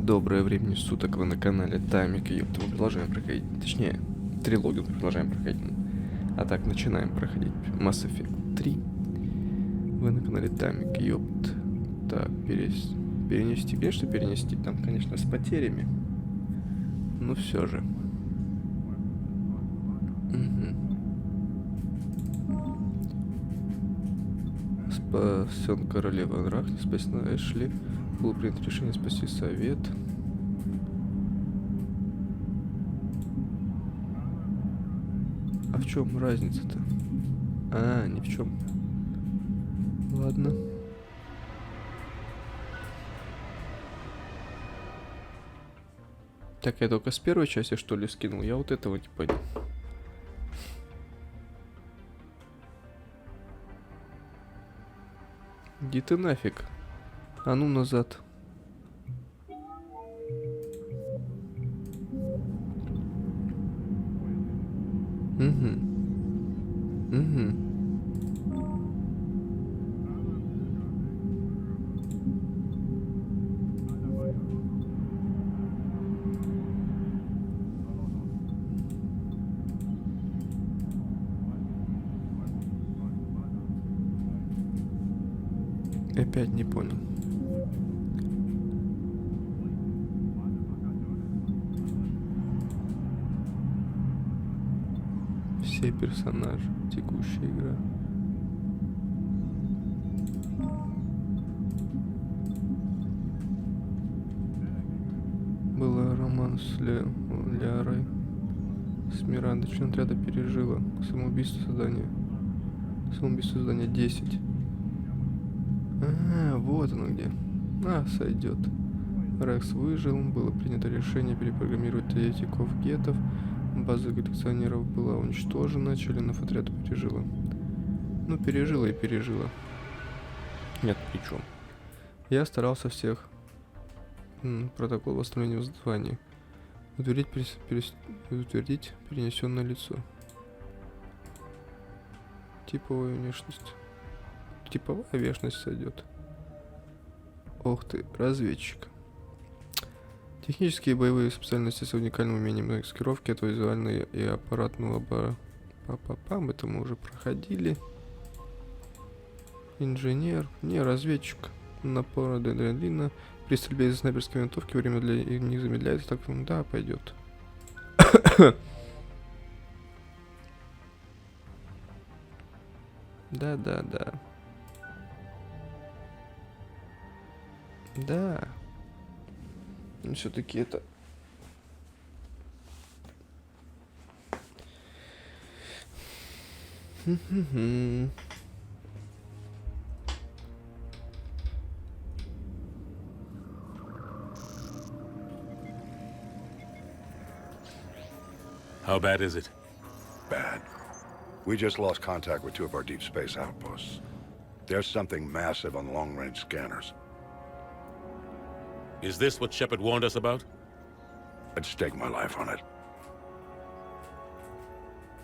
Доброе время суток, вы на канале Тамик, ёпта, мы продолжаем проходить, точнее, трилогию мы продолжаем проходить. А так, начинаем проходить Mass Effect 3. Вы на канале Тамик, ёпт. Так, перенести, конечно, перенести, там, конечно, с потерями. Но все же. Спасен королева Анрахни, спасена Эшли. Было принято решение спасти совет. А в чем разница-то? А, ни в чем. Ладно. Так, я только с первой части, что ли, скинул? Я вот этого не понял. Иди ты нафиг. А ну назад. Опять не понял. Все персонажи, текущая игра. Был роман с Лярой. С Мирандой. Член отряда пережила самоубийство задания 10. А, вот оно где. А, сойдет. Рекс выжил, было принято решение перепрограммировать теоретиков гетов. База коллекционеров была уничтожена, членов отряда пережила. Ну, пережила и пережила. Нет, при чем. Я старался всех. Протокол восстановления в здании. Утвердить перенесенное лицо. Типовая внешность. Типовая внешность сойдет. Ох ты, разведчик. Технические и боевые специальности с уникальным умением маскировки, это визуальный и аппаратного пам, это мы уже проходили. Инженер, не разведчик. Напор адреналина. При стрельбе из снайперской винтовки время для них замедляется, так да, пойдет. Да. Да. Но все-таки это... How bad is it? Bad. We just lost contact with two of our deep space outposts. There's something massive on long-range scanners. Is this what Shepard warned us about? I'd stake my life on it.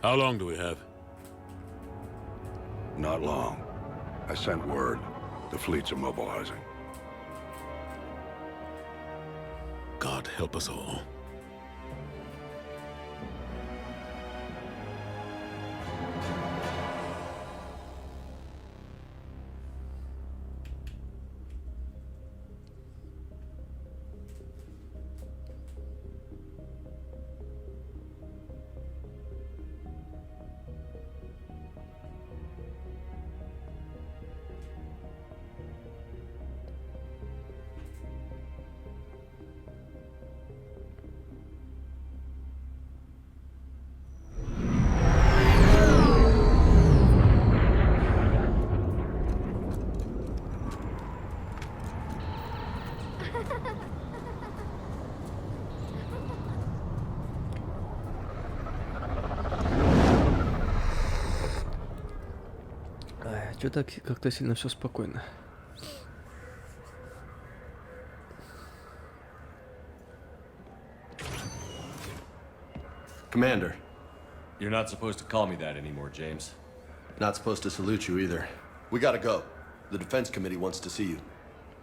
How long do we have? Not long. I sent word. The fleets are mobilizing. God help us all. Что так как-то сильно все спокойно. Commander. You're not supposed to call me that anymore, James. Not supposed to salute you either. We gotta go. The Defense Committee wants to see you.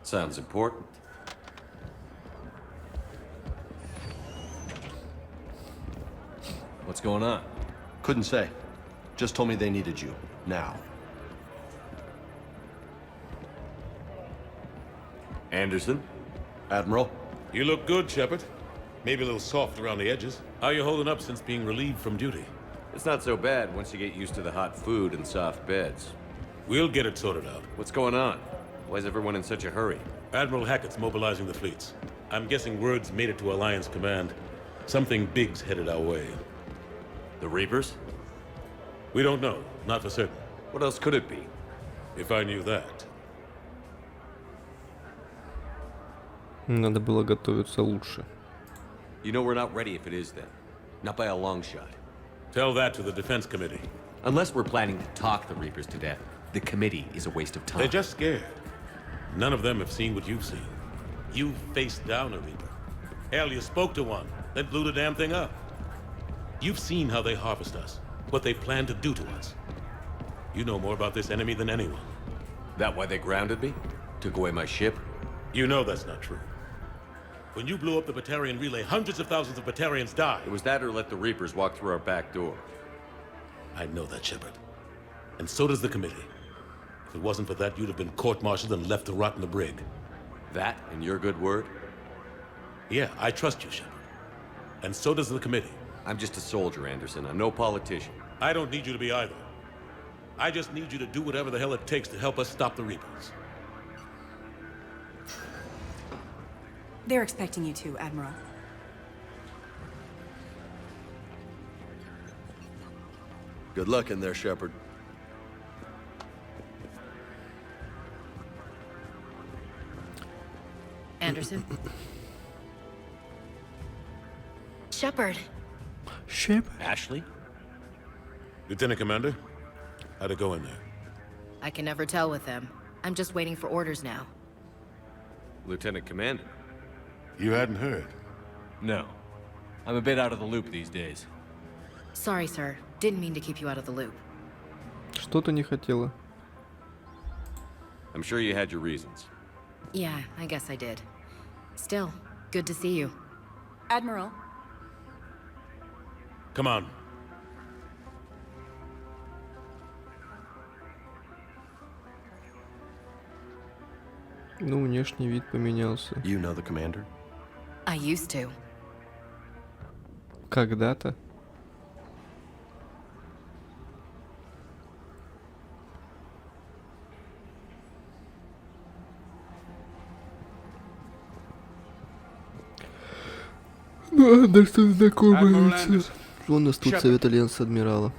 Sounds important. What's going on? Couldn't say. Just told me they needed you. Now. Anderson? Admiral? You look good, Shepard. Maybe a little soft around the edges. How you holding up since being relieved from duty? It's not so bad once you get used to the hot food and soft beds. We'll get it sorted out. What's going on? Why is everyone in such a hurry? Admiral Hackett's mobilizing the fleets. I'm guessing word's made it to Alliance Command. Something big's headed our way. The Reapers? We don't know. Not for certain. What else could it be? If I knew that. Надо было готовиться лучше. You know we're not ready if it is then. Not by a long shot. Tell that to the Defense Committee. Unless we're planning to talk the Reapers to death, the committee is a waste of time. They're just scared. None of them have seen what you've seen. You faced down a Reaper. Hell, you spoke to one, then blew the damn thing up. You've seen how they harvest us, what they plan to do to us. You know more about this enemy than anyone. That why they grounded me? Took away my ship? You know that's not true. When you blew up the Batarian relay, hundreds of thousands of Batarians died. It was that or let the Reapers walk through our back door. I know that, Shepard. And so does the committee. If it wasn't for that, you'd have been court-martialed and left to rot in the brig. That and your good word? Yeah, I trust you, Shepard. And so does the committee. I'm just a soldier, Anderson. I'm no politician. I don't need you to be either. I just need you to do whatever the hell it takes to help us stop the Reapers. They're expecting you to, Admiral. Good luck in there, Shepard. Anderson? Shepard. Shepard? Ashley? Lieutenant Commander, how'd it go in there? I can never tell with them. I'm just waiting for orders now. Lieutenant Commander? You hadn't heard. No. I'm a bit out of the loop these days. Sorry, sir. Didn't mean to keep you out of the loop. Что-то не хотела. I'm sure you had your reasons. Yeah, I guess I did. Still, good to see you. Admiral. Come on. Ну, внешний вид поменялся. You know the commander? I used to. Когда-то. Ну, Андерсон знакомый лицо. Он нас тут совет альянса адмирала.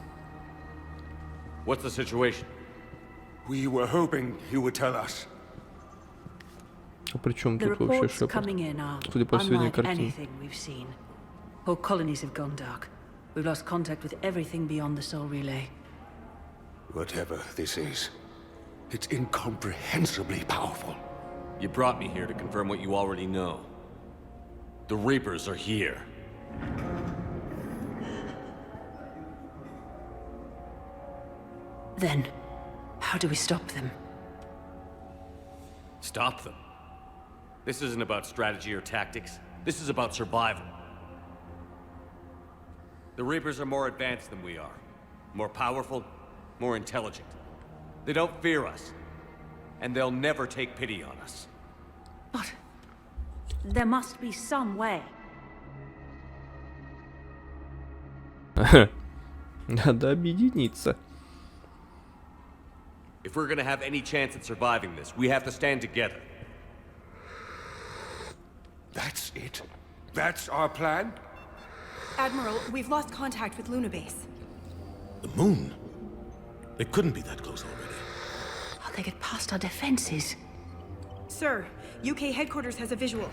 What's the situation? We were hoping you would tell us. А при чем The тут вообще reports Шепард? coming in are Судя по последней unlike картине. anything we've seen. Whole colonies have gone dark. We've lost contact with everything beyond the Soul Relay. Whatever this is, it's incomprehensibly powerful. You brought me here to confirm what you already know. The Reapers are here. Then, how do we stop them? Stop them. This isn't about strategy or tactics. This is about survival. The Reapers are more advanced than we are. More powerful, more intelligent. They don't fear us. And they'll never take pity on us. But there must be some way. Надо объединиться. If we're gonna have any chance at surviving this, we have to stand together. That's it? That's our plan? Admiral, we've lost contact with Luna Base. The moon? They couldn't be that close already. How they get past our defenses? Sir, UK headquarters has a visual.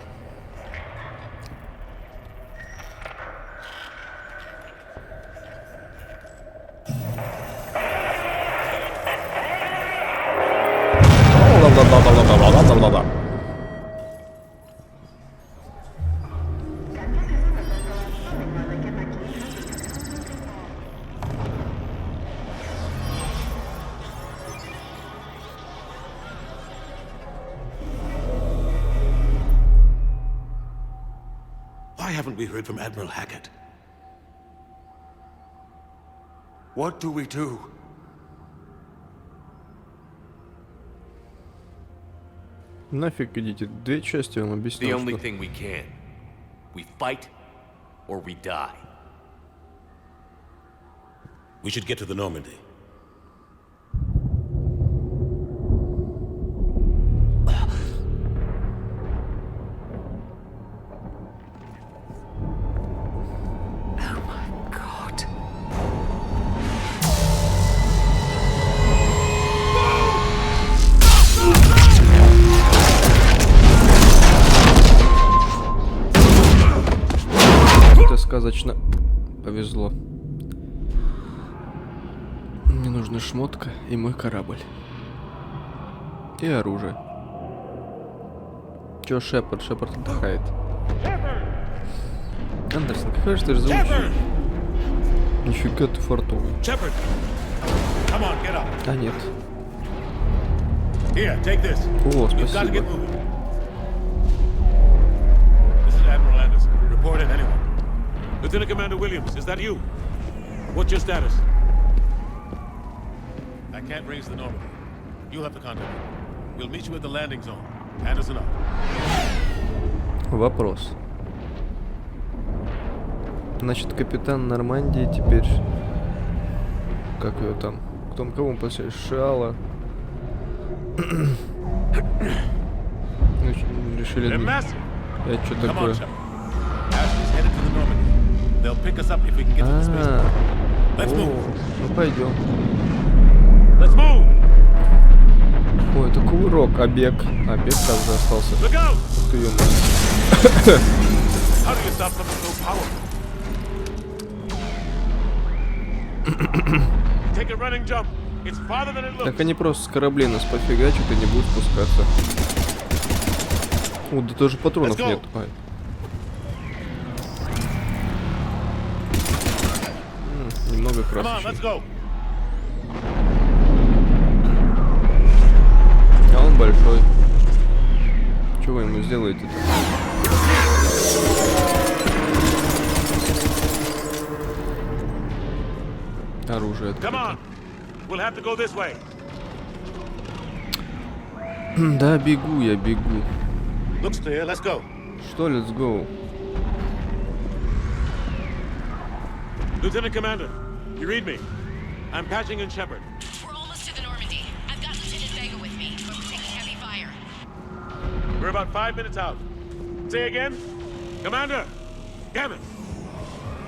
Why haven't we heard from Admiral Hackett? What do we do? Нафиг идите, 2 части он The объяснил, only что... thing we can. We fight or we die. We should get to the Normandy. Сказочно повезло. Мне нужна шмотка и мой корабль. И оружие. Чё Шепард? Шепард отдыхает. Андерсон, какая же ты же заучил? Нифига ты фартовый. А нет. О, спасибо. Lieutenant Commander Williams, is that you? What's your status? I can't raise the Normandy. You'll have to contact me. We'll meet you at the landing zone. Anderson up. Вопрос. Значит, капитан Нормандии теперь... Как ее там? Кого он посещает? Шиала. Решили... Это что такое? Ну пойдем. Ой, это кувырок, обег. Обег также остался. Ух ты, ё-моё. Так они просто с кораблей нас пофигачат и не будут спускаться. О, да тоже патронов нет. Ай. Немного красочный. А он большой. Что вы ему сделаете-то? Оружие открыто. Да, бегу, я бегу. Что, let's go? Lieutenant Commander, you read me? I'm patching in Shepard. We're almost to the Normandy. I've got Lieutenant Vega with me, but we're taking heavy fire. We're about 5 minutes out. Say again? Commander! Damn it!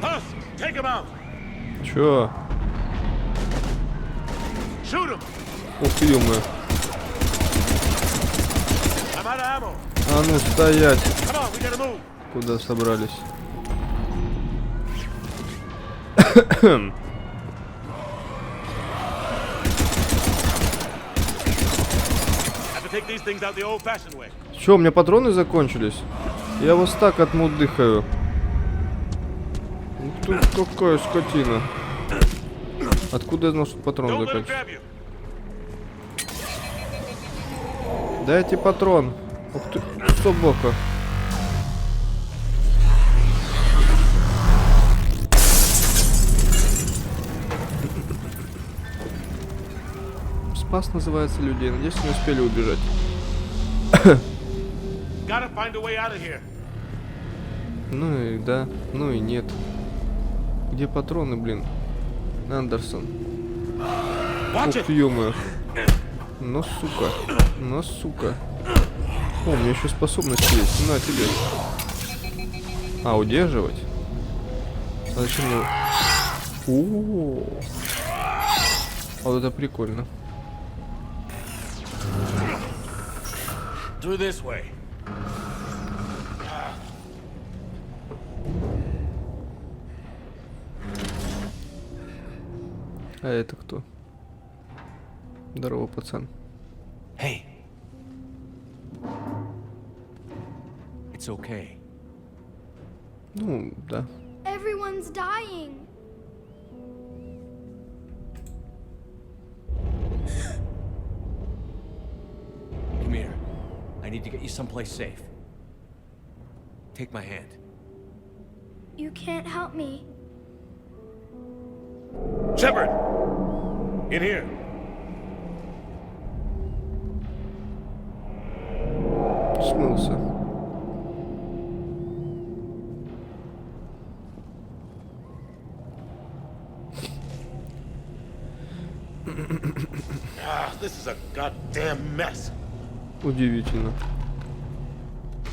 Husk, take him out! Чё? Shoot him! Ух ты, ё-моё. I'm out of ammo. А ну стоять! Come on, we gotta move. Куда собрались? Чё, у меня патроны закончились? Я вас так отмудыхаю. Ух ты, какая скотина. Откуда я знал, что патроны заканчиваются? Дайте патрон. Ух ты, собака. Спас называется людей. Надеюсь, не успели убежать. Ну и да, ну и нет. Где патроны, блин? Андерсон. Ух ты, ё-моё. Ну сука. Ну сука. О, у меня еще способность есть. На тебе. А, удерживать? А зачем мне... О-о-о. Вот это прикольно. Through this way. А это кто? Здорово, пацан. Hey. It's okay. Ну, да. Everyone's dying. Come here. I need to get you someplace safe. Take my hand. You can't help me. Shepard! In here. Смылся. This is a goddamn mess. Удивительно.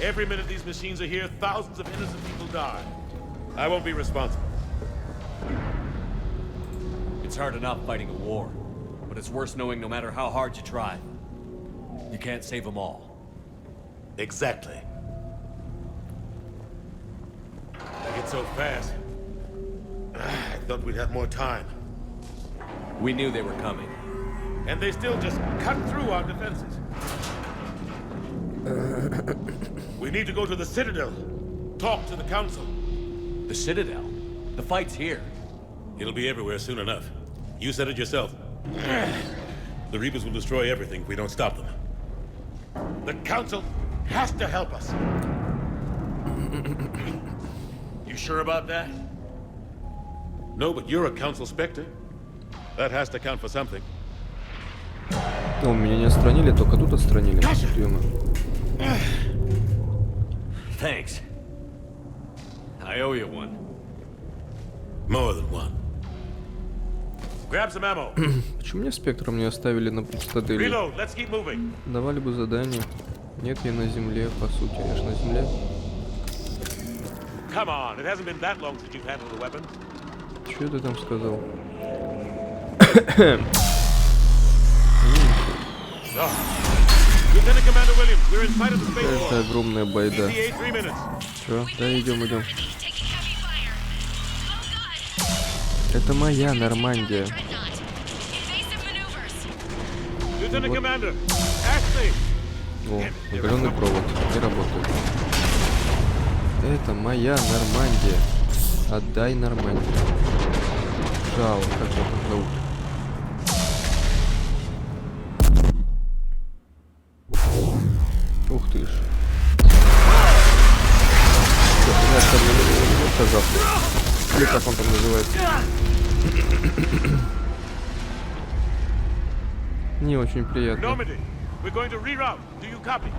Every minute these machines are here, thousands of innocent people die. I won't be responsible. It's hard enough fighting a war, but it's worse knowing no matter how hard you try, you can't save them all. Exactly. It's so fast. I thought we'd have more time. We knew they were coming. And they still just cut through our defenses. We need to go to the Citadel. Talk to the Council. The Citadel? The fight's here. It'll be everywhere soon enough. You said it yourself. The Reapers will destroy everything if we don't stop them. The Council has to help us. You sure about that? No, but you're a Council Spectre. That has to count for something. О, меня не отстранили, только тут отстранили. Thanks. I owe you one. More than one. Grab some ammo. Почему меня спектром не оставили на пустотеле? Reload. Let's keep moving. Давали бы задание. Нет, я на земле, по сути. Я ж на земле. Come on, it hasn't been that long since you've handled a weapon. Что ты там сказал? Lieutenant Commander Williams, we're in sight of the spaceport. Это огромная байда. ETA 3 minutes. Чё? Да, идем. Это моя Нормандия. Lieutenant Commander, Ashley. О, удаленный провод. Не работает. Это моя Нормандия. Отдай Нормандию. Жал, как это зовут? Ух ты ж. Или как он там называется? Не очень приятно. Normandy, we're going to reroute. Do you copy?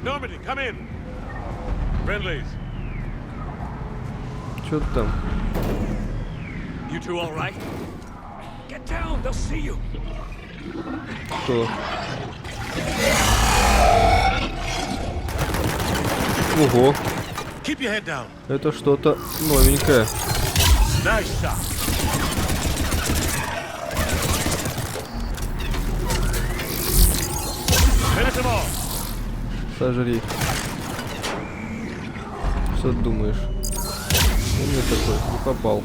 Normandy, come in. Friendlies. Чё там? You two all right? Get down, they'll see you. Что? Ого. Keep your head down. Это что-то новенькое. Nice shot. Finish them all. Сожри. Что ты думаешь? Умный такой, не попал.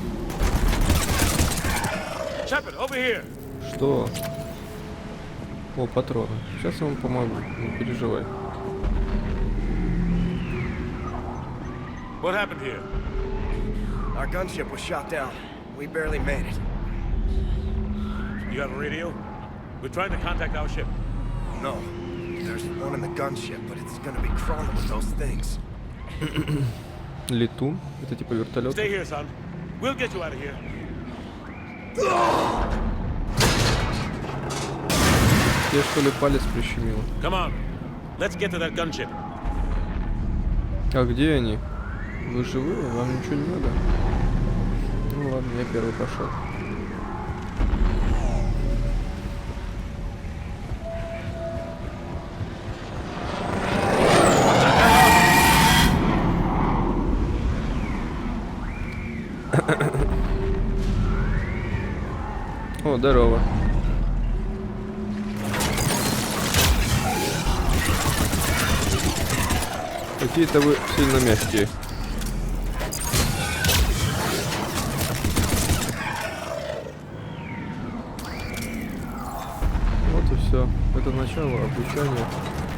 Shepard, over here. Что? О, патроны. Сейчас я вам помогу, не переживай. What happened here? Our gunship was shot down. We barely made it. You have a radio? We're trying to contact our ship. No. There's one in the gunship, but it's gonna be crawling with those things. Летун? Это типа вертолет? Stay here, son. We'll get you out of here. Тебе что ли палец прищемило? Come on. Let's get to that gunship. А где они? Вы живы? Вам ничего не надо? Ну ладно, я первый пошел. О, здорово. Какие-то вы сильно мягкие. Вот и все. Это начало обучения.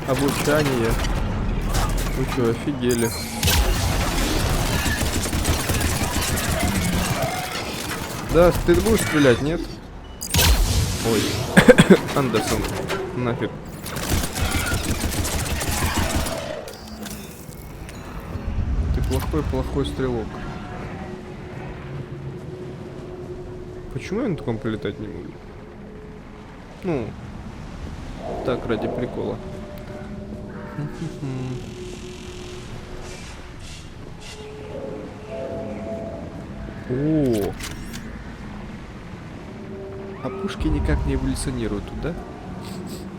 Обучание. Вы что, офигели? Да, ты будешь стрелять, нет? Ой. Андерсон. Нафиг. Ты плохой стрелок. почему я на таком полетать не могу? Ну, так, ради прикола. О, а пушки никак не эволюционируют тут, да?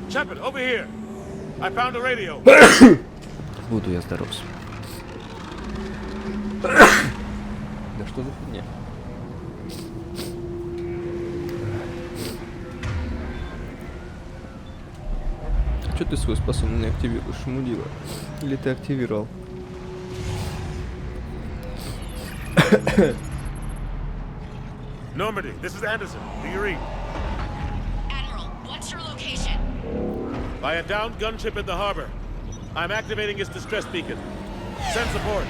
Shepard, over here. I found a radio. Буду я здоров. Да что за фигня? Что ты свой способность не активируешь, мудила? Или ты активировал? Normandy, this is Anderson. Do you read? Admiral, what's your location? By a downed gunship in the harbor. I'm activating its distress beacon. Send support.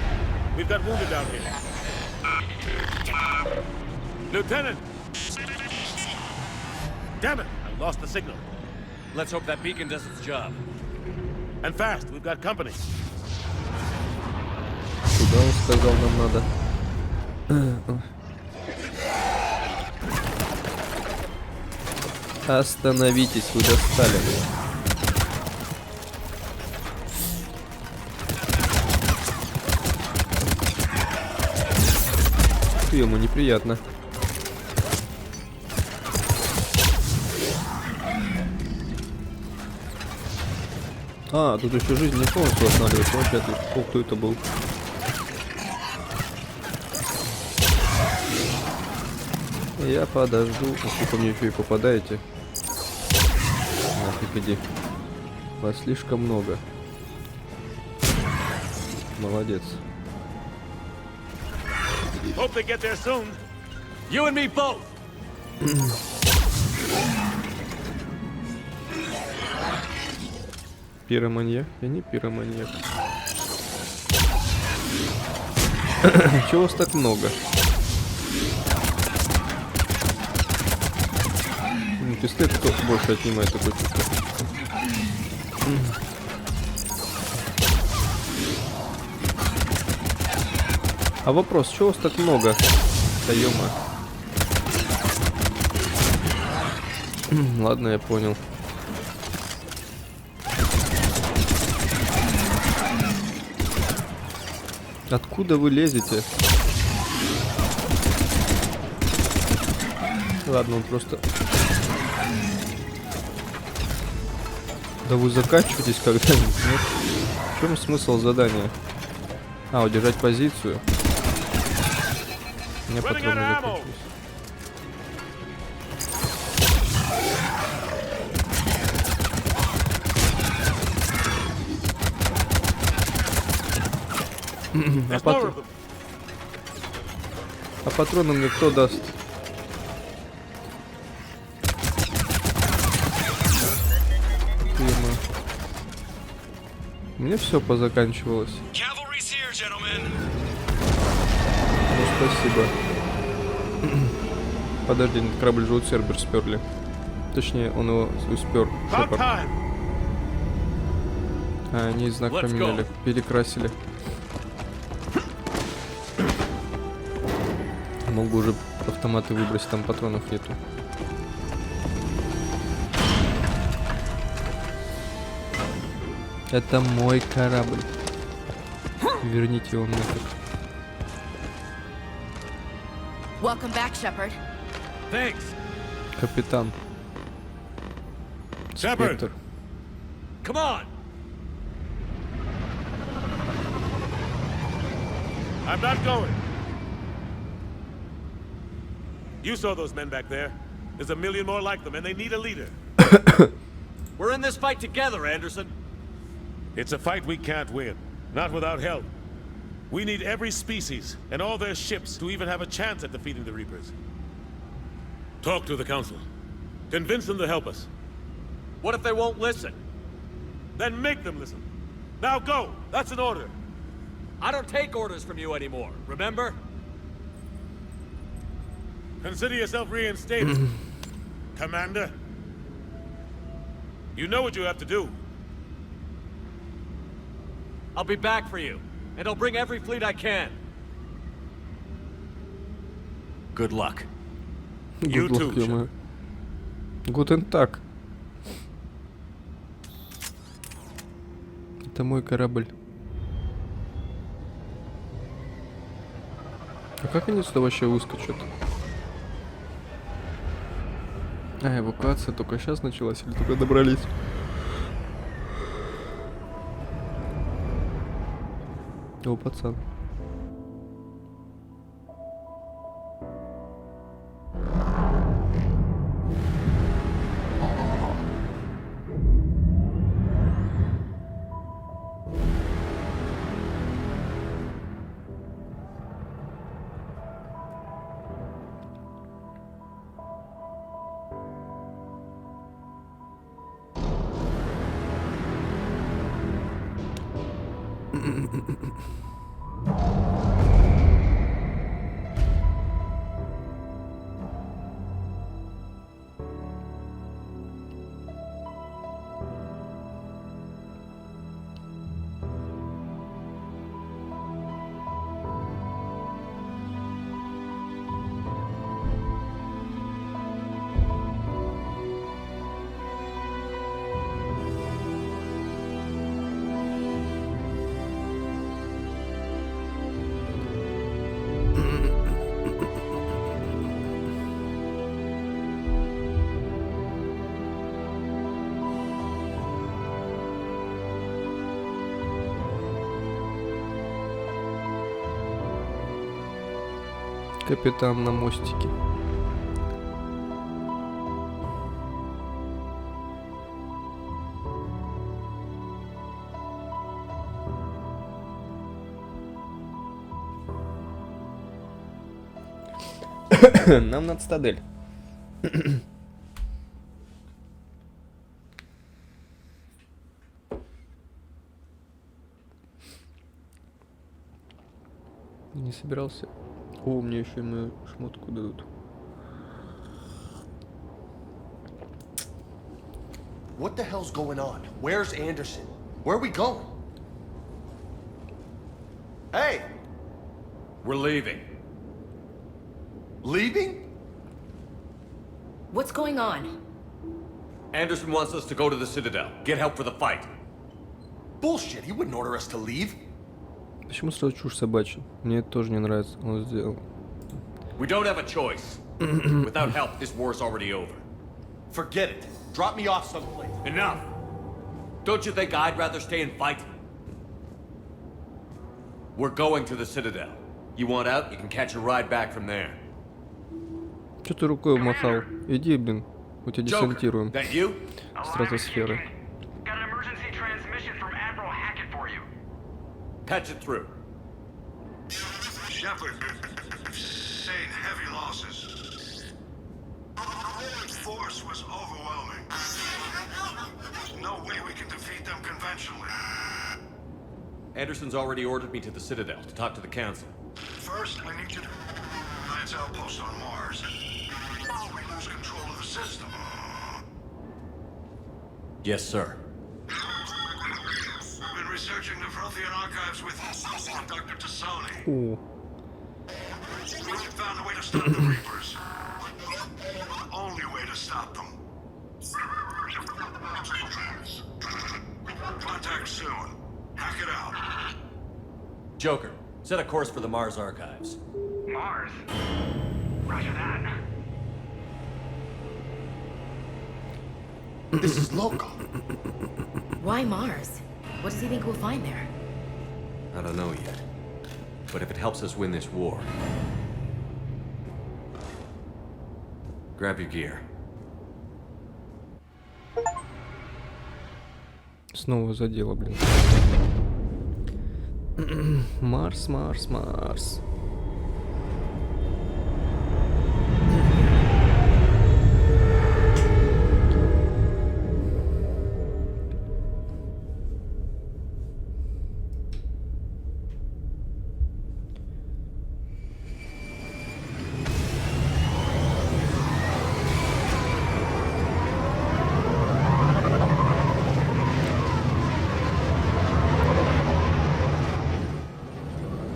We've got wounded down here. Lieutenant! Damn it! I lost the signal. Let's hope that beacon does its job. And fast, we've got company. Куда он сказал нам надо? Остановитесь, вы достали меня. Ему неприятно. А, тут еще жизнь не полностью останавливается. Вообще отлично. О, кто это был? Я подожду. Насколько мне еще и попадаете? Нафиг иди. Вас слишком много. Молодец. Hope they get there soon. You and me both. Пироманьяк? Я не пироманьяк. Чего вас так много? Пистолет кто больше отнимает такой чувство. А вопрос, чего вас так много? Да ё-мо. Ладно, я понял. Откуда вы лезете? Ладно, он просто... Да вы заканчиваетесь когда-нибудь, нет? В чем смысл задания? А, удержать позицию. У меня патроны закончились. А патроны мне кто даст? Мне все позаканчивалось. Ну, спасибо. Подожди, этот корабль же у Цербер сперли. Точнее, он его успер. А, они знак поменяли, перекрасили. Могу уже автоматы выбросить, там патронов нету. Это мой корабль. Верните его мне. Welcome back, Shepard. Thanks. Капитан. Shepard. Come on. I'm not going. You saw those men back there. There's a million more like them, and they need a leader. We're in this fight together, Anderson. It's a fight we can't win. Not without help. We need every species and all their ships to even have a chance at defeating the Reapers. Talk to the Council. Convince them to help us. What if they won't listen? Then make them listen. Now go! That's an order. I don't take orders from you anymore, remember? Consider yourself reinstated, Commander. You know what you have to do. I'll be back for you, and I'll bring every fleet I can. Good luck. You too, Гудлок, ё-моё. Гутен так. Это мой корабль. А как они сюда вообще выскочат? А, эвакуация только сейчас началась или только добрались? О, пацан. Капитан на мостике. Нам надо цитадель. Не собирался. О, мне еще и мою шмотку дадут. What the hell's going on? Where's Anderson? Where are we going? Hey! We're leaving. Leaving? What's going on? Anderson wants us to go to the Citadel. Get help for the fight. Bullshit, he wouldn't order us to leave. Почему сразу чушь собачья? Мне это тоже не нравится. Он сделал. We don't have a choice. Without help, this war's already over. Forget it. Drop me off someplace. Enough! Don't you think I'd rather stay and fight? We're going to the Citadel. You want out, you can catch a ride back from there. Че ты рукой махал? Иди, блин. Мы тебя десантируем. That you? Стратосферы. Got an emergency transmission from Admiral Hackett for you. Patch it through. Shepard, sustained heavy losses. The force was overwhelming. There's no way we can defeat them conventionally. Anderson's already ordered me to the Citadel to talk to the Council. First, I need you to Alliance outpost on Mars. We lose control of the system. Yes, sir. We've been researching the Prothean archives with Dr. Tassoni. О, We found a way to stop the Reapers. The only way to stop them. Contact soon. Hack it out. Joker, set a course for the Mars archives. Mars? Roger that. This is local. Why Mars? What does he think we'll find there? I don't know yet. But if it helps us win this war... Grab your gear. снова задело, блин. Марс, Марс, Марс.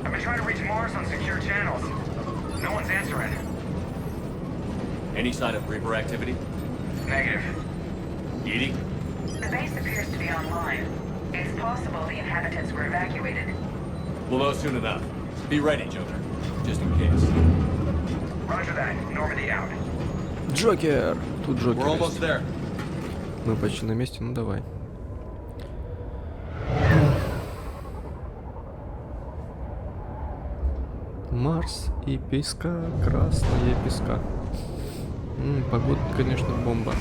I've been trying to reach Mars on Any sign of Reaper activity? Negative. Eating? The base appears to be online. It's possible the inhabitants were evacuated. We'll know soon enough. Be ready, Joker. Just in case. Roger that. Normandy out. Джокер! Тут Джокер We're есть. almost there. Мы почти на месте, ну давай. Марс и песка, красная песка. Погода, конечно, бомба.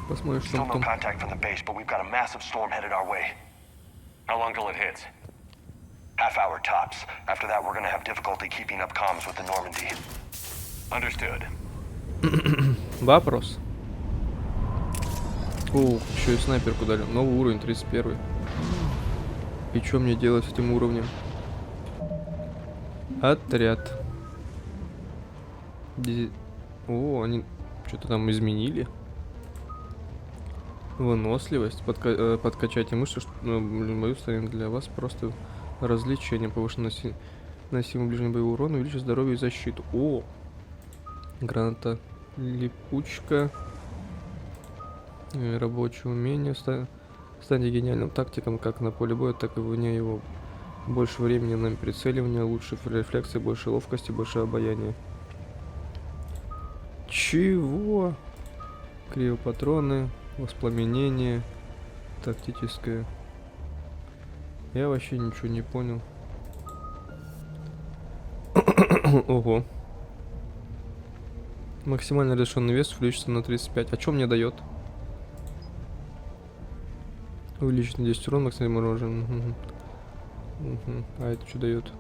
Посмотрим, что Still no там. contact from the base, but we've got a massive storm headed our way. How long till it hits? Half hour tops. After that, we're gonna have difficulty keeping up comms with the Normandy. Understood. Вопрос. О, еще и снайперку дали. Новый уровень, 31. И что мне делать с этим уровнем? Отряд. О, они что-то там изменили. Выносливость. Подкачайте мышцы, мою станет для вас просто развлечение. Повышенный носимый ближний боевой урон, увеличит здоровье и защиту. О! Граната липучка. Рабочее умение. Станьте гениальным тактиком как на поле боя, так и вне его. Больше времени на прицеливание, лучше рефлексы, больше ловкости, больше обаяния. Чего? Криопатроны, воспламенение, тактическое. Я вообще ничего не понял. Ого. Максимально разрешенный вес увеличится на 35. А что мне дает? Увеличить на 10 урон, максимально урон. А это что дает?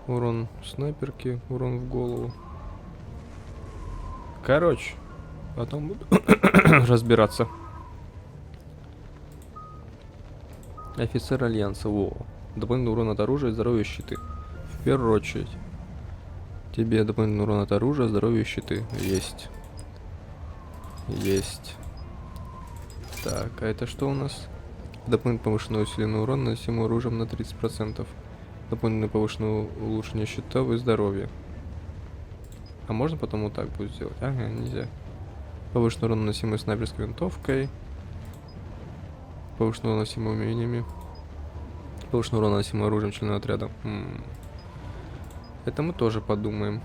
Урон снайперки, урон в голову. Короче, потом буду разбираться. Офицер Альянса. Во. Дополнительный урон от оружия, здоровье, щиты. В первую очередь. Тебе дополнительный урон от оружия, здоровье, щиты. Есть. Есть. Так, а это что у нас? Дополнительный повышенный усиленный урон, наносимый оружием на 30%. Дополнительное повышенное улучшение щитов и здоровья. А можно потом вот так будет сделать? Ага, нельзя. Повышенный урон, наносимый снайперской винтовкой. Повышенный урон, наносимый умениями. Повышенный урон, наносимый оружием члена отряда. Это мы тоже подумаем.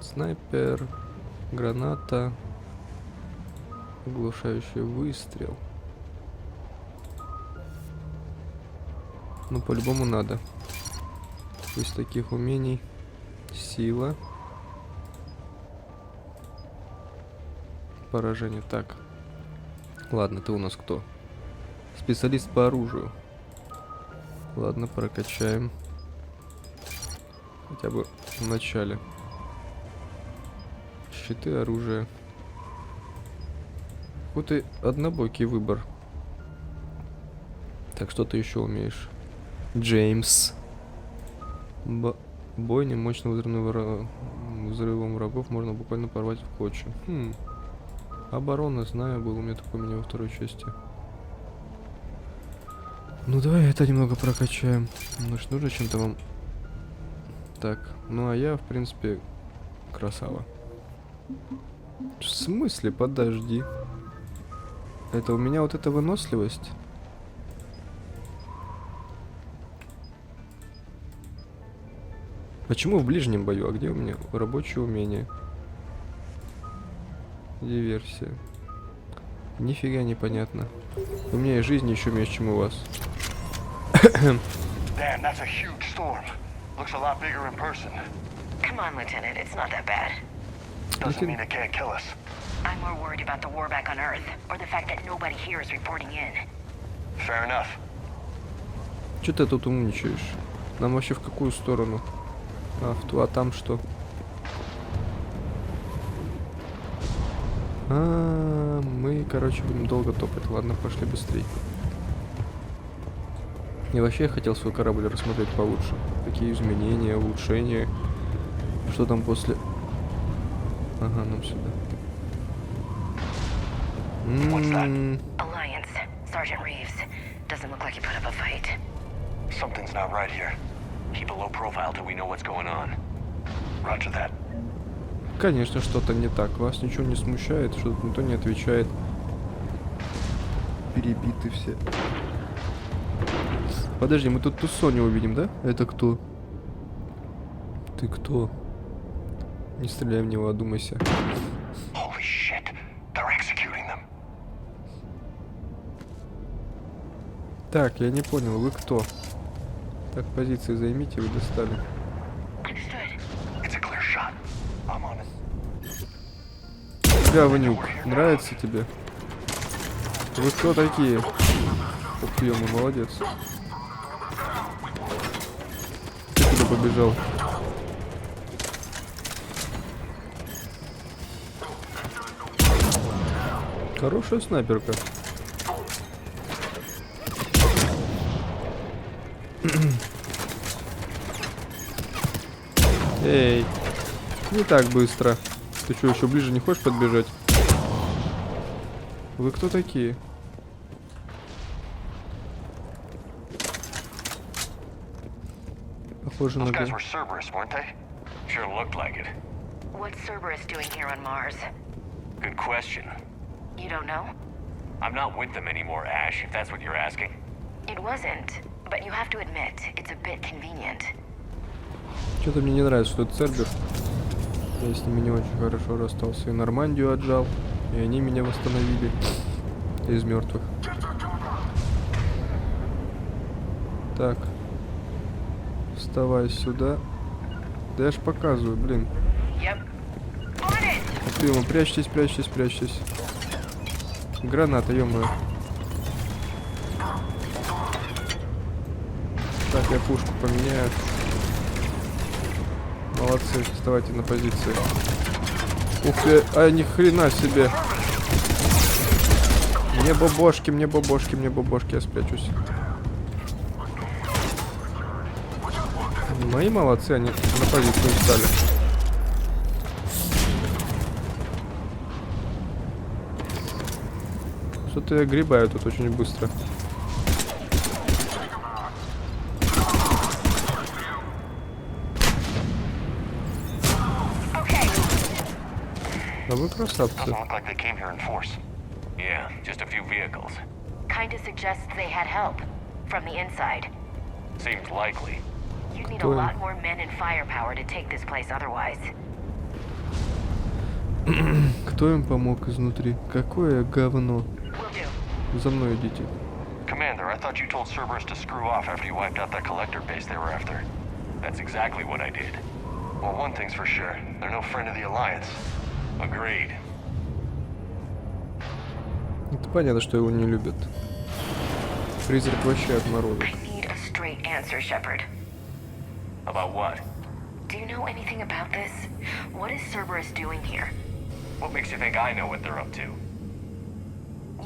Снайпер, граната, оглушающий выстрел. Ну, по-любому надо. Из таких умений сила, поражение. Так, ладно, ты у нас кто? Специалист по оружию. Ладно, прокачаем. Хотя бы в начале. Щиты, оружие. Какой-то однобокий выбор. Так, что ты еще умеешь? Джеймс. Бойня мощным взрывом врагов можно буквально порвать в клочья. Оборона, знаю, был у меня такой во второй части. Ну давай это немного прокачаем. Может, нужно чем-то вам. Так, ну а я, в принципе, красава. В смысле? Подожди. Это у меня вот эта выносливость? Почему в ближнем бою? А где у меня рабочее умение? Диверсия. Нифига непонятно. У меня и жизнь еще меньше, чем у вас. Damn, that's a huge storm. Looks a lot bigger in person. Come on, Lieutenant, it's not that bad. Doesn't mean it can't kill us. I'm more worried about the war back on Earth, or the fact that nobody here is reporting in. Fair enough. Че ты тут умничаешь? Нам вообще в какую сторону? А, в ту, а там что? Мы, короче, будем долго топать. Ладно, пошли быстрее. И вообще я хотел свой корабль рассмотреть получше. Какие изменения, улучшения. Что там после... Ага, нам сюда. Alliance. Sergeant Reeves. Doesn't look like he put up a fight. Something's not right here. Keep a low profile till we know what's going on. Roger that. Конечно, что-то не так. Вас ничего не смущает, что-то никто не отвечает. Перебиты все. Подожди, мы тут Туссо не увидим, да? Это кто? Ты кто? Не стреляй в него, одумайся. Holy shit. They're executing them. Так, я не понял, вы кто? Так, позиции займите, вы достали. It's a clear shot. I'm on it. Говнюк, нравится тебе? Вы кто такие? Ух, ё, молодец. Ты куда побежал? Хорошая снайперка. Эй, не так быстро. Ты что, еще ближе не хочешь подбежать? Вы кто такие? Похоже на... Those guys were Cerberus, weren't they? Sure looked like it. What's Cerberus doing here on Mars? Good question. You don't know? I'm not with them anymore, Ash, if that's what you're asking. It wasn't, but you have to admit, it's a bit convenient. Что-то мне не нравится, что это Цербер. Я с ними не очень хорошо расстался. И Нормандию отжал, и они меня восстановили из мертвых. Так. Вставай сюда. Да я ж показываю, блин. Ты ему прячьтесь, прячьтесь, прячьтесь. Граната, ё-моё. Так, я пушку поменяю. Молодцы, вставайте на позиции. Ух ты, а ни хрена себе. Мне бобошки, мне бобошки, мне бобошки, я спрячусь. Мои молодцы, они на позицию встали. Что-то я гребаю тут очень быстро. А вы красавцы. Yeah, just a few vehicles. Kinda suggests they had help from the inside. Seems likely. You need a lot more men and firepower to take this place otherwise. Кто им помог изнутри? Какое говно. За мной идите. Commander, I thought you told Cerberus to screw off after you wiped out that collector base they were after. That's exactly what I did. Well, one thing's for sure. They're no friend of the Alliance. Agreed. Это понятно, что его не любят. Призрак вообще отморозок. I need a straight answer, Shepard. About what? Do you know anything about this? What is Cerberus doing here? What makes you think I know what they're up to?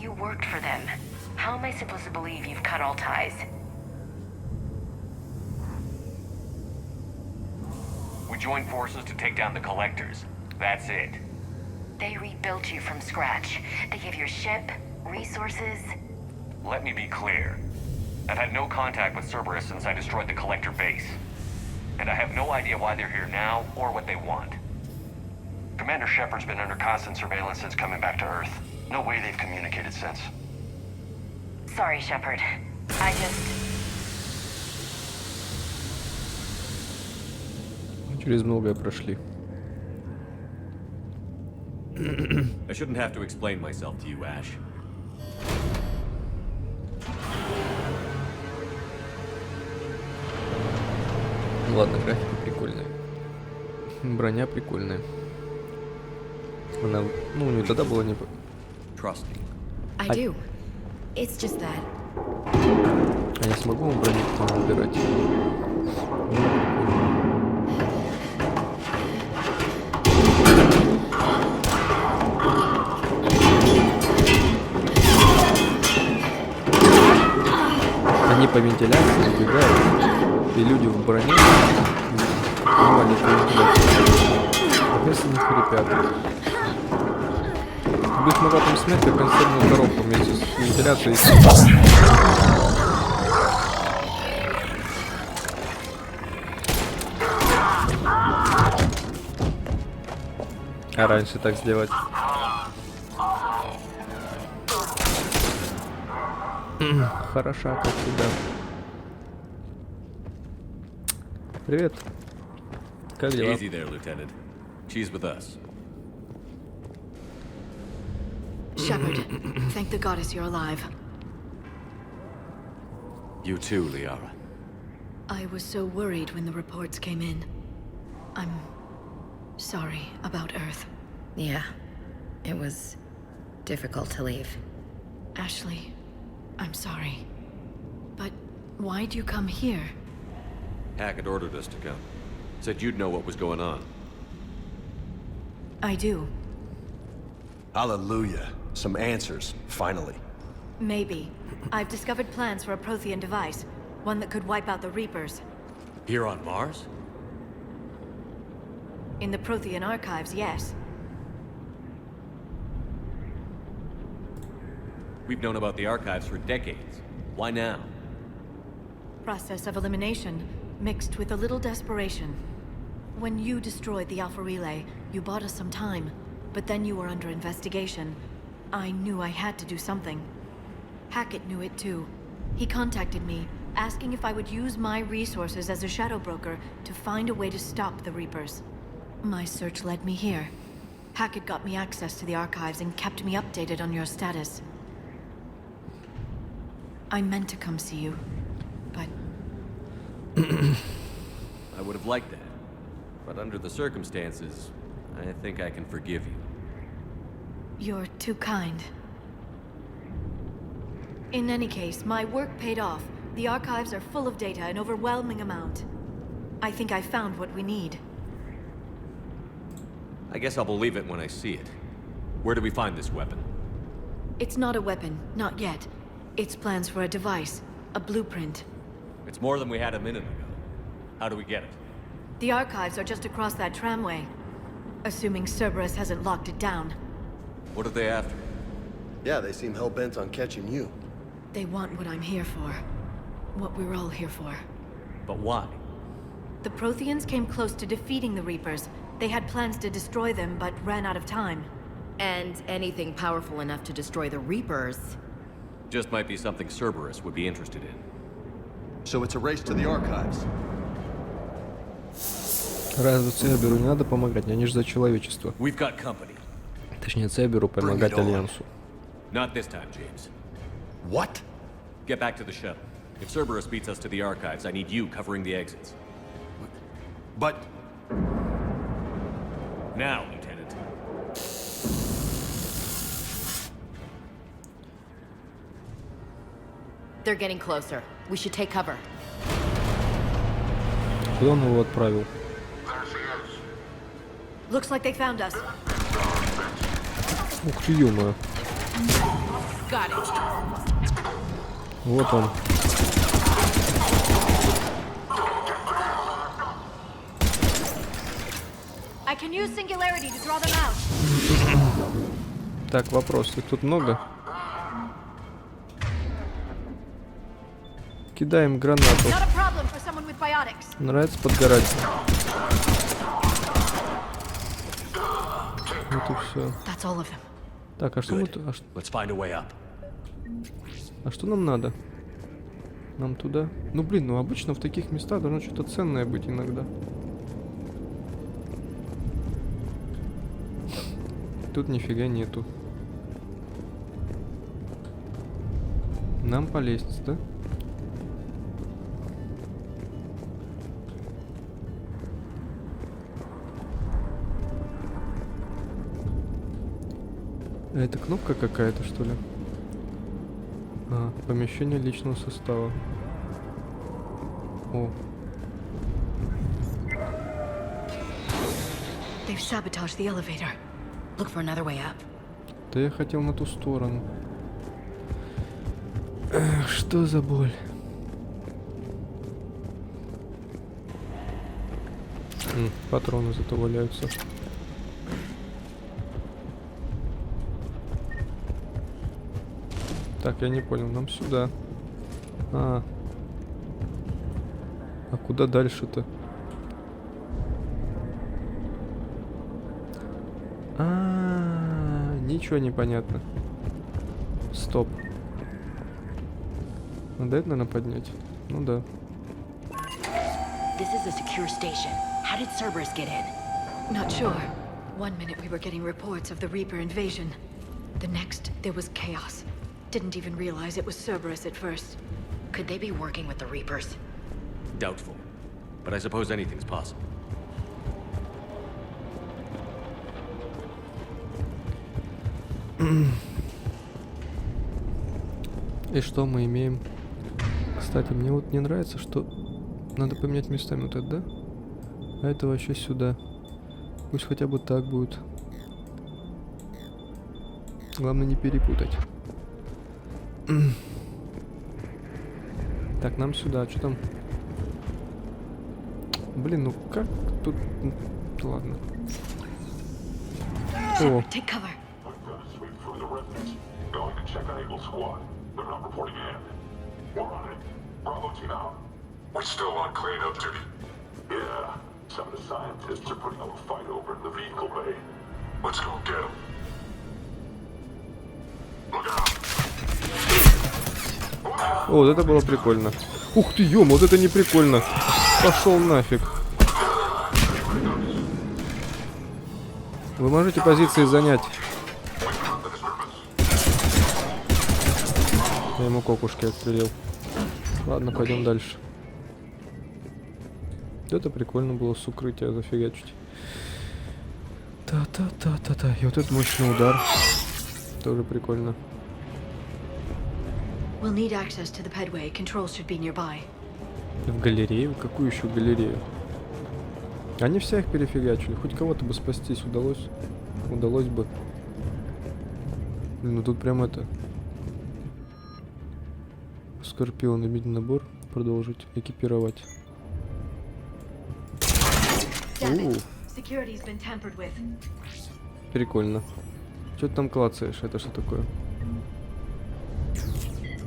You worked for them. How am I supposed to believe you've cut all ties? We joined forces to take down the collectors. That's it. They rebuilt you from scratch. They gave your ship, resources. Let me be clear. I've had no contact with Cerberus since I destroyed the collector base. And I have no idea why they're here now or what they want. Commander Shepard's been under constant surveillance since coming back to Earth. No way they've communicated since. Sorry, Shepard. I just... Через многое прошли. I shouldn't have to explain myself to you, Ash. Ладно, графика прикольная. Броня прикольная. Она, ну, у нее тогда было не... Trust me. I do. It's just that. А я смогу вам броню потом выбирать? Они по вентиляции сбегают, и люди в броне внимание по вентиляции. Соответственно, не хрипят. Бы их могла там снять, как консервную коробку вместе с вентиляцией. А раньше так сделать. Хороша, как всегда. Привет. Как дела? Easy there, Lieutenant. She's with us. Shepard, thank the goddess you're alive. You too, Liara. I was so worried when the reports came in. I'm sorry about Earth. Yeah, it was difficult to leave. Ashley, I'm sorry. But why'd you come here? Hackett ordered us to come. Said you'd know what was going on. I do. Hallelujah. Some answers, finally. Maybe. I've discovered plans for a Prothean device. One that could wipe out the Reapers. Here on Mars? In the Prothean archives, yes. We've known about the archives for decades. Why now? Process of elimination, mixed with a little desperation. When you destroyed the Alpha Relay, you bought us some time. But then you were under investigation. I knew I had to do something. Hackett knew it too. He contacted me, asking if I would use my resources as a shadow broker to find a way to stop the Reapers. My search led me here. Hackett got me access to the archives and kept me updated on your status. I meant to come see you, but... I would have liked that. But under the circumstances, I think I can forgive you. You're too kind. In any case, my work paid off. The archives are full of data, an overwhelming amount. I think I found what we need. I guess I'll believe it when I see it. Where do we find this weapon? It's not a weapon, not yet. It's plans for a device, a blueprint. It's more than we had a minute ago. How do we get it? The archives are just across that tramway. Assuming Cerberus hasn't locked it down. What are they after? Yeah, they seem hell-bent on catching you. They want what I'm here for. What we're all here for. But why? The Protheans came close to defeating the Reapers. They had plans to destroy them, but ran out of time. And anything powerful enough to destroy the Reapers. Just might be something Cerberus would be interested in. So it's a race to the archives. Разве Церберу не надо помогать? Они же за человечество. We've got company. Точнее, Церберу помогать Альянсу. Not this time, James. What? Get back to the shuttle. If Cerberus beats us to the archives, I need you covering the exits. But... Now, Lieutenant. They're getting closer. We should take cover. Куда он его отправил? Looks like they found us. Ух ты, ё-моё. Got it. Вот он. I can use singularity to draw them out. Так, вопрос. Их тут много? Кидаем гранату. Not a problem for someone with biotics. Нравится подгорать. Вот и все. That's all of them. Так, а что мы... Let's find a way up. А что нам надо? Нам туда? Ну блин, ну обычно в таких местах должно что-то ценное быть иногда. Тут нифига нету. Нам по лестнице, да? А это кнопка какая-то, что ли? А, помещение личного состава. О. They've sabotaged the elevator. Look for another way up. Да я хотел на ту сторону. Эх, что за боль. Патроны зато валяются. Так, я не понял, нам сюда. А куда дальше-то? Ничего не понятно. Стоп. Надо это, наверное, поднять. Ну да. This is a secure station. How did Cerberus get in? Not sure. One minute we were getting reports of the Reaper invasion. The next, there was chaos. Didn't even realize it was Cerberus at first. Could they be working with the Reapers? Doubtful. But I suppose anything's possible. И что мы имеем? Кстати, мне вот не нравится, что надо поменять местами вот это, да? А это вообще сюда. Пусть хотя бы так будет. Главное не перепутать. Так, нам сюда. Что там? Блин, ну как тут... Ладно. О. We're still on cleanup duty. Yeah, some of the scientists are putting up a fight over in the vehicle bay. Let's go get them. Look out! О, вот это было прикольно. Ух ты, ё, вот это не прикольно. Пошел нафиг. Вы можете позиции занять. Я ему кокушки отстрелил. Ладно, пойдем дальше. Это прикольно было с укрытия зафигачить. Та-та-та-та-та. И вот этот мощный удар. Тоже прикольно. We'll need access to the pedway. Controls should be nearby. В галерею? Какую еще галерею? Они всех перефигачили. Хоть кого-то бы спастись удалось. Удалось бы. Блин, ну тут прям это... Скорпион, иметь набор. Продолжить. Экипировать. Прикольно. Что ты там клацаешь? Это что такое?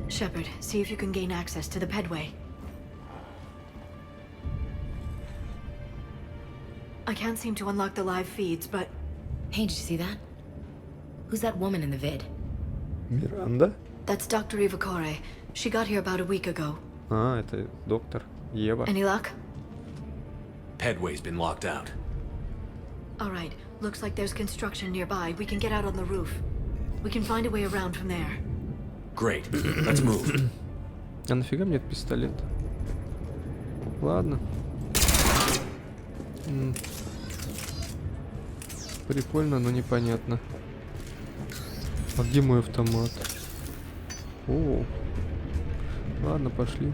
Shepard, see if you can gain access to the pedway. I can't seem to unlock the live feeds, but... Hey, did you see that? Who's that woman in the vid? Миранда? That's Dr. Eva Corey. She got here about a week ago. А, это доктор Ева. Any luck? Pedway's been locked out. All right. Looks like there's construction nearby. We can get out on the roof. We can find a way around from there. Great. Let's move. А нафига мне этот пистолет? Ладно. Прикольно, но непонятно. А где мой автомат? О. Ладно, пошли.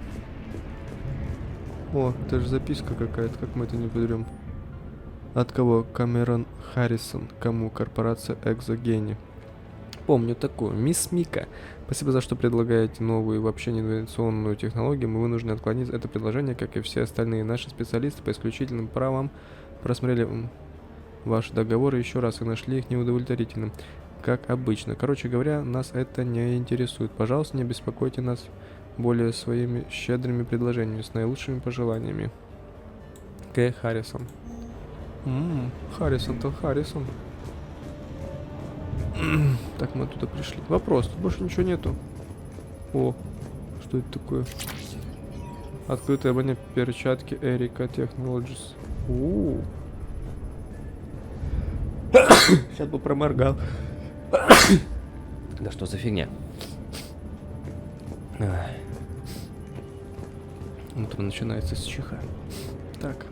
О, это же записка какая-то, как мы это не подберем. От кого? Камерон Харрисон. Кому? Корпорация Экзогени. Помню такую. Мисс Мика. Спасибо за что предлагаете новую и вообще неинновационную технологию. Мы вынуждены отклонить это предложение, как и все остальные. Наши специалисты по исключительным правам просмотрели ваши договоры еще раз и нашли их неудовлетворительным. Как обычно. Короче говоря, нас это не интересует. Пожалуйста, не беспокойте нас более своими щедрыми предложениями, с наилучшими пожеланиями. К. Харрисон. Харрисон-то Харрисон. Так, мы туда пришли. Вопрос, тут больше ничего нету. О, что это такое? Открытые обоня перчатки Эрика Technologies. Сейчас бы проморгал. Да что за фигня? Утро начинается с чиха. Так.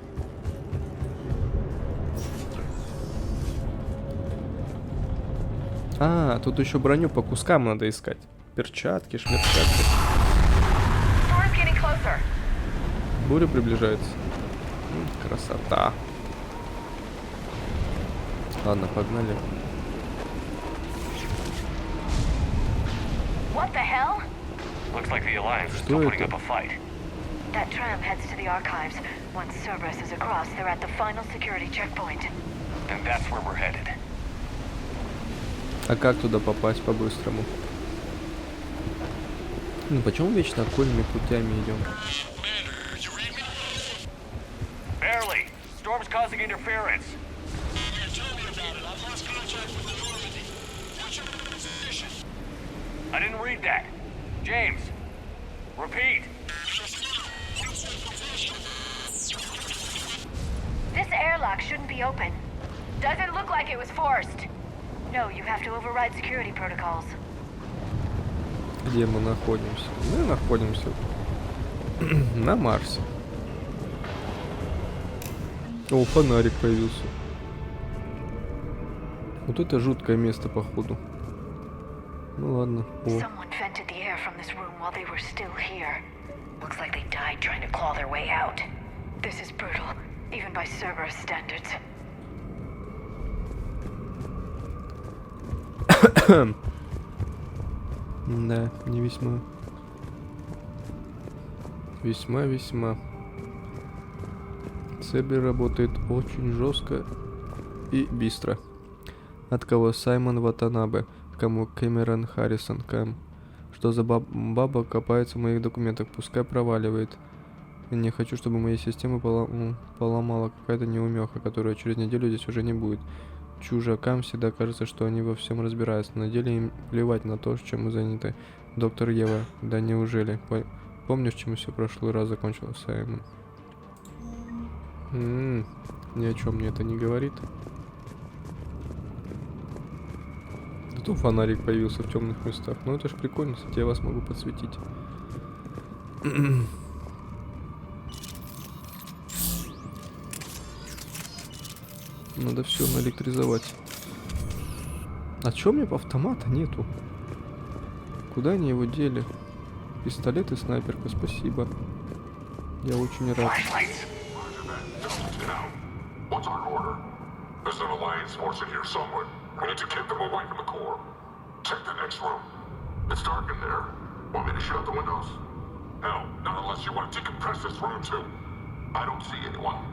А, тут еще броню по кускам надо искать. Перчатки, шмерчатки. Буря приближается. Красота. Ладно, погнали. What the hell? Looks like the Alliance is Что still putting это? up a fight. That tram heads to the archives. Once Cerberus is across, they're at the final security checkpoint. And that's where we're headed. А как туда попасть по-быстрому? Ну почему вечно окольными путями идем? Barely. Storm's causing interference. I didn't read that. James, repeat. This airlock shouldn't be open. Doesn't look like it was forced. No, you have to override security protocols. Где мы находимся? Мы находимся на Марсе. О, фонарик появился. Вот это жуткое место, походу. Ну ладно. О. Someone vented the air from this room while they were still here. Looks like they died trying to claw their way out. This is brutal, even by Cerberus standards. Да, не весьма. Весьма. Цербер работает очень жестко и быстро. От кого Саймон Ватанабе, кому Кэмерон Харрисон, Что за баба копается в моих документах, пускай проваливает. Я не хочу, чтобы мои системы поломала какая-то неумеха, которая через неделю здесь уже не будет. Чужакам всегда кажется, что они во всем разбираются. На деле им плевать на то, чем мы заняты. Доктор Ева, да неужели? Помнишь, чем все в прошлый раз закончилось, Саймон? Ни о чем мне это не говорит. Зато фонарик появился в темных местах. Ну это ж прикольно, кстати, я вас могу подсветить. Надо все наэлектризовать. А чё мне автомата нету? Куда они его дели? Пистолет и снайперка, спасибо. Я очень рад. What's our order? There's an Alliance force in here somewhere. We need to keep them away from the core. Check the next room. It's dark in there. Want me to shut the windows? Hell, not unless you want to decompress this room too. I don't see anyone.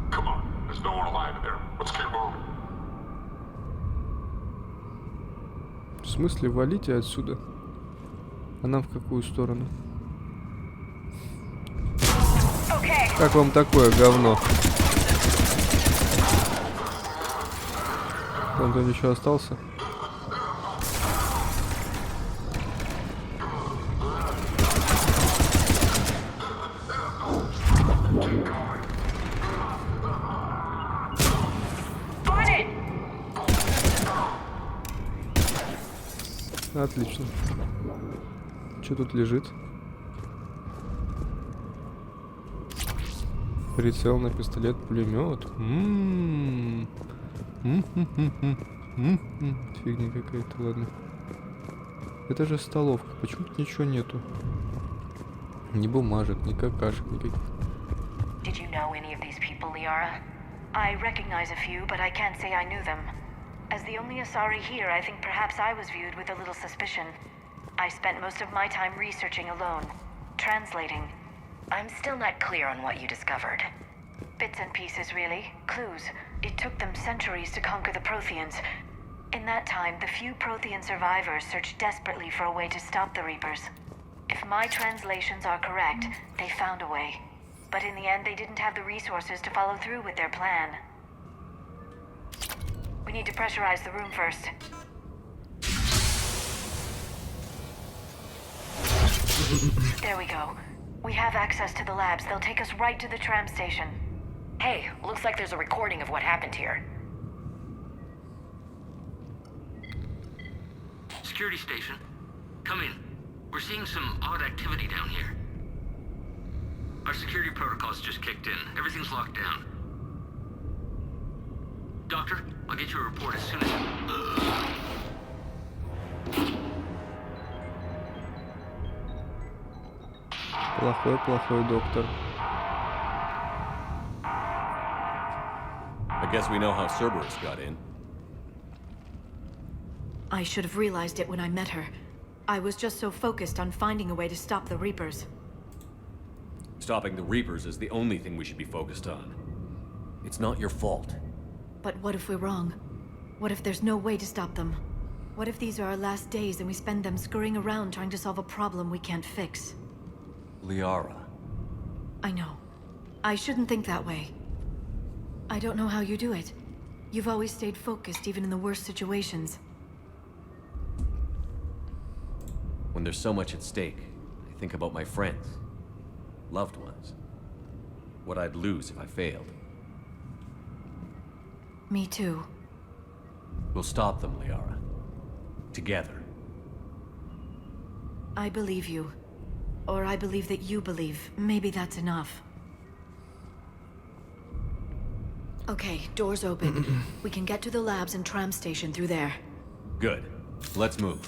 Come on, there's no one alive in there. Let's keep moving. В смысле, валите отсюда? А нам в какую сторону? Как вам такое говно? Там кто-нибудь еще остался? Отлично. Что тут лежит? Прицел на пистолет, пулемет. Фигня какая-то, ладно. Это же столовка. Почему тут ничего нету? Ни бумажек, ни какашек, никаких. Did you know any of these people, Liara? I recognize a few, but I can't say I knew them. As the only Asari here, I think perhaps I was viewed with a little suspicion. I spent most of my time researching alone, translating. I'm still not clear on what you discovered. Bits and pieces, really. Clues. It took them centuries to conquer the Protheans. In that time, the few Prothean survivors searched desperately for a way to stop the Reapers. If my translations are correct, they found a way. But in the end, they didn't have the resources to follow through with their plan. We need to pressurize the room first. There we go. We have access to the labs. They'll take us right to the tram station. Hey, looks like there's a recording of what happened here. Security station. Come in. We're seeing some odd activity down here. Our security protocols just kicked in. Everything's locked down. Doctor, I'll get you a report as soon as... Плохой доктор. I guess we know how Cerberus got in. I should have realized it when I met her. I was just so focused on finding a way to stop the Reapers. Stopping the Reapers is the only thing we should be focused on. It's not your fault. But what if we're wrong? What if there's no way to stop them? What if these are our last days and we spend them scurrying around trying to solve a problem we can't fix? Liara. I know. I shouldn't think that way. I don't know how you do it. You've always stayed focused even in the worst situations. When there's so much at stake, I think about my friends, loved ones. What I'd lose if I failed. Me too. We'll stop them, Liara. Together. I believe you. Or I believe that you believe. Maybe that's enough. Okay, doors open. We can get to the labs and tram station through there. Good. Let's move.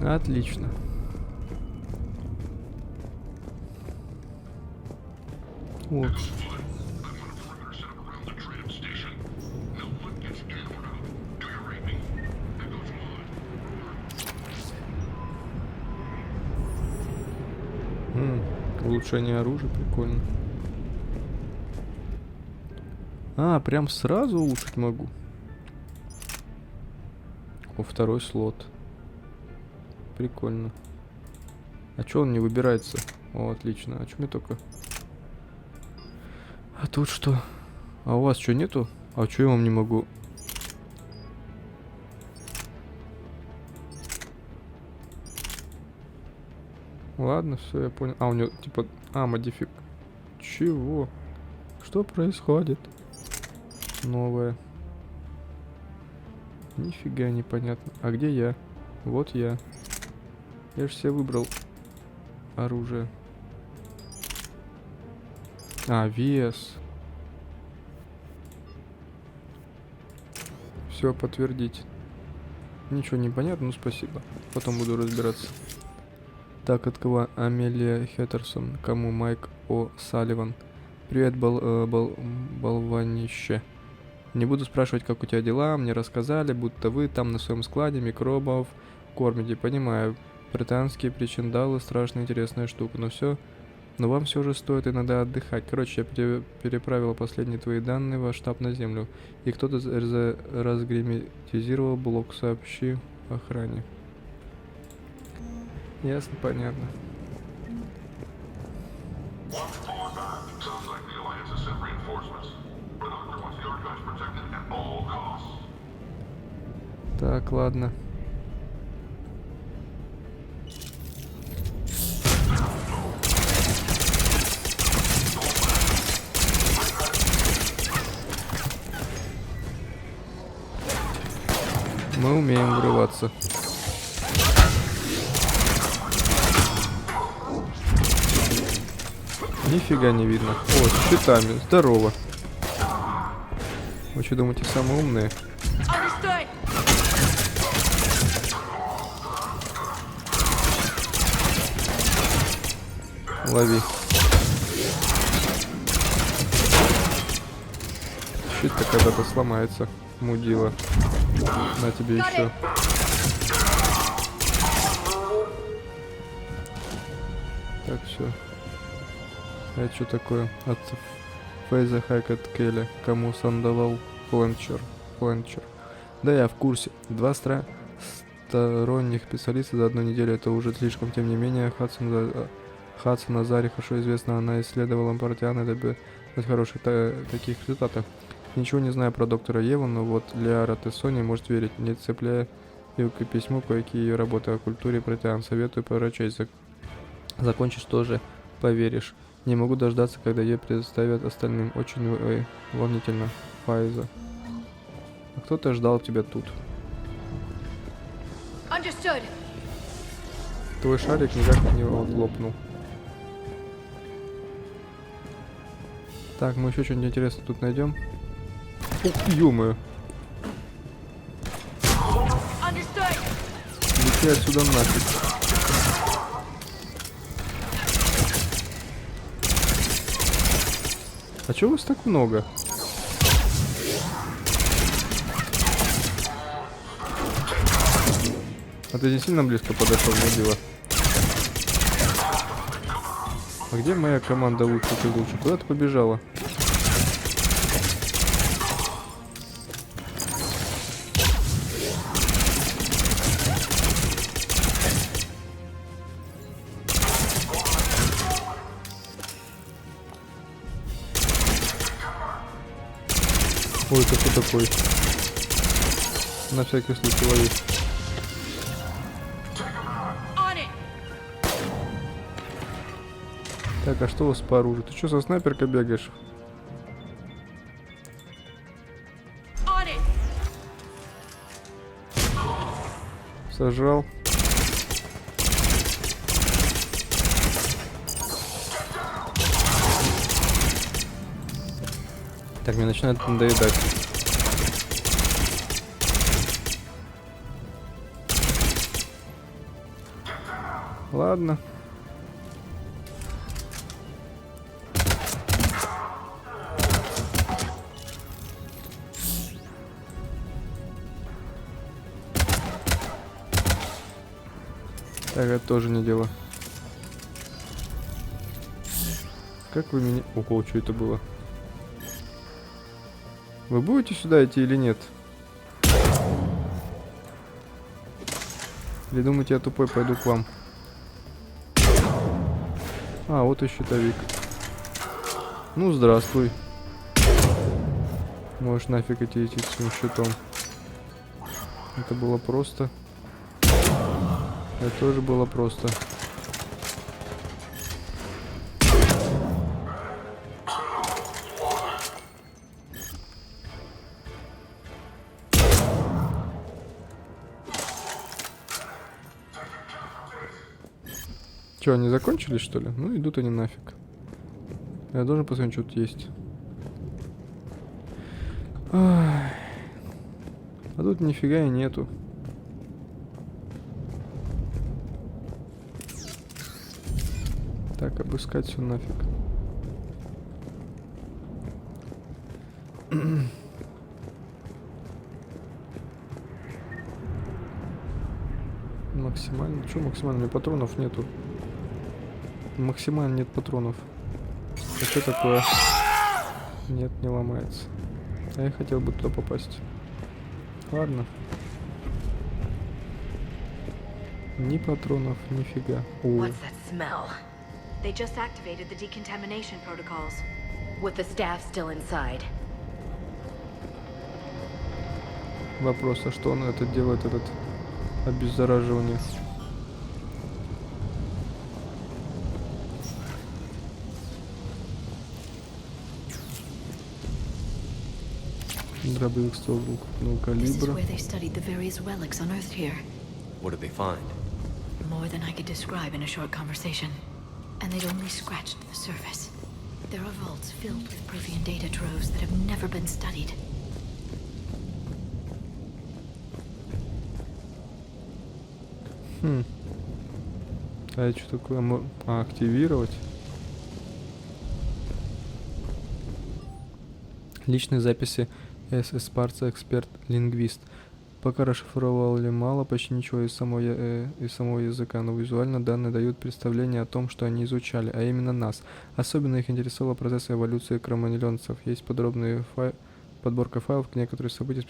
Отлично. Вот. Улучшение оружия, прикольно. А, прям сразу улучшить могу. О, второй слот. Прикольно. А чё он не выбирается? О, отлично. А чё мне только... А тут что? А у вас что, нету? А чё я вам не могу? Ладно, все, я понял. А, у него типа... А, модифик... Чего? Что происходит? Новое. Нифига непонятно. А где я? Вот я. Я же себе выбрал оружие. А, вес. Все, подтвердить. Ничего не понятно, ну спасибо. Потом буду разбираться. Так, от кого? Амелия Хеттерсон. Кому? Майк О. Салливан. Привет, болванище. Не буду спрашивать, как у тебя дела. Мне рассказали, будто вы там на своем складе микробов кормите. Понимаю, британские причиндалы страшно интересная штука, но вам все же стоит иногда отдыхать. Короче, я переправил последние твои данные во штаб на Землю. И кто-то разгерметизировал блок. Сообщи охране. Ясно, понятно. Так, ладно. Мы умеем врываться. Нифига не видно. О, с щитами. Здорово. Вы что думаете, самые умные? Лови. Щит-то когда-то сломается. Мудила. На тебе еще. Так, все. Это что такое? От Фейза Хайкет Келли. Кому сандалал Пленчер. Да, я в курсе. 2 сторонних специалиста за 1 неделю. Это уже слишком. Тем не менее, Хадсон Азари хорошо известна. Она исследовала партиан и добилась хороших таких результатов. Ничего не знаю про доктора Еву, но вот Лиара Тессони может верить. Не цепляя ее к письму, кое-какие ее работы о культуре протеан. Советую прочесть. Закончишь тоже, поверишь. Не могу дождаться, когда ее представят остальным. Очень волнительно. Файза. А кто-то ждал тебя тут. Understood. Твой шарик никак не лопнул. Так, мы еще что-нибудь интересное тут найдем. Ё-моё. Лети отсюда нафиг. А чего вас так много? А ты не сильно близко подошел, мудила? А где моя команда лучше? Ты лучше? Куда ты побежала? Ой, это кто такой? На всякий случай лови. Так, а что у вас по оружию? Ты что, со снайперкой бегаешь? Сажал. Так, мне начинает надоедать. Ладно. Так, это тоже не дело. Как вы меня... Ого, что это было? Вы будете сюда идти или нет? Или думаете, я тупой, пойду к вам? А, вот и щитовик. Ну, здравствуй. Можешь нафиг идти с своим щитом. Это было просто. Это тоже было просто. Че, они закончились, что ли? Ну, идут они нафиг. Я должен посмотреть, что тут есть. Ах. А тут нифига и нету. Так, обыскать все нафиг. Максимально? Что максимально? У меня патронов нету. Максимально нет патронов. А что такое? Нет, не ломается. А я хотел бы туда попасть. Ладно. Ни патронов, нифига. О. They just activated the decontamination protocols. With the staff still inside. Вопрос, а что он это делает, этот обеззараживание? Дробовик ствола крупного калибра. What did they find? More than I could describe in a short conversation. And they'd only scratched the surface. There are vaults filled with Prothean data troves that have never been studied. А это что такое? Активировать? Личные записи СС Парца, эксперт-лингвист. Пока расшифровал мало, почти ничего из самого языка, но визуально данные дают представление о том, что они изучали, а именно нас. Особенно их интересовал процесс эволюции кроманьонцев. Есть подробная подборка файлов, некоторые события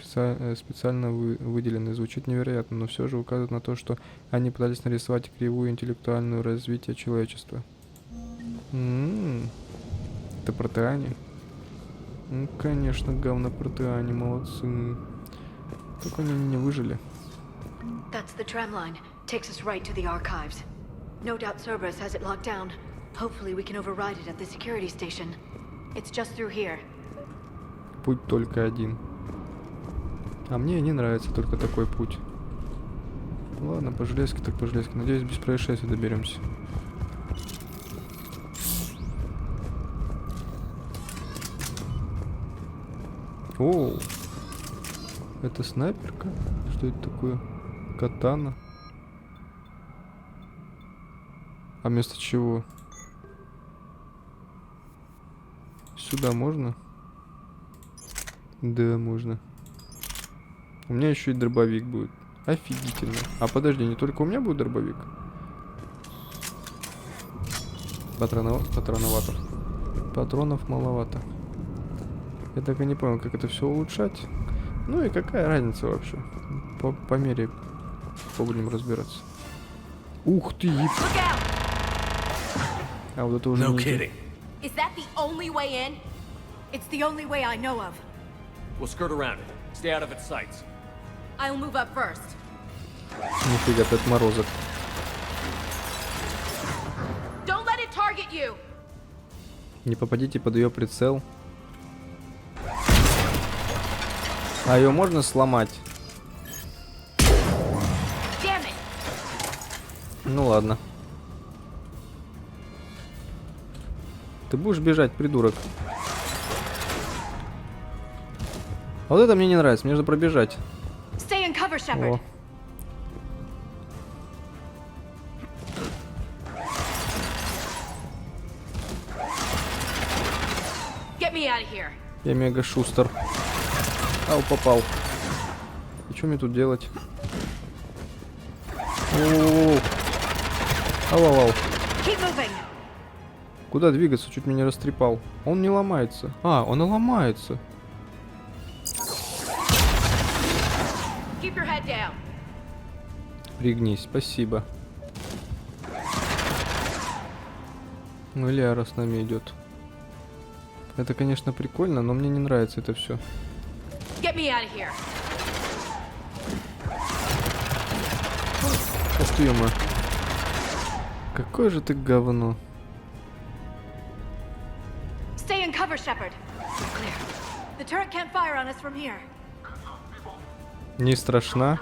специально выделены. Звучит невероятно, но все же указывает на то, что они пытались нарисовать кривую интеллектуальную развитие человечества. Это протеане? Ну, конечно, говно протеане, молодцы. Как они не выжили? That's the tram line. Takes us right to the archives. No doubt Cerberus has it locked down. Hopefully we can override it at the security station. It's just through here. Путь только один. А мне не нравится только такой путь. Ладно, по железке так по железке. Надеюсь, без происшествий доберемся. О, это снайперка? Что это такое? Катана? А вместо чего? Сюда можно? Да, можно. У меня еще и дробовик будет. Офигительно. А подожди, не только у меня будет дробовик? Патроновато. Патронов маловато. Я так и не понял, как это все улучшать. Ну и какая разница вообще? По мере будем разбираться. Ух ты! А вот это уже не... Is that the only way in? It's the only way I know of. We'll skirt around it. Stay out of its sights. I'll move up first. Нифига ты отморозок. Don't let it target you. Не попадите под ее прицел. А ее можно сломать? Ну ладно. Ты будешь бежать, придурок? А вот это мне не нравится, мне нужно пробежать. О. Я мега шустер. Ау, попал. И что мне тут делать? О-о-о. Ау-ау-ау. Куда двигаться? Чуть меня растрепал. Он не ломается. А, он и ломается. Пригнись, спасибо. Ну, Ляра с нами идет. Это, конечно, прикольно, но мне не нравится это все. Ух ты, ё-моё. Какое же ты говно. Не страшна.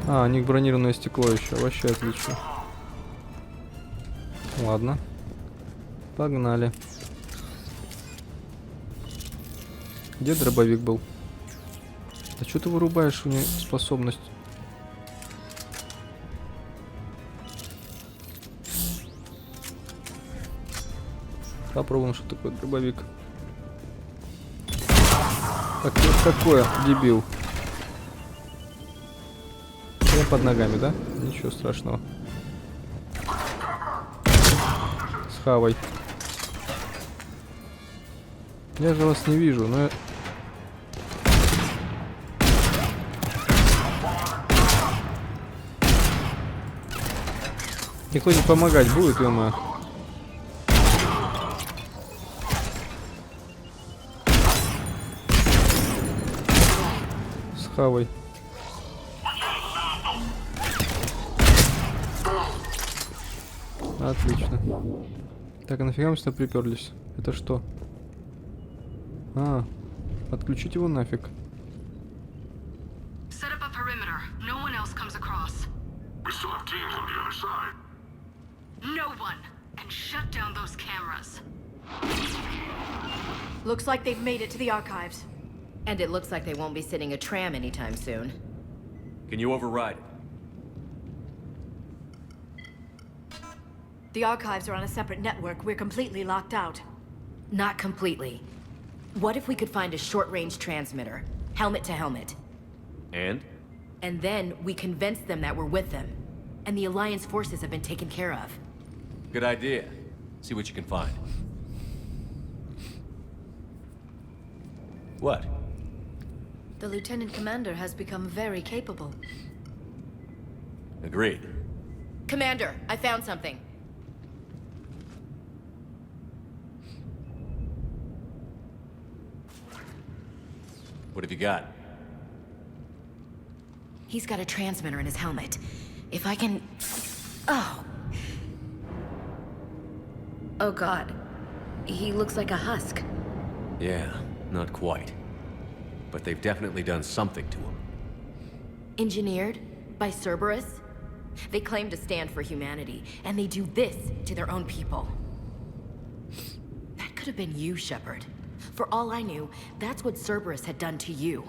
А, у них бронированное стекло еще. Вообще отлично. Ладно. Погнали. Где дробовик был? Да что ты вырубаешь у нее способность? Попробуем, что такое дробовик. Какое, дебил. Прям под ногами, да? Ничего страшного. Схавай. Я же вас не вижу, но я... Никто не помогать будет, ё-моё. Схавай. Отлично. Так, а нафига мы сюда приперлись? Это что? А, отключить его нафиг. Looks like they've made it to the archives. And it looks like they won't be sitting a tram anytime soon. Can you override it? The archives are on a separate network. We're completely locked out. Not completely. What if we could find a short-range transmitter? Helmet to helmet. And? And then we convince them that we're with them. And the Alliance forces have been taken care of. Good idea. See what you can find. What? The Lieutenant Commander has become very capable. Agreed. Commander, I found something. What have you got? He's got a transmitter in his helmet. If I can... Oh. Oh God. He looks like a husk. Yeah, not quite. But they've definitely done something to him. Engineered by Cerberus? They claim to stand for humanity, and they do this to their own people. That could have been you, Shepard. For all I knew, that's what Cerberus had done to you.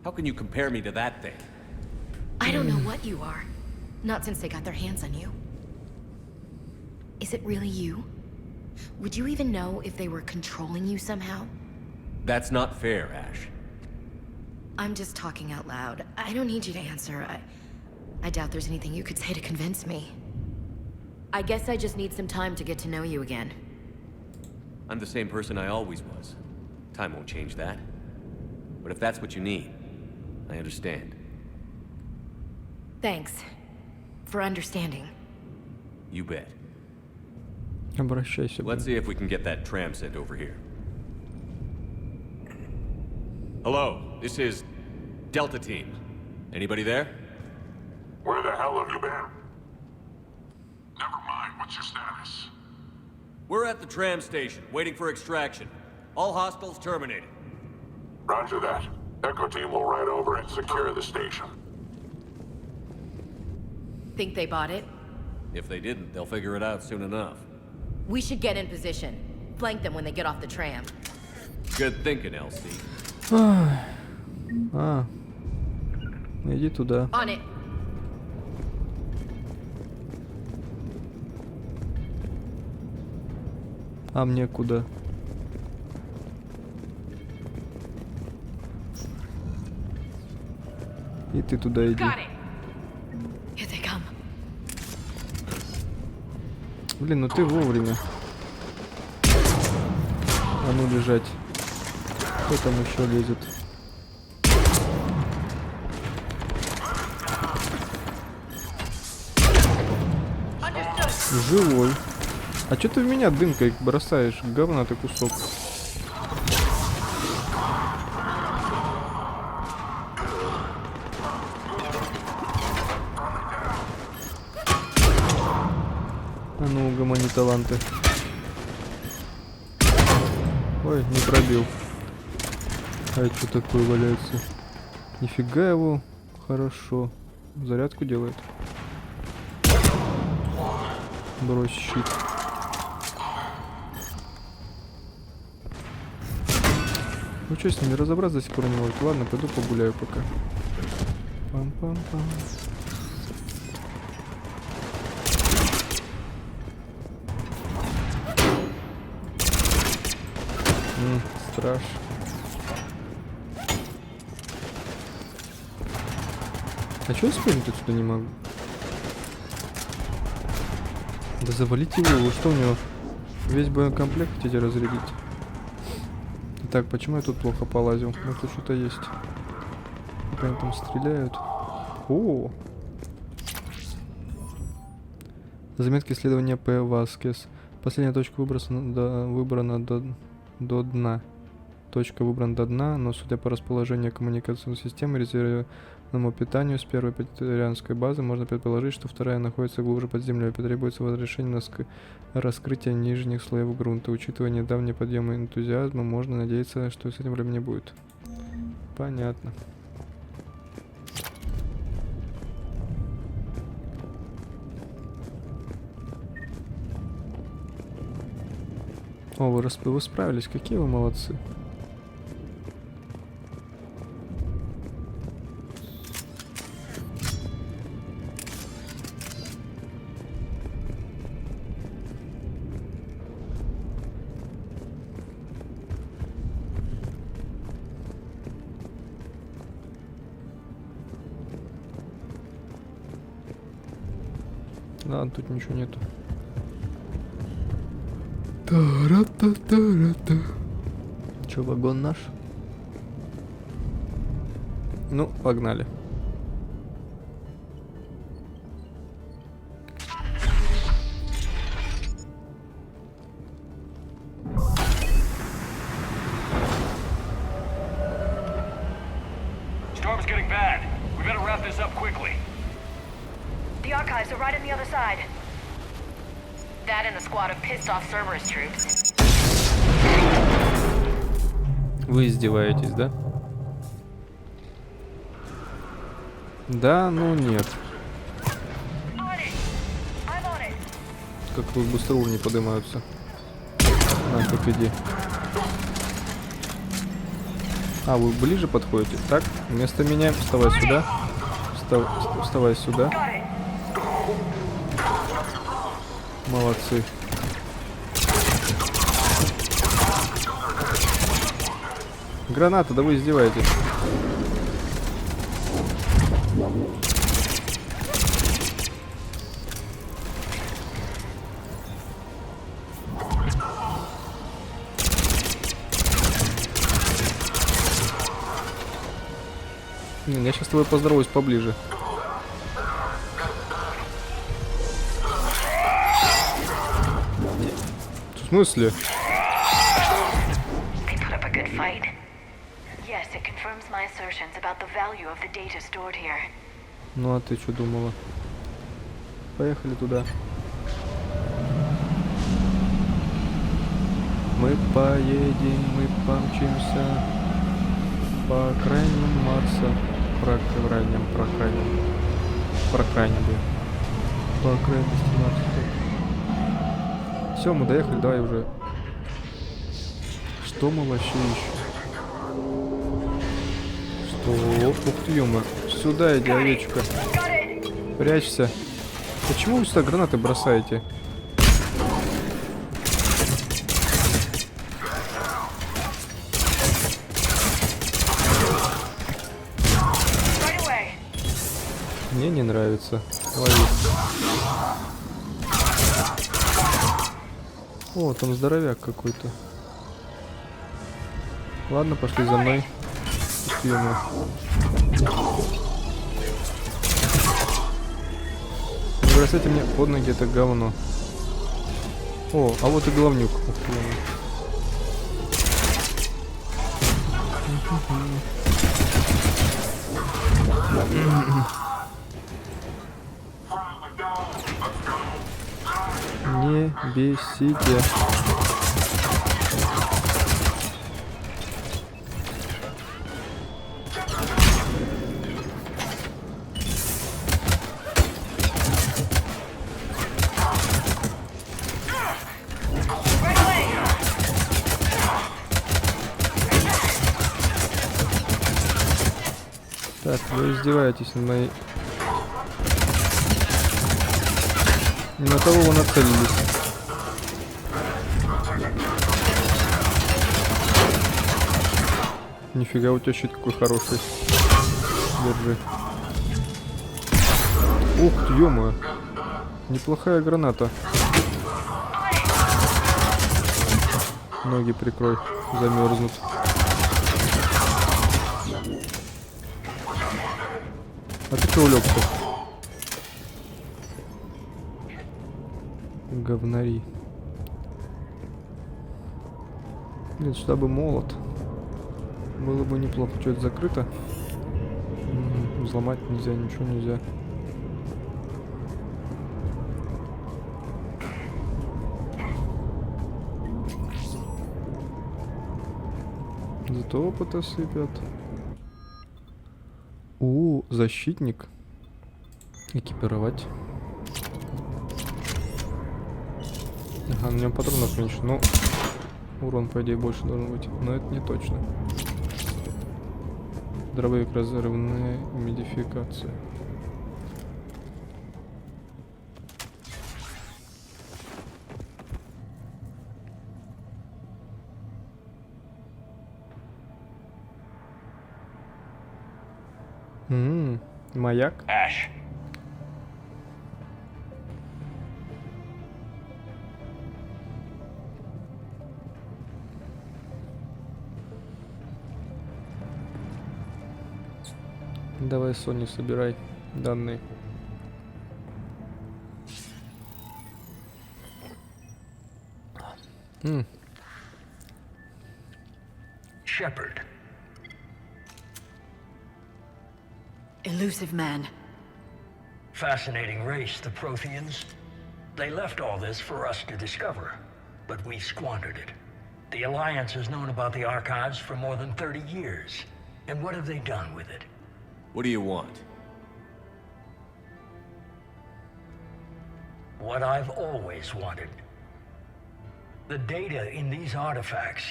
How can you compare me to that thing? I don't know what you are. Not since they got their hands on you. Is it really you? Would you even know if they were controlling you somehow? That's not fair, Ash. I'm just talking out loud. I don't need you to answer. I doubt there's anything you could say to convince me. I guess I just need some time to get to know you again. I'm the same person I always was. Time won't change that. But if that's what you need, I understand. Thanks. For understanding. You bet. Обращайся. Let's see if we can get that tram sent over here. Hello, this is Delta Team. Anybody there? Where the hell have you been? Never mind, what's your status? We're at the tram station, waiting for extraction. All hostiles terminated. Roger that. Echo Team will ride over and secure the station. Think they bought it? If they didn't, they'll figure it out soon enough. We should get in position. Flank them when they get off the tram. Good thinking, LC. Иди туда. On it. А мне куда? И ты туда иди. Here they come. Блин, ну ты вовремя. А ну лежать. Кто там еще лезет? Живой. А что ты в меня дымкой бросаешь? Говна ты кусок. А ну, угомони таланты. Ой, не пробил. А это что такое валяется? Нифига его. Хорошо. Зарядку делает. Брось щит. Ну что, с ними разобраться до сих пор не может? Ладно, пойду погуляю пока. Пам-пам-пам. Страшно. А чё я спрыгнуть отсюда не могу? Да завалите его, что у него? Весь боекомплект хотите разрядить? Так, почему я тут плохо полазил? Ну тут что-то есть. Пока они там стреляют. О! Заметки исследования П. Васкес. Последняя точка выбрана до дна. Точка выбрана до дна, но судя по расположению коммуникационной системы, резервному питанию с первой петерианской базы, можно предположить, что вторая находится глубже под землей. Потребуется разрешение на раскрытие нижних слоев грунта. Учитывая недавний подъем энтузиазма, можно надеяться, что с этим проблем не будет. Понятно. О, вы справились, какие вы молодцы. Ладно, тут ничего нету. Чё, вагон наш? Ну, погнали. Storm's getting bad. We better wrap this up quickly. The archives are right on the other side. That and the squad of pissed-off Cerberus troops. Вы издеваетесь, да? Да, ну нет. Как вы быстро уровни поднимаются. На, как иди. А, вы ближе подходите. Так, вместо меня вставай сюда. Вставай сюда. Молодцы. Граната, да вы издеваетесь. Я сейчас с тобой поздороваюсь поближе. В смысле? They put up a good fight. Yes, it confirms my assertions about the value of the data stored here. Ну а ты что думала? Поехали туда. Мы поедем, мы помчимся по крайним Марса. По крайним. По крайности Марса. Все, мы доехали, давай уже. Что мы вообще ищем? Что? Ух ты, ё-моё. Сюда иди, овечка. Прячься. Почему вы сюда гранаты бросаете? Мне не нравится. Лови. О, там здоровяк какой-то. Ладно, пошли за мной. Ё-моё. Не бросайте мне под ноги это говно. О, а вот и головнюк. Ух ты, не бесите. Так, вы издеваетесь над моей... Не на того вы нацелились. Нифига, у тебя щит какой хороший. Держи. Ух ты, ё-моё. Неплохая граната. Ноги прикрой, замерзнут. А ты что улегся? Говнари. Блин, сюда бы молот. Было бы неплохо. Что это закрыто? Взломать нельзя, ничего нельзя. Зато опыта сыпят. Защитник. Экипировать. Ага, на нем патронов меньше, но урон, по идее, больше должен быть. Но это не точно. Дробовик, разрывная модификация. Маяк. Ash. Давай, Sony, собирай данные. Shepard. Elusive man. Fascinating race, the Protheans. They left all this for us to discover, but we squandered it. The Alliance has known about the archives for more than 30 years. And what have they done with it? What do you want? What I've always wanted. The data in these artifacts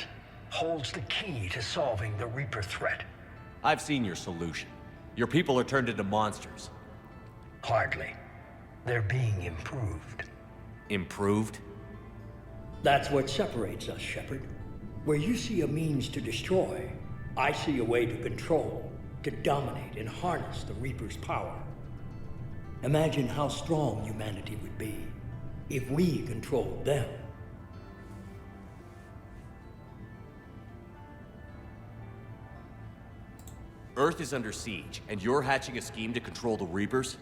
holds the key to solving the Reaper threat. I've seen your solution. Your people are turned into monsters. Hardly. They're being improved. Improved? That's what separates us, Shepard. Where you see a means to destroy, I see a way to control, to dominate and harness the Reaper's power. Imagine how strong humanity would be if we controlled them. Earth is under siege, and you're hatching a scheme to control the Reapers?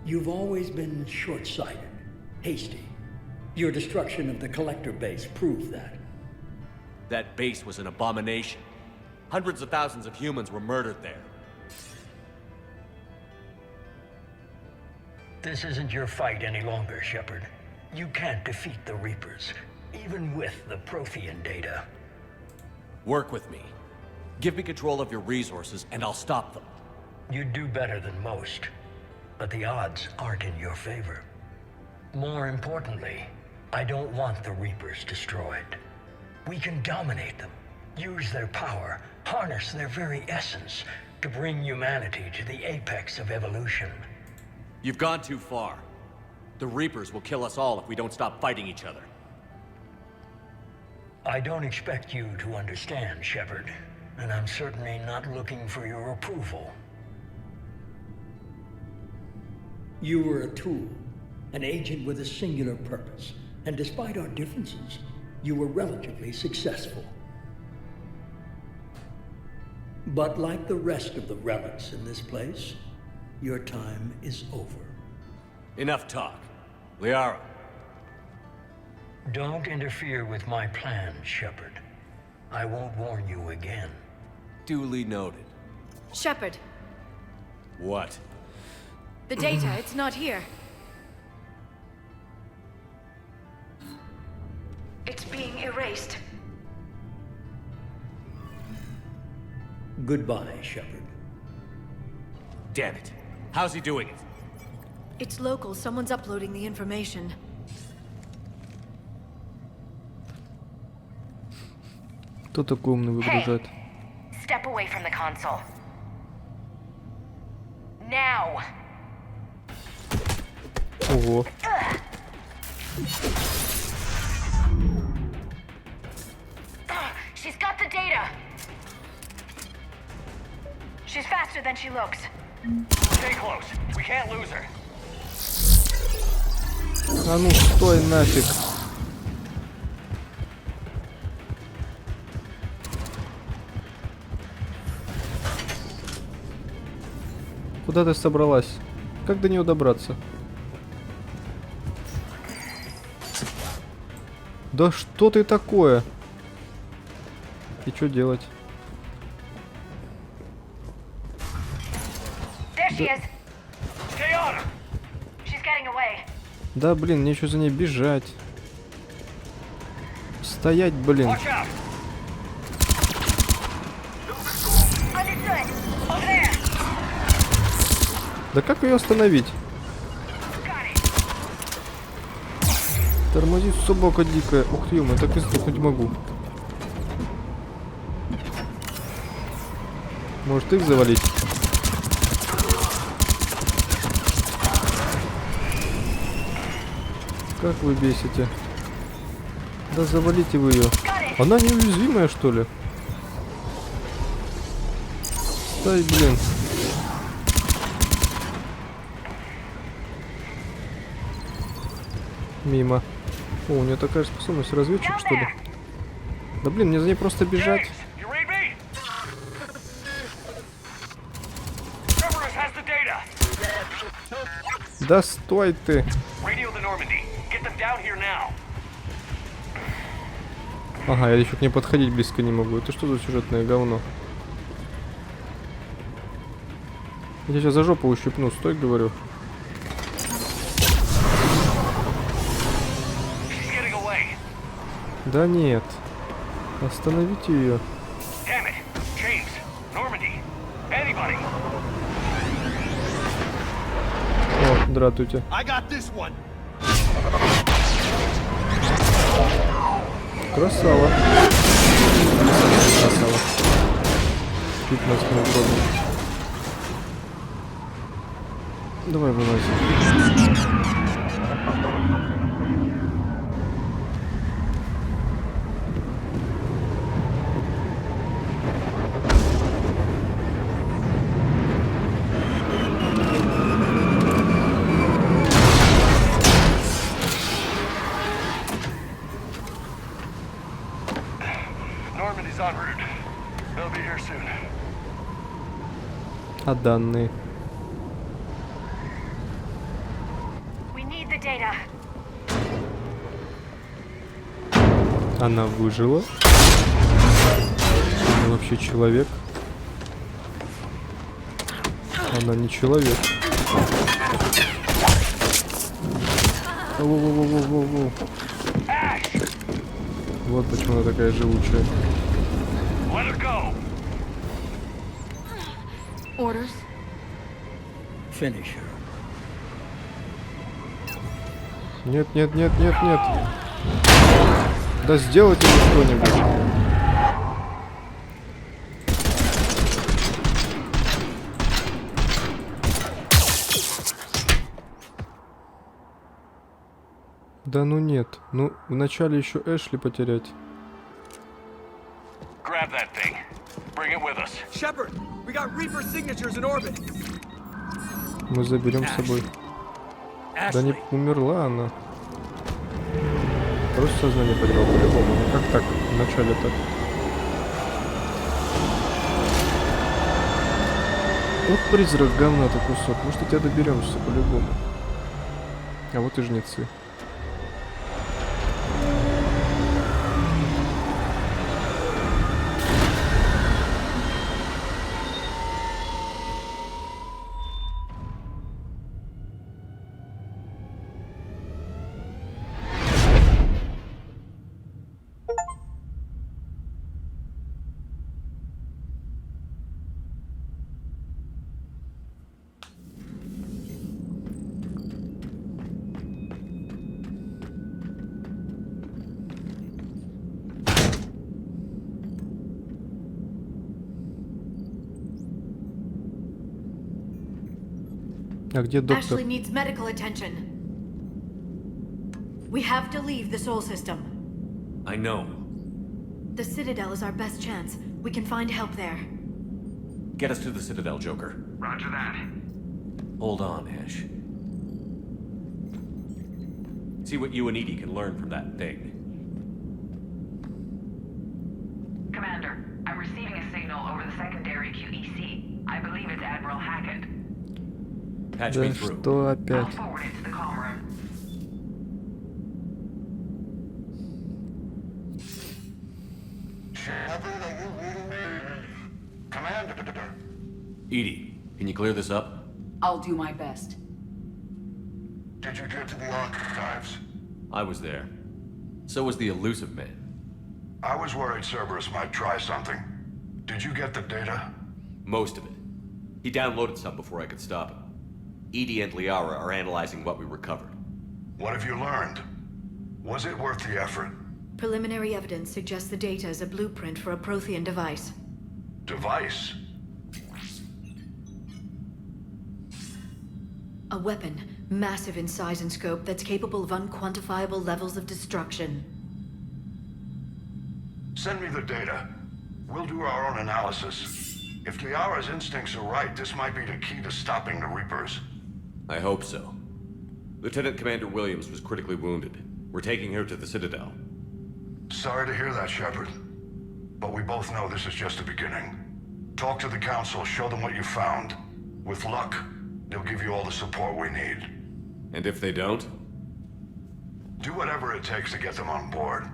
You've always been short-sighted, hasty. Your destruction of the collector base proved that. That base was an abomination. Hundreds of thousands of humans were murdered there. This isn't your fight any longer, Shepard. You can't defeat the Reapers, even with the Prothean data. Work with me. Give me control of your resources, and I'll stop them. You'd do better than most, but the odds aren't in your favor. More importantly, I don't want the Reapers destroyed. We can dominate them, use their power, harness their very essence to bring humanity to the apex of evolution. You've gone too far. The Reapers will kill us all if we don't stop fighting each other. I don't expect you to understand, Shepard, and I'm certainly not looking for your approval. You were a tool, an agent with a singular purpose, and despite our differences, you were relatively successful. But like the rest of the relics in this place, your time is over. Enough talk. Liara. Don't interfere with my plan, Shepard. I won't warn you again. Duly noted. Shepard, What? the data, it's not here. It's being erased. Goodbye, Shepard. Damn it. How's he doing it? It's local. Someone's uploading the information. Кто такой умный выгружает? Step away from the console. Now. Ого. She's got the data. She's faster than she looks. Stay close. We can't lose her. А ну стой нафиг. Куда ты собралась? Как до нее добраться? Да что ты такое? И что делать? Да блин, мне еще за ней бежать. Стоять, блин. Да как ее остановить? Тормозит собака дикая. Ух ты, я так и сдохнуть могу. Может их завалить? Как вы бесите. Да завалите вы ее. Она неуязвимая, что ли? Стой, блин. Мимо. О, у нее такая способность, разведчик, что ли? Да блин, мне за ней просто бежать. Да стой ты. Ага, я еще к ней подходить близко не могу. Это что за сюжетное говно? Я сейчас за жопу ущипну, стой, говорю. Да нет. Остановите ее. О, здравствуйте. Красава. Красава. 15 минут года. Давай вылазим. А данные? Она выжила. Она вообще человек. Она не человек. Воу-воу-воу-воу-воу. Вот почему она такая живучая. Orders? Finish her. Нет, нет, нет, нет, нет. Да сделайте мне что-нибудь. Да ну нет. Ну, вначале еще Эшли потерять. Grab that thing. Bring it with us. Shepard, we got Reaper signatures in orbit. Мы заберем с собой. Да не умерла она. Просто сознание потерял по-любому. Ну как так? Вначале так. Вот призрак говна-то кусок. Может, до тебя доберемся по-любому. А вот и жнецы. А где доктор? Ashley needs medical attention. We have to leave the Sol system. I know. The Citadel is our best chance. We can find help there. Get us to the Citadel, Joker. Roger that. Hold on, Ash. See what you and Edie can learn from that thing. Commander, I'm receiving a signal over the secondary QEC. I believe it's Admiral Hackett. Patch Да me through. что опять? I'll forward it to the comm room. Commander. Edie, can you clear this up? I'll do my best. Did you get to the archives? I was there. So was the elusive man. I was worried Cerberus might try something. Did you get the data? Most of it. He downloaded some before I could stop him. Edie and Liara are analyzing what we recovered. What have you learned? Was it worth the effort? Preliminary evidence suggests the data is a blueprint for a Prothean device. Device? A weapon, massive in size and scope, that's capable of unquantifiable levels of destruction. Send me the data. We'll do our own analysis. If Liara's instincts are right, this might be the key to stopping the Reapers. I hope so. Lieutenant Commander Williams was critically wounded. We're taking her to the Citadel. Sorry to hear that, Shepard. But we both know this is just the beginning. Talk to the Council, show them what you found. With luck, they'll give you all the support we need. And if they don't? Do whatever it takes to get them on board.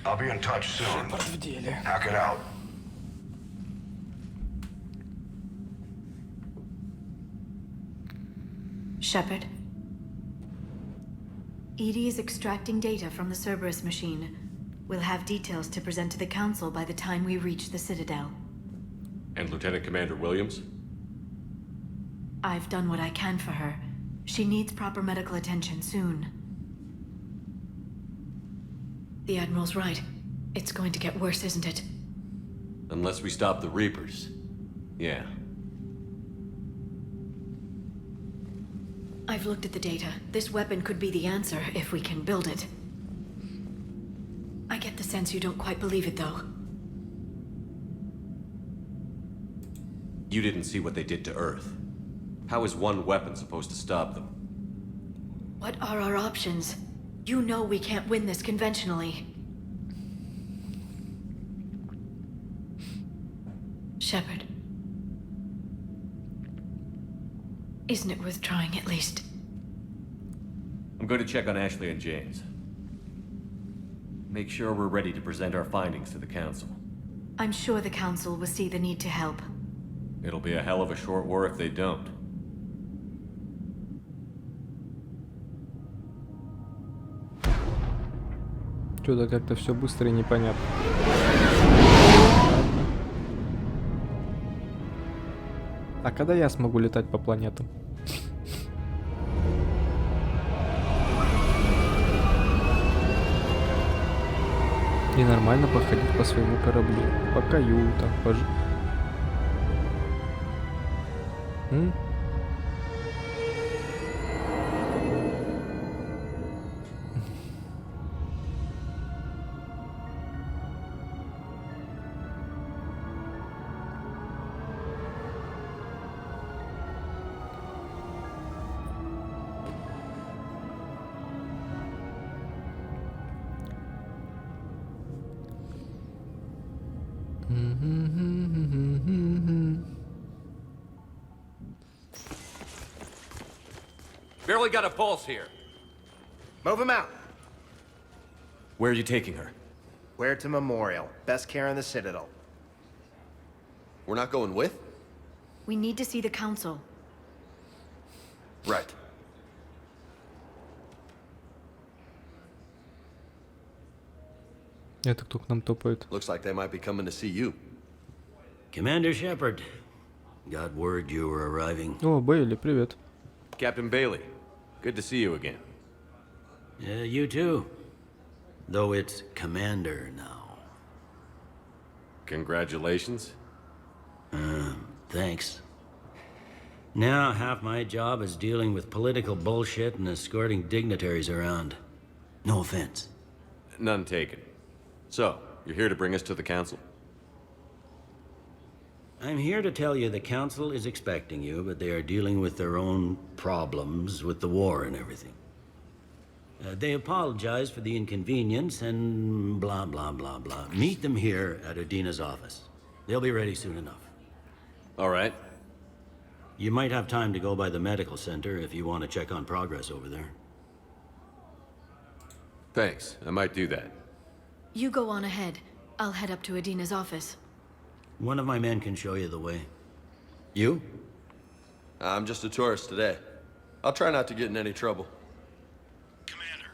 I'll be in touch soon. Hack it out. Shepard. Edie is extracting data from the Cerberus machine. We'll have details to present to the Council by the time we reach the Citadel. And Lieutenant Commander Williams? I've done what I can for her. She needs proper medical attention soon. The Admiral's right. It's going to get worse, isn't it? Unless we stop the Reapers. Yeah. I've looked at the data. This weapon could be the answer if we can build it. I get the sense you don't quite believe it, though. You didn't see what they did to Earth. How is one weapon supposed to stop them? What are our options? You know we can't win this conventionally. Shepard. Isn't it worth trying at least? I'm going to check on Ashley and James. Make sure we're ready to present our findings to the Council. I'm sure the Council will see the need to help. It'll be a hell of a short war if they don't. Что-то как-то все быстро и непонятно. А когда я смогу летать по планетам? И нормально походить по своему кораблю, по каютам, по... Barely got a pulse here. Move him out. Where are you taking her? Where to Memorial. Best care in the Citadel. We're not going with? We need to see the Council. Right. Это кто к нам топает? Looks like they might be coming to see you. Commander Shepard, got word you were arriving. О, Бейли, привет. Captain Bailey, good to see you again. Yeah, you too. Though it's Commander now. Congratulations. Thanks. Now half my job is dealing with political bullshit and escorting dignitaries around. No offense. None taken. So, you're here to bring us to the Council? I'm here to tell you the Council is expecting you, but they are dealing with their own problems with the war and everything. They apologize for the inconvenience and blah, blah, blah, blah. Meet them here at Udina's office. They'll be ready soon enough. All right. You might have time to go by the medical center if you want to check on progress over there. Thanks, I might do that. You go on ahead. I'll head up to Udina's office. One of my men can show you the way. You? I'm just a tourist today. I'll try not to get in any trouble. Commander,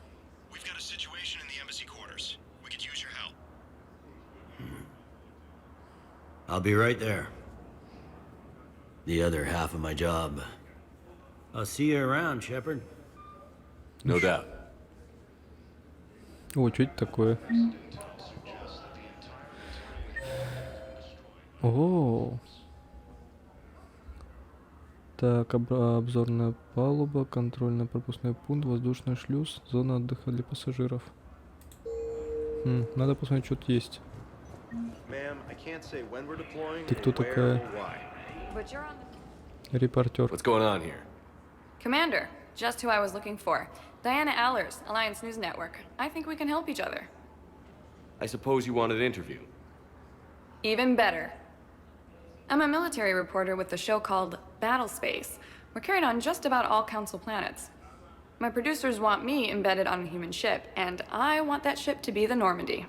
we've got a situation in the embassy quarters. We could use your help. I'll be right there. The other half of my job. I'll see you around, Shepard. No doubt. О, что это такое? О. Так, обзорная палуба, контрольно-пропускной пункт, воздушный шлюз, зона отдыха для пассажиров. Надо посмотреть, что тут есть. Ты кто такая? Репортер. What's going on here? Commander, just who I was looking for. Diana Allers, Alliance News Network. I think we can help each other. I suppose you want an interview. Even better. I'm a military reporter with the show called Battle Space. We're carried on just about all Council planets. My producers want me embedded on a human ship, and I want that ship to be the Normandy.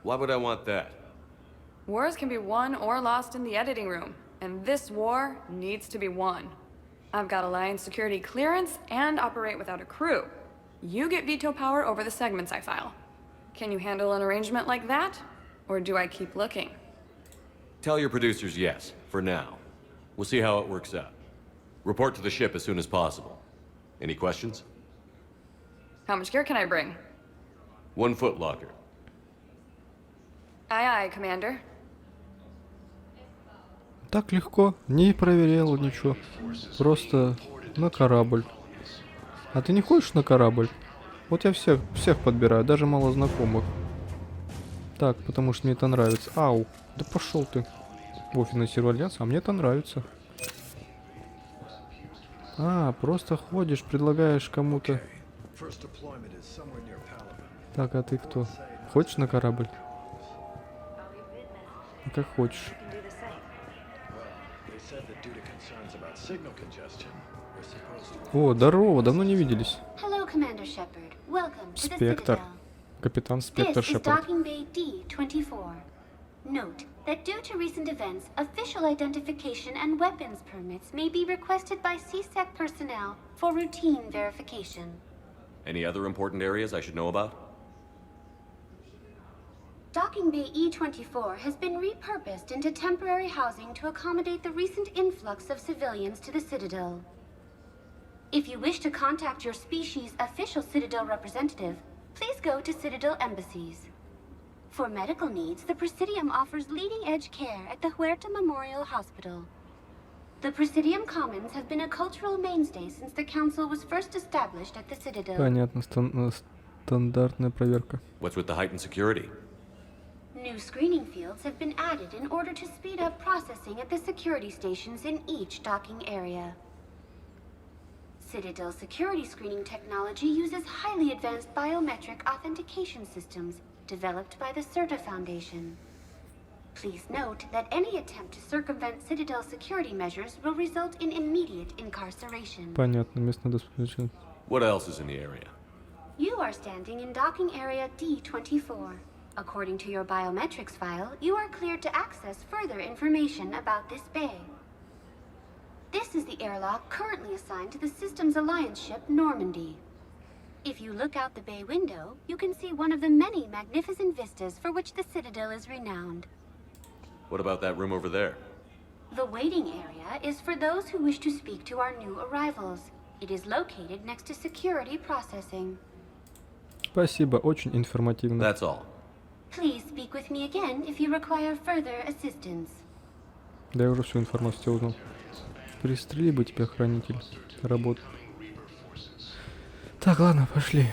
Why would I want that? Wars can be won or lost in the editing room, and this war needs to be won. I've got Alliance security clearance and operate without a crew. You get veto power over the segments I file. Can you handle an arrangement like that? Or do I keep looking? Tell your producers yes, for now. We'll see how it works out. Report to the ship as soon as possible. Any questions? How much gear can I bring? 1 foot locker. Aye, aye, Commander. Так легко, не проверял ничего. Просто на корабль. А ты не хочешь на корабль? Вот я всех подбираю, даже мало знакомых. Так, потому что мне это нравится. Ау, да пошел ты. Во, финансировал альянс, а мне это нравится. А, просто ходишь, предлагаешь кому-то. Так, а ты кто? Хочешь на корабль? Как хочешь. О, здорово, давно не виделись. Hello, Commander Shepard. Welcome to the Спектр. Citadel. Капитан Спектр This is Шепард. Docking Bay D-24. Note that due to recent events, official identification and weapons permits may be requested by CSEC personnel for routine verification. Any other important areas I should know about? Docking Bay E-24 has been repurposed into temporary housing to accommodate the recent influx of civilians to the Citadel. If you wish to contact your species' official Citadel representative, please go to Citadel embassies. For medical needs, the Presidium offers leading-edge care at the Huerta Memorial Hospital. The Presidium Commons have been a cultural mainstay since the Council was first established at the Citadel. Понятно, стандартная проверка. What's with the heightened security? New screening fields have been added in order to speed up processing at the security stations in each docking area. Citadel security screening technology uses highly advanced biometric authentication systems developed by the CERTA Foundation. Please note that any attempt to circumvent Citadel security measures will result in immediate incarceration. Понятно, место доступности. What else is in the area? You are standing in docking area D-24. According to your biometrics file, you are cleared to access further information about this bay. This is the airlock currently assigned to the Systems Alliance ship Normandy. If you look out the bay window, you can see one of the many magnificent vistas for which the Citadel is renowned. What about that room over there? The waiting area is for those who wish to speak to our new arrivals. It is located next to security processing. Спасибо, очень информативно. That's all. Please speak with me again if you require further assistance. Да я уже всю информацию узнал. Пристрели бы тебя, хранитель. Работа. Так, ладно, пошли.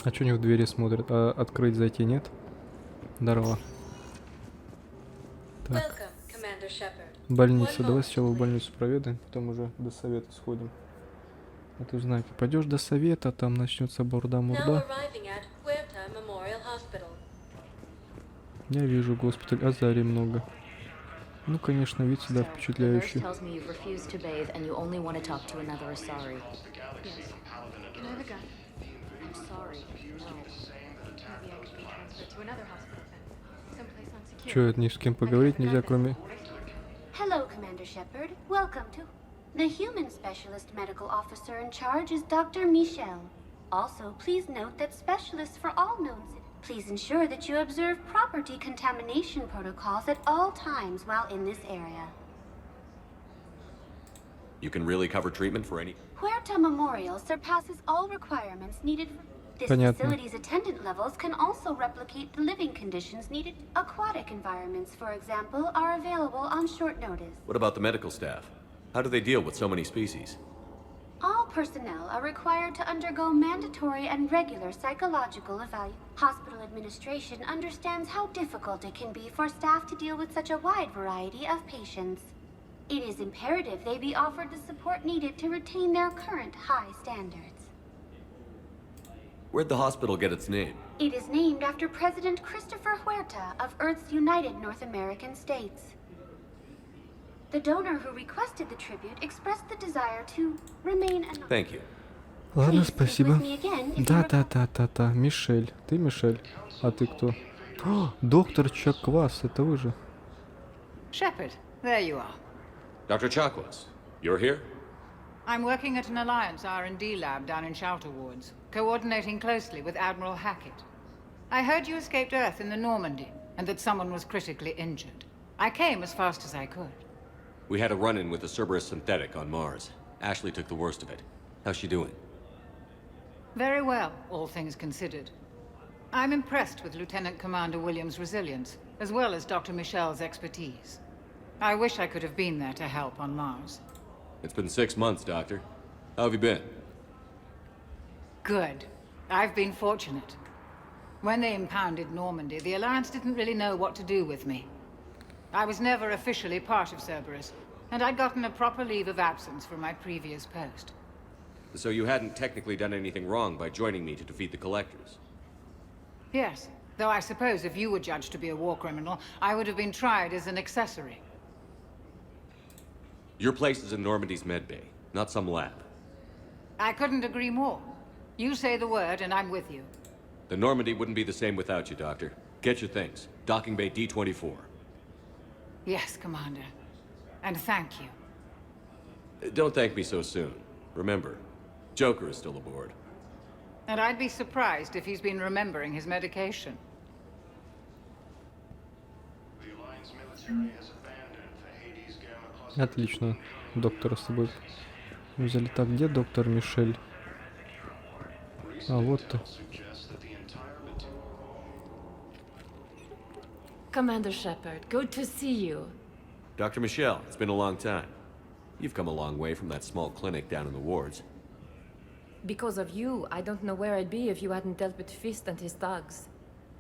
А чё они в двери смотрят? А открыть зайти нет? Здорово. Так. Больница. Давай сначала в больницу проведаем, потом уже до совета сходим. А ты знаешь, пойдешь до совета, там начнется бурда-мурда. Я вижу госпиталь, Азари много. Ну, конечно, вид всегда впечатляющий. Чё, ни с кем поговорить нельзя, кроме... Hello, Commander Shepard. Welcome to... The human specialist medical officer in charge is Dr. Michel. Also, please note that specialists for all known... Please ensure that you observe proper decontamination protocols at all times while in this area. You can really cover treatment for any... Huerta Memorial surpasses all requirements needed for... This Понятно. facility's attendant levels can also replicate the living conditions needed. Aquatic environments, for example, are available on short notice. What about the medical staff? How do they deal with so many species? All personnel are required to undergo mandatory and regular psychological evaluation. Hospital administration understands how difficult it can be for staff to deal with such a wide variety of patients. It is imperative they be offered the support needed to retain their current high standards. Where'd the hospital get its name? It is named after President Christopher Huerta of Earth's United North American States. The donor who requested the tribute expressed the desire to remain anonymous. Thank you. Ладно, спасибо. Да. Мишель. Ты Мишель? А ты кто? О, доктор Чаквас, это вы же. Shepard, there you are. Dr. Chakwas, you're here? I'm working at an Alliance R&D lab down in Shelter Wards, coordinating closely with Admiral Hackett. I heard you escaped Earth in the Normandy, and that someone was critically injured. I came as fast as I could. We had a run-in with the Cerberus synthetic on Mars. Ashley took the worst of it. How's she doing? Very well, all things considered. I'm impressed with Lieutenant Commander Williams' resilience, as well as Dr. Michel's expertise. I wish I could have been there to help on Mars. It's been 6 months, Doctor. How have you been? Good. I've been fortunate. When they impounded Normandy, the Alliance didn't really know what to do with me. I was never officially part of Cerberus, and I'd gotten a proper leave of absence from my previous post. So you hadn't technically done anything wrong by joining me to defeat the Collectors? Yes, though I suppose if you were judged to be a war criminal, I would have been tried as an accessory. Your place is in Normandy's medbay, not some lab. I couldn't agree more. You say the word and I'm with you. The Normandy wouldn't be the same without you, Doctor. Get your things. Docking bay D-24. Yes, Commander. And thank you. Don't thank me so soon. Remember, Joker is still aboard. And I'd be surprised if he's been remembering his medication. Отлично. Доктора с собой взяли. Так, где доктор Мишель? А, вот ты. Commander Shepard, good to see you. Dr. Michelle, it's been a long time. You've come a long way from that small clinic down in the wards. Because of you, I don't know where I'd be if you hadn't dealt with Fist and his thugs.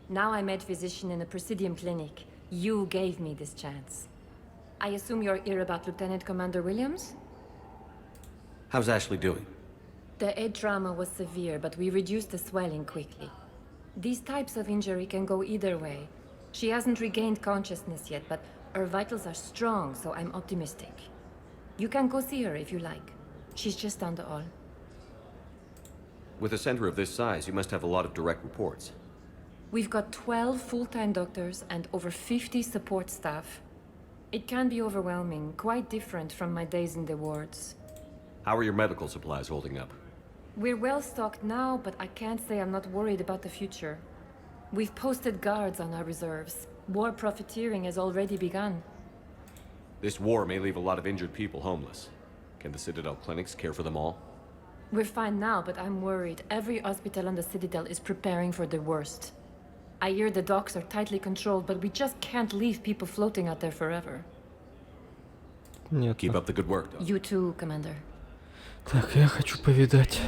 Now I'm head physician in a Presidium clinic. You gave me this chance. I assume you're here about Lieutenant Commander Williams? How's Ashley doing? The head trauma was severe, but we reduced the swelling quickly. These types of injury can go either way. She hasn't regained consciousness yet, but her vitals are strong, so I'm optimistic. You can go see her if you like. She's just down the hall. With a center of this size, you must have a lot of direct reports. We've got 12 full-time doctors and over 50 support staff. It can be overwhelming, quite different from my days in the wards. How are your medical supplies holding up? We're well stocked now, but I can't say I'm not worried about the future. We've posted guards on our reserves. War profiteering has already begun. This war may leave a lot of injured people homeless. Can the Citadel clinics care for them all? We're fine now, but I'm worried. Every hospital on the Citadel is preparing for the worst. I hear the docks are tightly controlled, but we just can't leave people floating out there forever. Нет. Keep up the good work, Doc. You too, Commander. Так, я хочу повидать.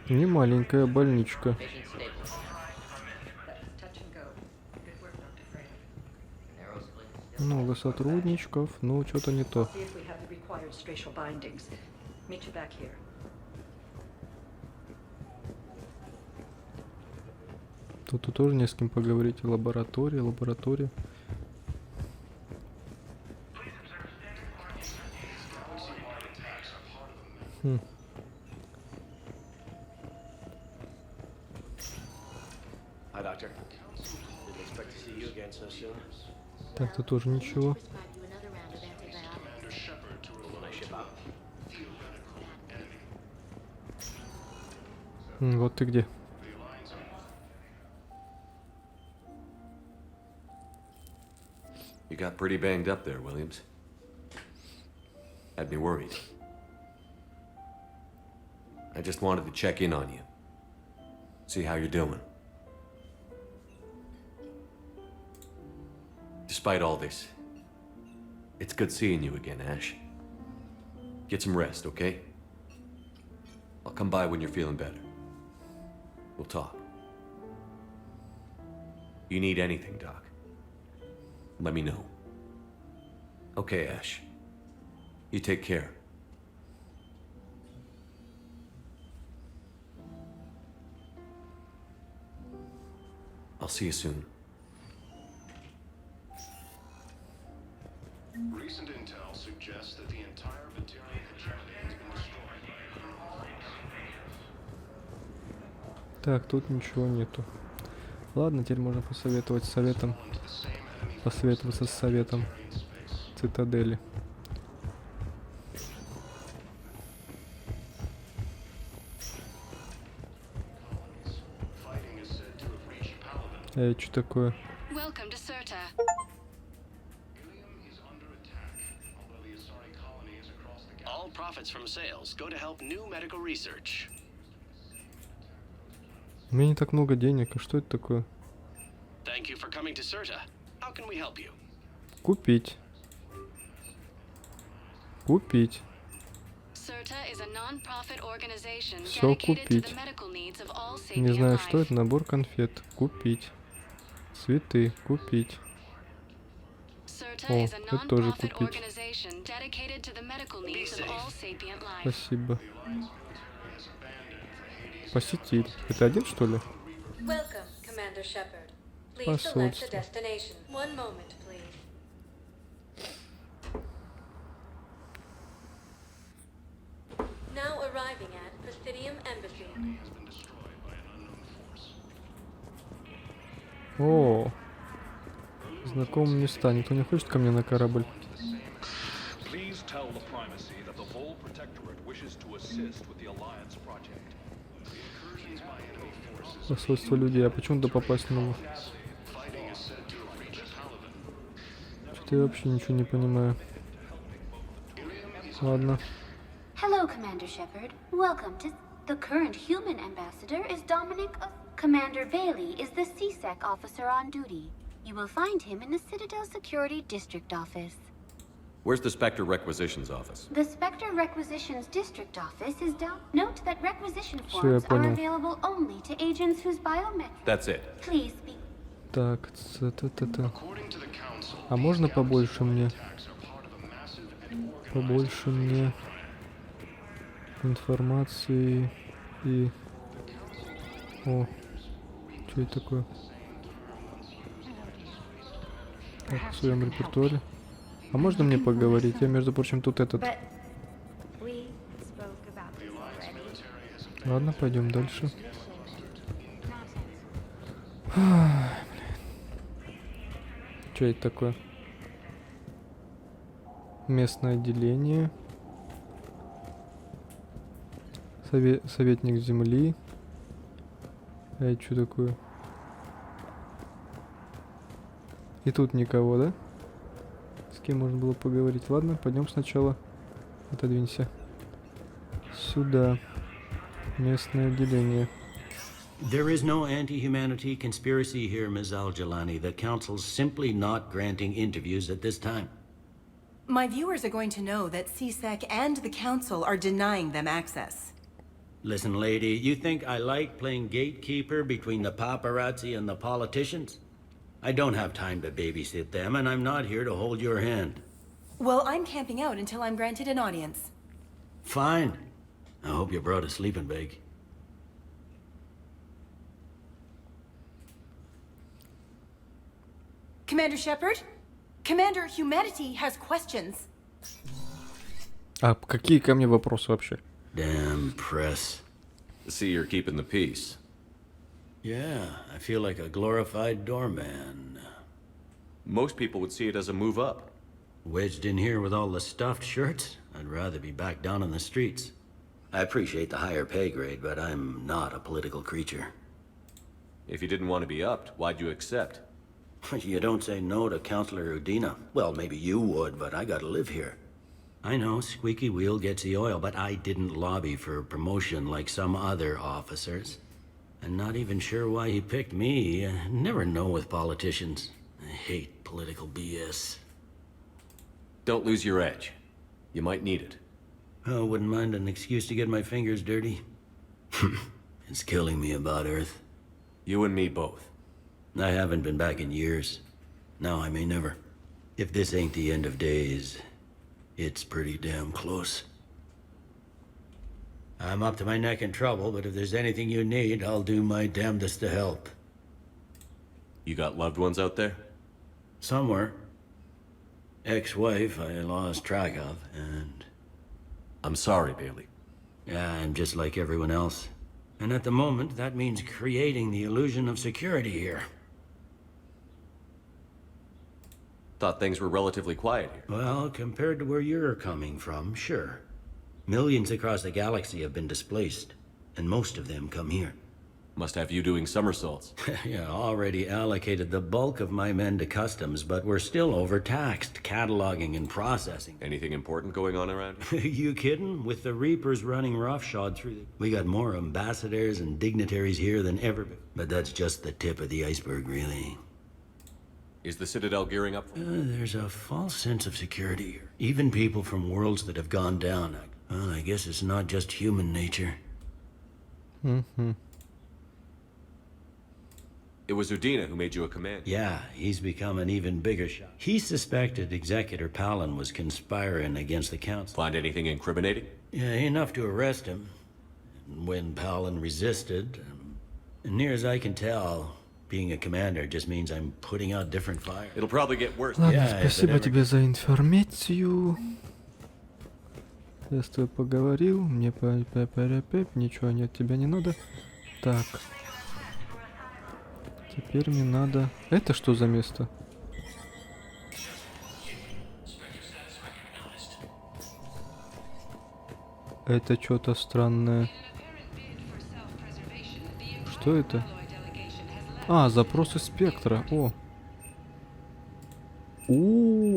Не маленькая больничка. Много сотрудничков, ну что-то не то. Тут тоже не с кем поговорить. Лаборатория. Так, тут тоже ничего. Вот ты где. You got pretty banged up there, Williams. Had me worried. I just wanted to check in on you. See how you're doing. Despite all this, it's good seeing you again, Ash. Get some rest, okay? I'll come by when you're feeling better. We'll talk. You need anything, Doc, let me know. Okay, Ash. You take care. I'll see you soon. Recent intel suggests that the entire Batarian hegemony has been destroyed by Так, тут ничего нету. Ладно, теперь можно посоветоваться с советом Цитадели. Что такое? All profits from sales go to help new medical research. У меня не так много денег, а что это такое? Thank you for coming to Serta. How can we help you? Купить. Купить. Все купить. Не знаю, что это. Набор конфет. Купить. Цветы. Купить. О, это тоже купить. Спасибо. Посетитель. Это один, что ли? Посольство. О, знакомые места. Никто не хочет ко мне на корабль? Посольство людей. А почему туда попасть не могу? Что-то я вообще ничего не понимаю. Ладно. Hello, Commander Shepard. Welcome to... The current human ambassador is Dominic... Commander Bailey is the CSEC officer on duty. You will find him in the Citadel Security District Office. Where's the Spectre Requisitions Office? The Spectre Requisitions District Office is down... Note that requisition forms are available only to agents whose biometrics... That's it. Please be... Так, а можно побольше мне? Побольше мне информации и... О, что это такое? Так, в своем репертуаре. А можно мне поговорить? Я, между прочим, тут этот... Ладно, пойдем дальше. Что это такое? Местное отделение. Советник Земли. А это что такое? И тут никого, да? С кем можно было поговорить? Ладно, пойдем сначала. Отодвинься. Сюда. Местное отделение. There is no anti-humanity conspiracy here, Ms. Al-Jalani. The Council's simply not granting interviews at this time. My viewers are going to know that CSEC and the Council are denying them access. Listen, lady, you think I like playing gatekeeper between the paparazzi and the politicians? I don't have time to babysit them, and I'm not here to hold your hand. Well, I'm camping out until I'm granted an audience. Fine. I hope you brought a sleeping bag. Commander Shepard? Commander Humanity has questions. А какие ко мне вопросы вообще? Damn press. See, you're keeping the peace. Yeah, I feel like a glorified doorman. Most people would see it as a move up. Wedged in here with all the stuffed shirts? I'd rather be back down on the streets. I appreciate the higher pay grade, but I'm not a political creature. If you didn't want to be upped, why'd you accept? You don't say no to Counselor Udina. Well, maybe you would, but I gotta live here. I know, squeaky wheel gets the oil, but I didn't lobby for promotion like some other officers. I'm not even sure why he picked me. I never know with politicians. I hate political BS. Don't lose your edge. You might need it. Oh, wouldn't mind an excuse to get my fingers dirty. It's killing me about Earth. You and me both. I haven't been back in years. Now I may never. If this ain't the end of days, it's pretty damn close. I'm up to my neck in trouble, but if there's anything you need, I'll do my damnedest to help. You got loved ones out there? Somewhere. Ex-wife I lost track of, and... I'm sorry, Bailey. Yeah, I'm just like everyone else. And at the moment, that means creating the illusion of security here. Thought things were relatively quiet here. Well, compared to where you're coming from, sure. Millions across the galaxy have been displaced, and most of them come here. Must have you doing somersaults. Yeah, already allocated the bulk of my men to customs, but we're still overtaxed, cataloging and processing. Anything important going on around here? You kidding? With the Reapers running roughshod through the... We got more ambassadors and dignitaries here than ever. But that's just the tip of the iceberg, really. Is the Citadel gearing up? There's a false sense of security here. Even people from worlds that have gone down. Well, I guess it's not just human nature. Mm-hmm. It was Udina who made you a commander. Yeah, he's become an even bigger shot. He suspected Executor Palin was conspiring against the council. Find anything incriminating? Yeah, enough to arrest him. And when Palin resisted, near as I can tell, being a commander just means I'm putting out different fire. It'll probably get worse. Ладно, спасибо тебе за информацию. Я с тобой поговорил, мне ничего нет, тебя не надо. Так. Теперь мне надо... Это что за место? Это что-то странное. Что это? А, запросы спектра. О.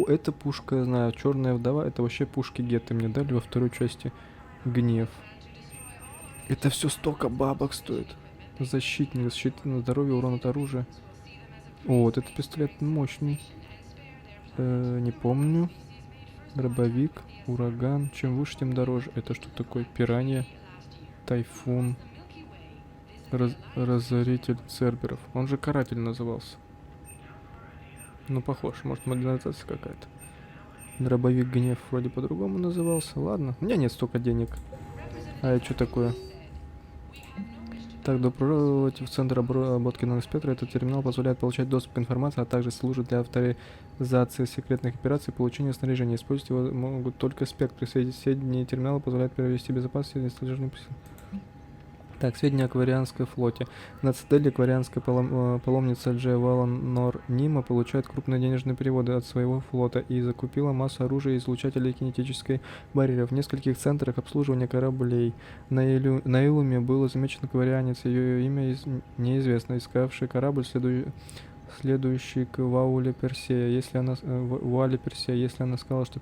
Это пушка, я знаю. Черная вдова. Это вообще пушки Гетты мне дали во второй части. Гнев. Это все столько бабок стоит. Защитник, защита на здоровье, урон от оружия. О, вот этот пистолет мощный. Не помню. Дробовик, ураган. Чем выше, тем дороже. Это что такое? Пиранья. Тайфун. Разоритель церберов. Он же каратель назывался. Ну, похож. Может, модернизация какая-то. Дробовик гнев вроде по-другому назывался. Ладно. У меня нет столько денег. А это что такое? Так, добро в центр обработки наноспектра. Этот терминал позволяет получать доступ к информации, а также служит для авторизации секретных операций и получения снаряжения. Использовать его могут только спектры. Сведения терминала позволяют провести безопасность и слежение. Так, сведения о Кварианской флоте. На цитадели Кварианская паломница Дже Валан Нор Нима получает крупные денежные переводы от своего флота и закупила массу оружия и излучателей кинетической барьера в нескольких центрах обслуживания кораблей. На Илуме был замечен кварианец, ее имя неизвестно, искавший корабль, следующий к Вауле Персея. Если она сказала, что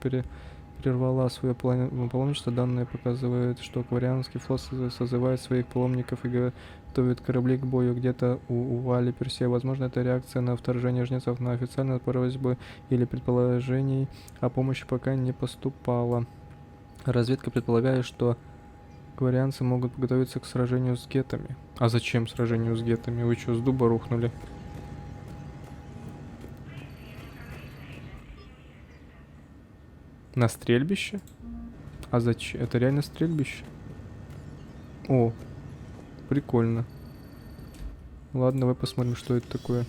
прервала свое паломничество, данные показывают, что Кварианский флот созывает своих паломников и готовит корабли к бою где-то у Вали Персея. Возможно, это реакция на вторжение Жнецов, на официальные просьбы или предположений о помощи пока не поступало. Разведка предполагает, что кварианцы могут подготовиться к сражению с гетами. А зачем сражению с гетами? Вы что, с дуба рухнули? На стрельбище? А зачем? Это реально стрельбище? О, прикольно. Ладно, давай посмотрим, что это такое.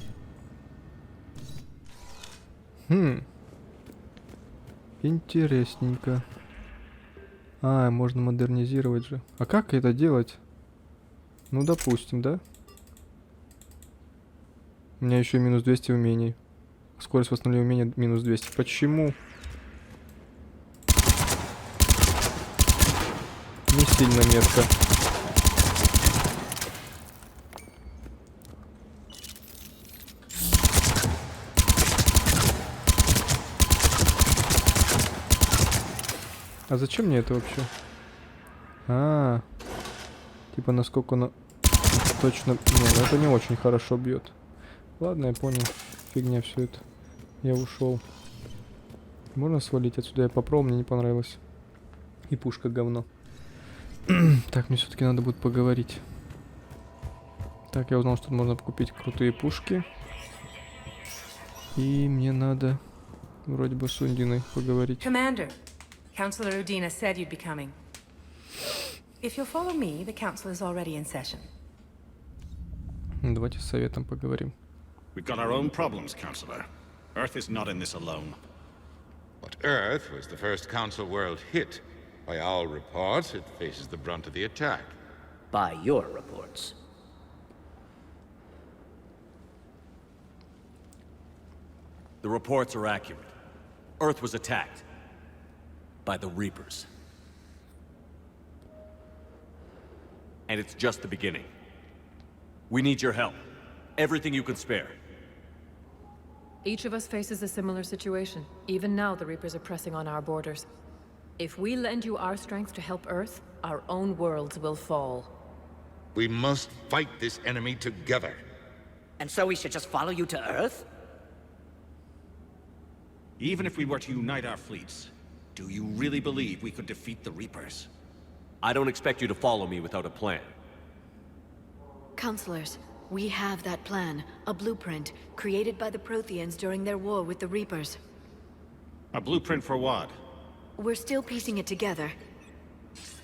Интересненько. А, можно модернизировать же. А как это делать? Ну, допустим, да? У меня еще минус 200 умений. Скорость восстановления умения минус 200. Почему? Не сильно метко. А зачем мне это вообще? Типа насколько оно точно... Не, это не очень хорошо бьет. Ладно, я понял. Фигня все это. Я ушел. Можно свалить отсюда? Я попробовал, мне не понравилось. И пушка говно. Так, мне все-таки надо будет поговорить. Так, я узнал, что тут можно купить крутые пушки. И мне надо вроде бы с Ундиной поговорить. Commander, Councillor Udina said you'd be coming. If you'll follow me, the council is already in session. Давайте с советом поговорим. We've got our own problems, Councillor. Earth is not in this alone. But Earth was the first Council world hit. By all reports, it faces the brunt of the attack. By your reports. The reports are accurate. Earth was attacked by the Reapers. And it's just the beginning. We need your help. Everything you can spare. Each of us faces a similar situation. Even now, the Reapers are pressing on our borders. If we lend you our strength to help Earth, our own worlds will fall. We must fight this enemy together. And so we should just follow you to Earth? Even if we were to unite our fleets, do you really believe we could defeat the I don't expect you to follow me without a plan. Counselors, We have that plan, a blueprint, created by the Protheans during their war with the Reapers. A blueprint for what? We're still piecing it together.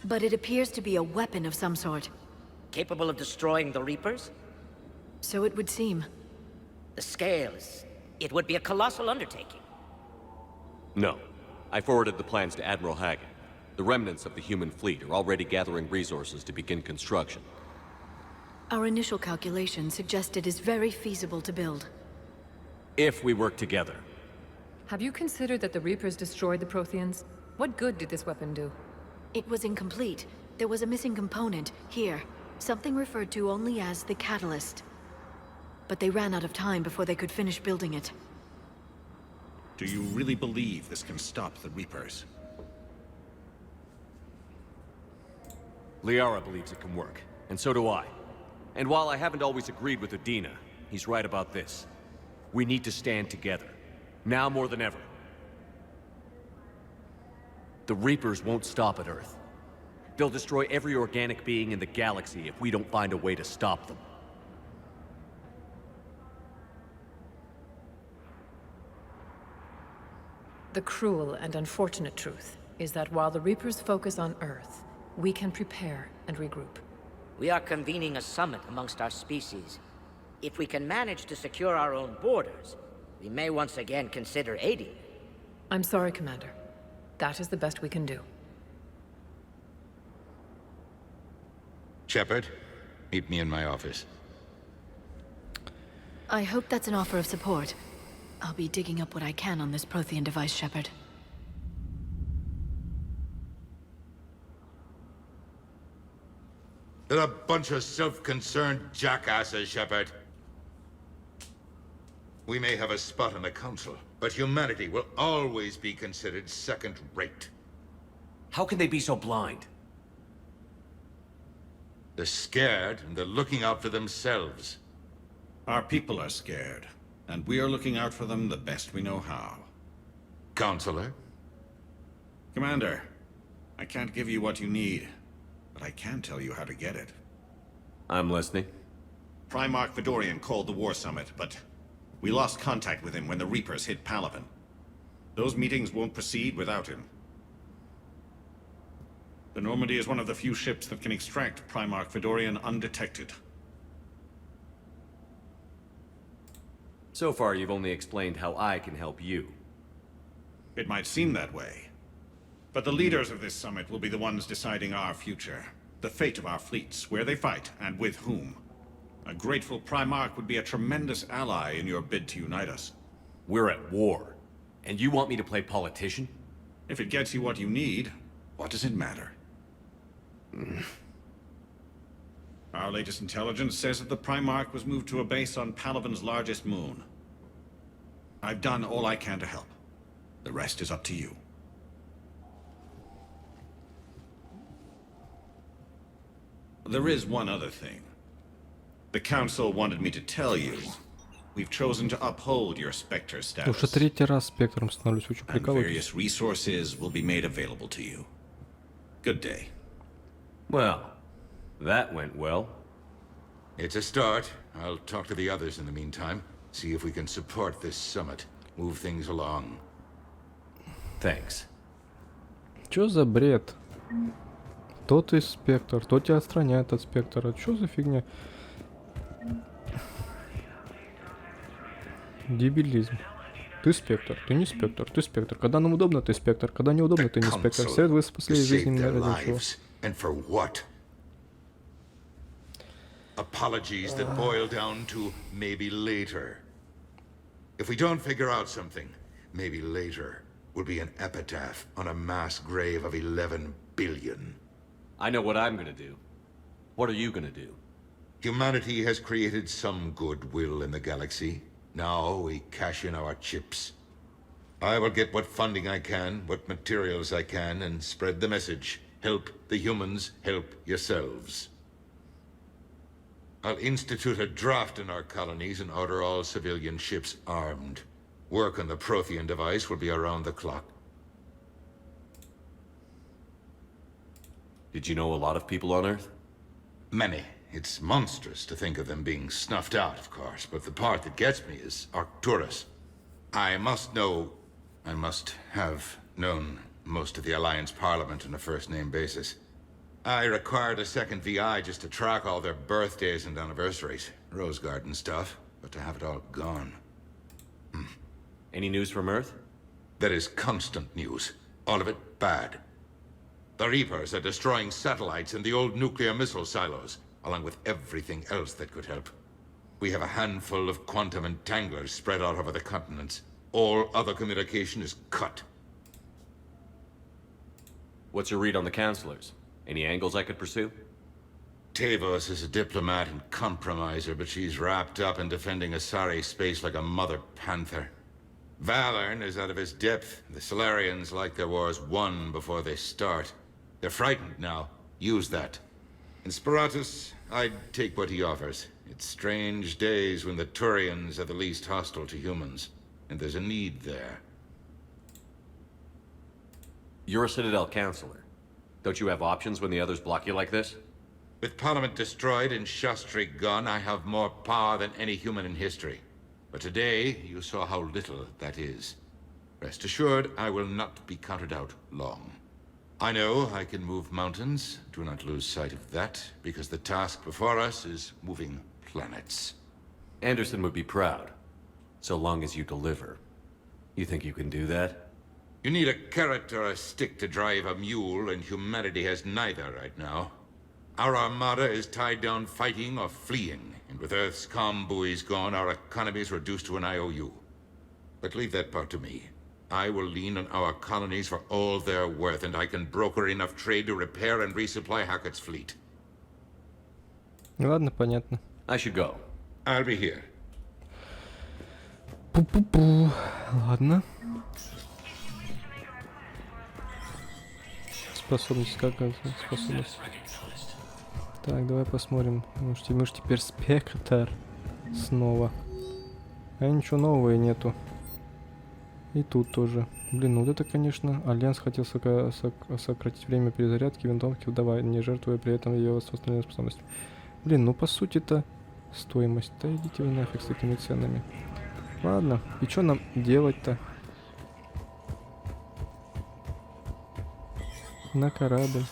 But it appears to be a weapon of some sort. Capable of destroying the Reapers? So it would seem. The scales. It would be a colossal undertaking. No. I forwarded the plans to Admiral Hagen. The remnants of the human fleet are already gathering resources to begin construction. Our initial calculation suggested it is very feasible to build. If we work together. Have you considered that the Reapers destroyed the Protheans? What good did this weapon do? It was incomplete. There was a missing component, here. Something referred to only as the catalyst. But they ran out of time before they could finish building it. Do you really believe this can stop the Reapers? Liara believes it can work, and so do I. And while I haven't always agreed with Udina, he's right about this. We need to stand together. Now more than ever. The Reapers won't stop at Earth. They'll destroy every organic being in the galaxy if we don't find a way to stop them. The cruel and unfortunate truth is that while the Reapers focus on Earth, we can prepare and regroup. We are convening a summit amongst our species. If we can manage to secure our own borders, we may once again consider aiding. I'm sorry, Commander. That is the best we can do. Shepard, meet me in my office. I hope that's an offer of support. I'll be digging up what I can on this Prothean device, Shepard. They're a bunch of self-concerned jackasses, Shepard. We may have a spot in the Council, but humanity will always be considered second-rate. How can they be so blind? They're scared, and they're looking out for themselves. Our people are scared, and we are looking out for them the best we know how. Counselor? Commander, I can't give you what you need, but I can tell you how to get it. I'm listening. Primarch Fedorian called the War Summit, but we lost contact with him when the Reapers hit Palaven. Those meetings won't proceed without him. The Normandy is one of the few ships that can extract Primarch Fedorian undetected. So far, you've only explained how I can help you. It might seem that way. But the leaders of this summit will be the ones deciding our future. The fate of our fleets, where they fight, and with whom. A grateful Primarch would be a tremendous ally in your bid to unite us. We're at war. And you want me to play politician? If it gets you what you need, what does it matter? Our latest intelligence says that the Primarch was moved to a base on Palaven's largest moon. I've done all I can to help. The rest is up to you. There is one other thing. The Council wanted me to tell you. We've chosen to uphold your Spectre status. Уже третий раз спектром становлюсь, очень And прикалываюсь. various resources will be made available to you. Good day. Well, that went well. It's a start. I'll talk to the others in the meantime. See if we can support this summit. Move things along. Thanks. Чё за бред? То ты спектр, то тебя отстраняют от спектра. Чё за фигня? Дебилизм. Ты спектр, ты не спектр, ты спектр. Когда нам удобно, ты спектр. Когда неудобно, ты не спектр. Совет вы спасли жизнь не ради ничего. And for what? Apologies that boil down to maybe later. If we don't figure out something, maybe later will be an epitaph on a mass grave of 11 billion. I know what I'm gonna do. What are you gonna do? Humanity has created some goodwill in the galaxy. Now we cash in our chips. I will get what funding I can, what materials I can, and spread the message. Help the humans, help yourselves. I'll institute a draft in our colonies and order all civilian ships armed. Work on the Prothean device will be around the clock. Did you know a lot of people on Earth? Many. It's monstrous to think of them being snuffed out, of course, but the part that gets me is Arcturus. I must have known most of the Alliance Parliament on a first-name basis. I required a second VI just to track all their birthdays and anniversaries. Rose Garden stuff, but to have it all gone. Any news from Earth? There is constant news. All of it bad. The Reapers are destroying satellites and the old nuclear missile silos, along with everything else that could help. We have a handful of quantum entanglers spread out over the continents. All other communication is cut. What's your read on the counselors? Any angles I could pursue? Tavos is a diplomat and compromiser, but she's wrapped up in defending Asari space like a mother panther. Valorn is out of his depth. The Solarians like their wars won before they start. They're frightened now. Use that. In Sparatus, I'd take what he offers. It's strange days when the Turians are the least hostile to humans. And there's a need there. You're a Citadel counselor. Don't you have options when the others block you like this? With Parliament destroyed and Shastri gone, I have more power than any human in history. But today, you saw how little that is. Rest assured, I will not be counted out long. I know I can move mountains. Do not lose sight of that, because the task before us is moving planets. Anderson would be proud, so long as you deliver. You think you can do that? You need a carrot or a stick to drive a mule, and humanity has neither right now. Our armada is tied down fighting or fleeing, and with Earth's comm buoys gone, our economy is reduced to an IOU. But leave that part to me. I will lean on our colonies for all they're worth, and I can broker enough trade to repair and resupply Hackett's fleet. Ладно, понятно. I should go. I'll be here. Пу-пу-пу. Ладно. Способность, как это? Способность. Так, давай посмотрим. Мы ж теперь спектр снова. А ничего нового и нету. И тут тоже. Блин, ну вот это, конечно, Альянс хотел сократить время перезарядки винтовки, давай, не жертвуя при этом ее восстановленной способностью. Блин, ну по сути-то стоимость. Да идите вы нафиг с такими ценами. Ладно, и что нам делать-то? На корабль.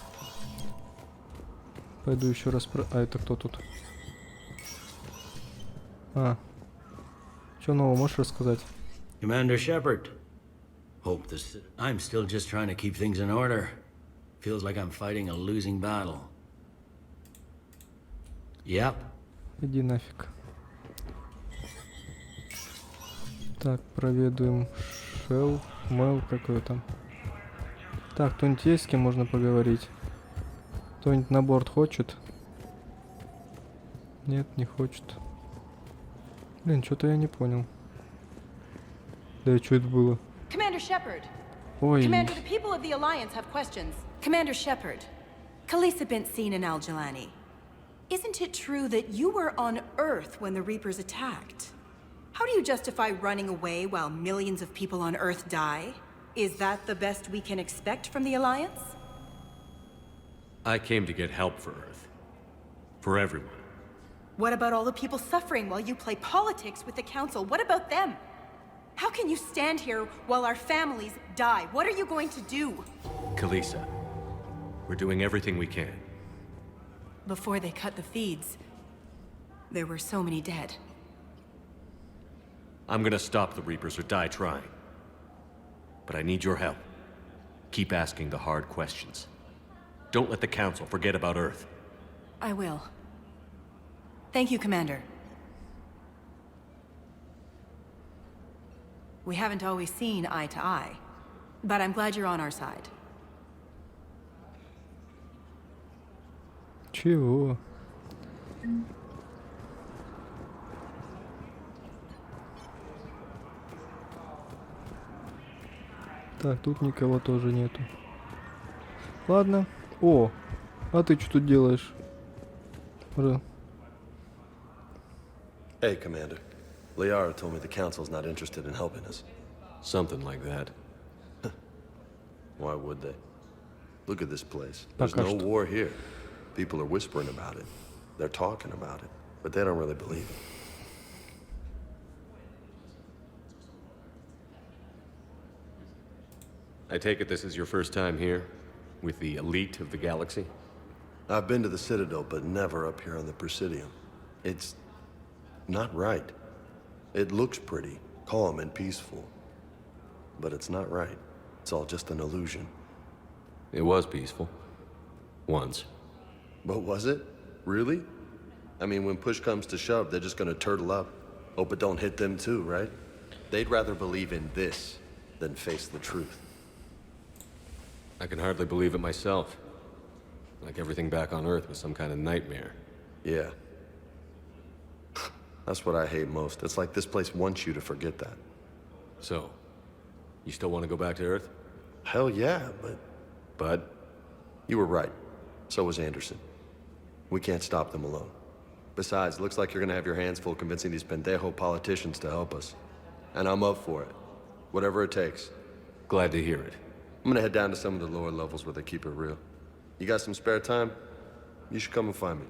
Пойду еще раз про... А это кто тут? А. Что нового можешь рассказать? Commander Shepard. Hope this... I'm still just trying to keep things in order. Feels like I'm fighting a losing battle. Yep. Иди нафиг. Так, проведуем Шелл, Мэл, какой там. Так, кто-нибудь есть, с кем можно поговорить? Кто-нибудь на борт хочет? Нет, не хочет. Блин, что-то я не понял. Да, что это было? Commander Shepard. Ой. Commander, the people of the Alliance have questions. Commander Shepard. Khalisah bint Seen and Al-Jalani. Isn't it true that you were on Earth when the Reapers attacked? How do you justify running away while millions of people on Earth die? Is that the best we can expect from the Alliance? I came to get help for Earth. For everyone. What about all the people suffering while you play politics with the Council? What about them? How can you stand here while our families die? What are you going to do? Khalisah, we're doing everything we can. Before they cut the feeds, there were so many dead. I'm gonna stop the Reapers or die trying. But I need your help. Keep asking the hard questions. Don't let the Council forget about Earth. I will. Thank you, Commander. We haven't always seen eye to eye, but I'm glad you're on our side. Чего? Так, тут никого тоже нету. Ладно. О, а ты что тут делаешь? Hey, Commander. Liara told me the Council's not interested in helping us. Something like that. Why would they? Look at this place. There's no war here. People are whispering about it. They're talking about it, but they don't really believe it. I take it this is your first time here? With the elite of the galaxy? I've been to the Citadel, but never up here on the Presidium. It's not right. It looks pretty, calm and peaceful. But it's not right. It's all just an illusion. It was peaceful. Once. But was it? Really? I mean, when push comes to shove, they're just gonna turtle up. Hope it don't hit them too, right? They'd rather believe in this than face the truth. I can hardly believe it myself. Like everything back on Earth was some kind of nightmare. Yeah. That's what I hate most. It's like this place wants you to forget that. So, you still want to go back to Earth? Hell yeah, but... But? You were right. So was Anderson. We can't stop them alone. Besides, looks like you're gonna have your hands full convincing these pendejo politicians to help us. And I'm up for it. Whatever it takes. Glad to hear it. I'm gonna head down to some of the lower levels where they keep it real. You got some spare time? You should come and find me.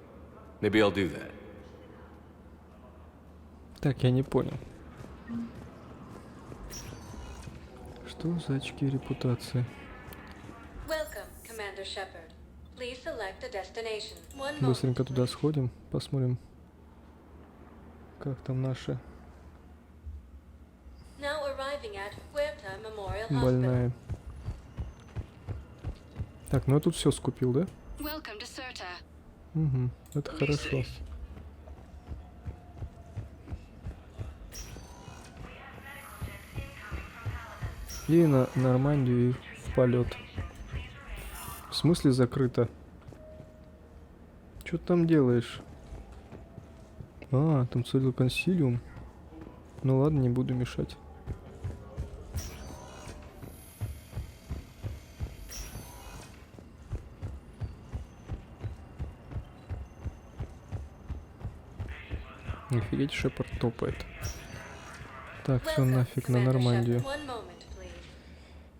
Maybe I'll do that. Так, я не понял. Что за очки репутации? Welcome, Commander Shepard. Please select a destination. One moment. Быстренько туда сходим, посмотрим, как там наши Now arriving at Huerta Memorial больная. Так, ну я тут все скупил, да? Welcome to Serta. Угу, это хорошо. И на Нормандию, и в полет. В смысле закрыто? Что ты там делаешь? А, там целый консилиум. Ну ладно, не буду мешать. Офигеть, Шепард топает. Так, все нафиг на Нормандию.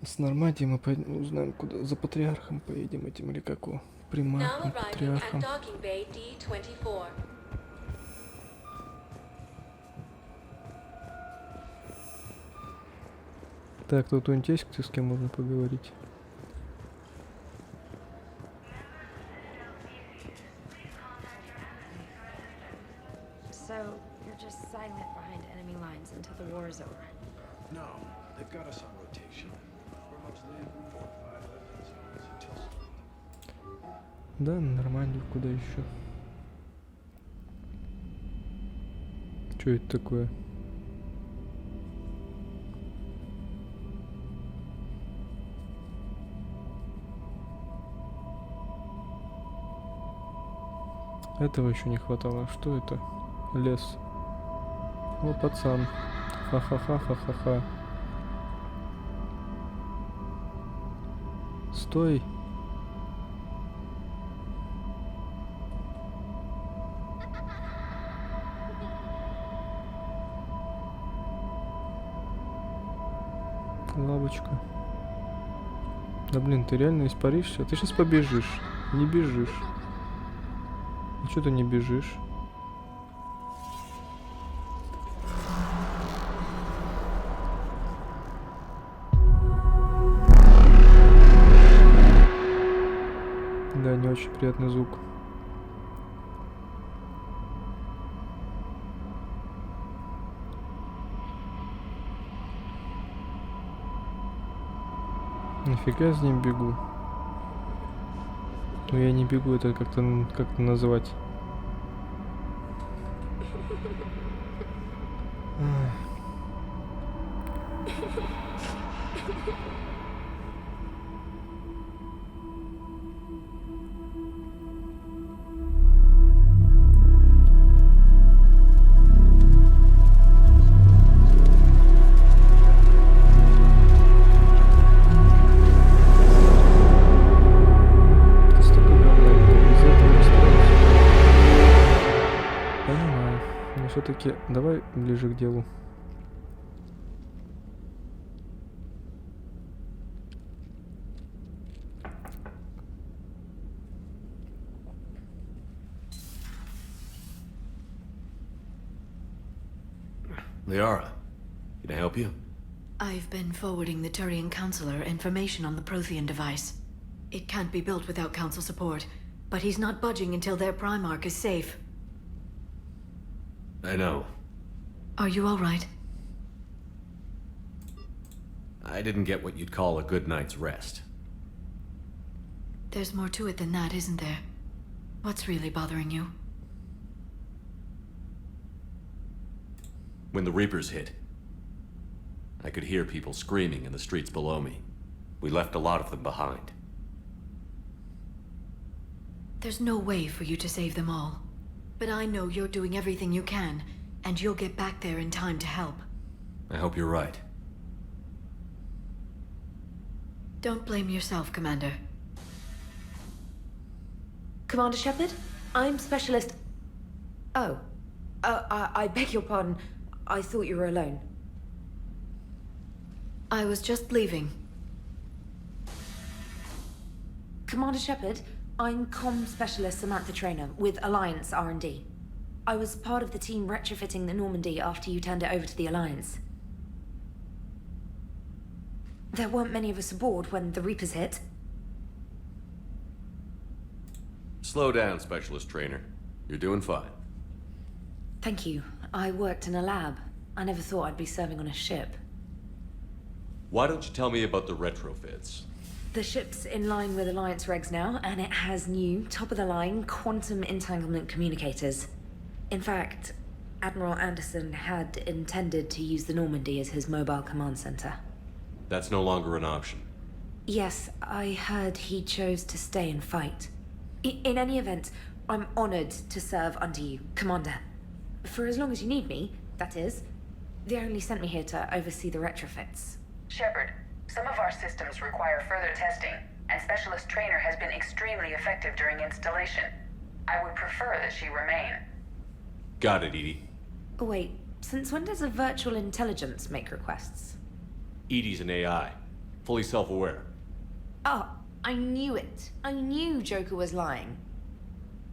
С Нормандии мы узнаем, куда за патриархом поедем этим или како. Примархом, патриархом. Так, тут кто-нибудь есть, с кем можно поговорить? So, you're just silent behind enemy lines until the war is over? No, they've got us on rotation. We're much land fortified until... Да, нормально, куда еще? Что это такое? Этого еще не хватало. Что это? Лес. О, пацан. Ха-ха-ха-ха-ха-ха. Стой. Лавочка. Да блин, ты реально испаришься? Ты сейчас побежишь. Не бежишь. И что ты не бежишь? Да, не очень приятный звук. Нифига с ним бегу. Ну я не бегу, это как-то назвать. Все-таки давай ближе к делу. Liara, can I help you? I've been forwarding the Turian Counselor information on the Prothean device. It can't be built without Council support, but he's not budging until their Primarch is safe. I know. Are you all right? I didn't get what you'd call a good night's rest. There's more to it than that, isn't there? What's really bothering you? When the Reapers hit, I could hear people screaming in the streets below me. We left a lot of them behind. There's no way for you to save them all. But I know you're doing everything you can, and you'll get back there in time to help. I hope you're right. Don't blame yourself, Commander. Commander Shepard, I'm Specialist... Oh. I beg your pardon. I thought you were alone. I was just leaving. Commander Shepard, I'm Comm Specialist Samantha Traynor with Alliance R&D. I was part of the team retrofitting the Normandy after you turned it over to the Alliance. There weren't many of us aboard when the Reapers hit. Slow down, Specialist Trainer. You're doing fine. Thank you. I worked in a lab. I never thought I'd be serving on a ship. Why don't you tell me about the retrofits? The ship's in line with Alliance regs now, and it has new, top-of-the-line, quantum entanglement communicators. In fact, Admiral Anderson had intended to use the Normandy as his mobile command center. That's no longer an option. Yes, I heard he chose to stay and fight. In any event, I'm honored to serve under you, Commander. For as long as you need me, that is. They only sent me here to oversee the retrofits. Shepard, some of our systems require further testing, and Specialist Trainer has been extremely effective during installation. I would prefer that she remain. Got it, Edie. Wait, since when does a virtual intelligence make requests? Edie's an AI, fully self-aware. Oh, I knew it. I knew Joker was lying.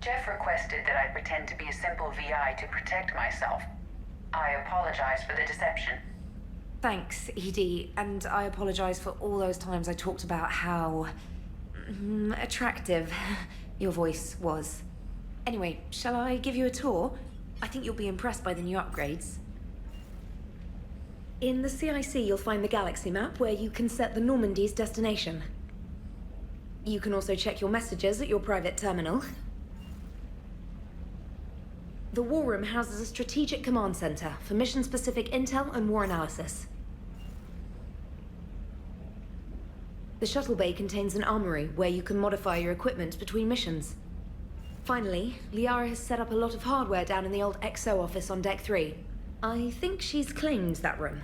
Jeff requested that I pretend to be a simple VI to protect myself. I apologize for the deception. Thanks, Edie, and I apologize for all those times I talked about how... attractive your voice was. Anyway, shall I give you a tour? I think you'll be impressed by the new upgrades. In the CIC, you'll find the galaxy map where you can set the Normandy's destination. You can also check your messages at your private terminal. The War Room houses a strategic command center for mission-specific intel and war analysis. The shuttle bay contains an armory where you can modify your equipment between missions. Finally, Liara has set up a lot of hardware down in the old XO office on Deck 3. I think she's claimed that room.